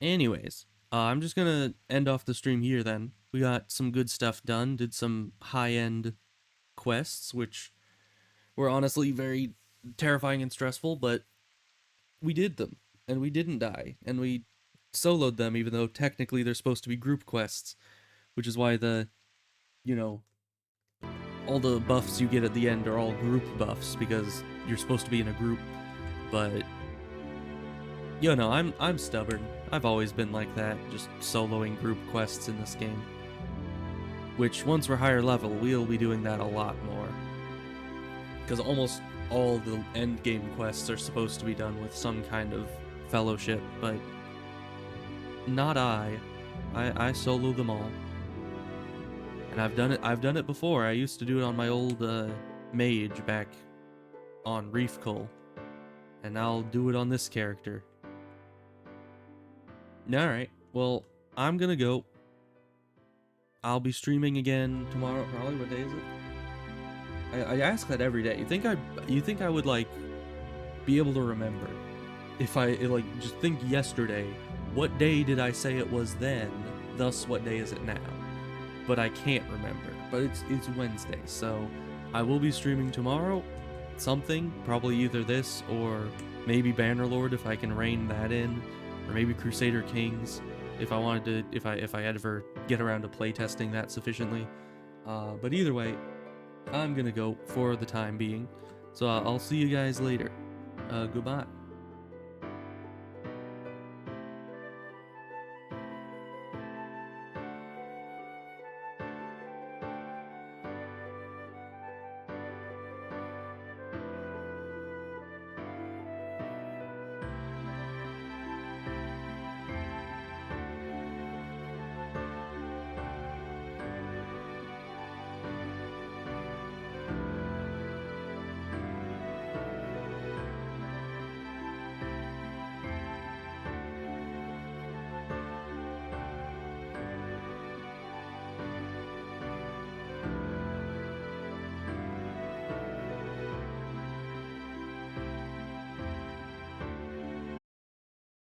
Anyways, I'm just gonna end off the stream here then. We got some good stuff done, did some high-end quests, which were honestly very terrifying and stressful, but we did them, and we didn't die, and we soloed them, even though technically they're supposed to be group quests, which is why you know, all the buffs you get at the end are all group buffs, because you're supposed to be in a group, but, I'm stubborn. I've always been like that, just soloing group quests in this game. Which, once we're higher level, we'll be doing that a lot more. Because almost all the end game quests are supposed to be done with some kind of fellowship, but not I. I solo them all. And I've done it before. I used to do it on my old mage back on Reef Coal. And I'll do it on this character. Alright, well, I'm gonna go. I'll be streaming again tomorrow, probably. What day is it? I ask that every day. You think I would, like, be able to remember? If I, like, just think yesterday, what day did I say it was then? Thus, what day is it now? But I can't remember. But it's Wednesday, so I will be streaming tomorrow. Something, probably either this or maybe Bannerlord if I can rein that in, or maybe Crusader Kings if I wanted to, if I ever get around to playtesting that sufficiently. But either way, I'm gonna go for the time being. So I'll see you guys later. Goodbye.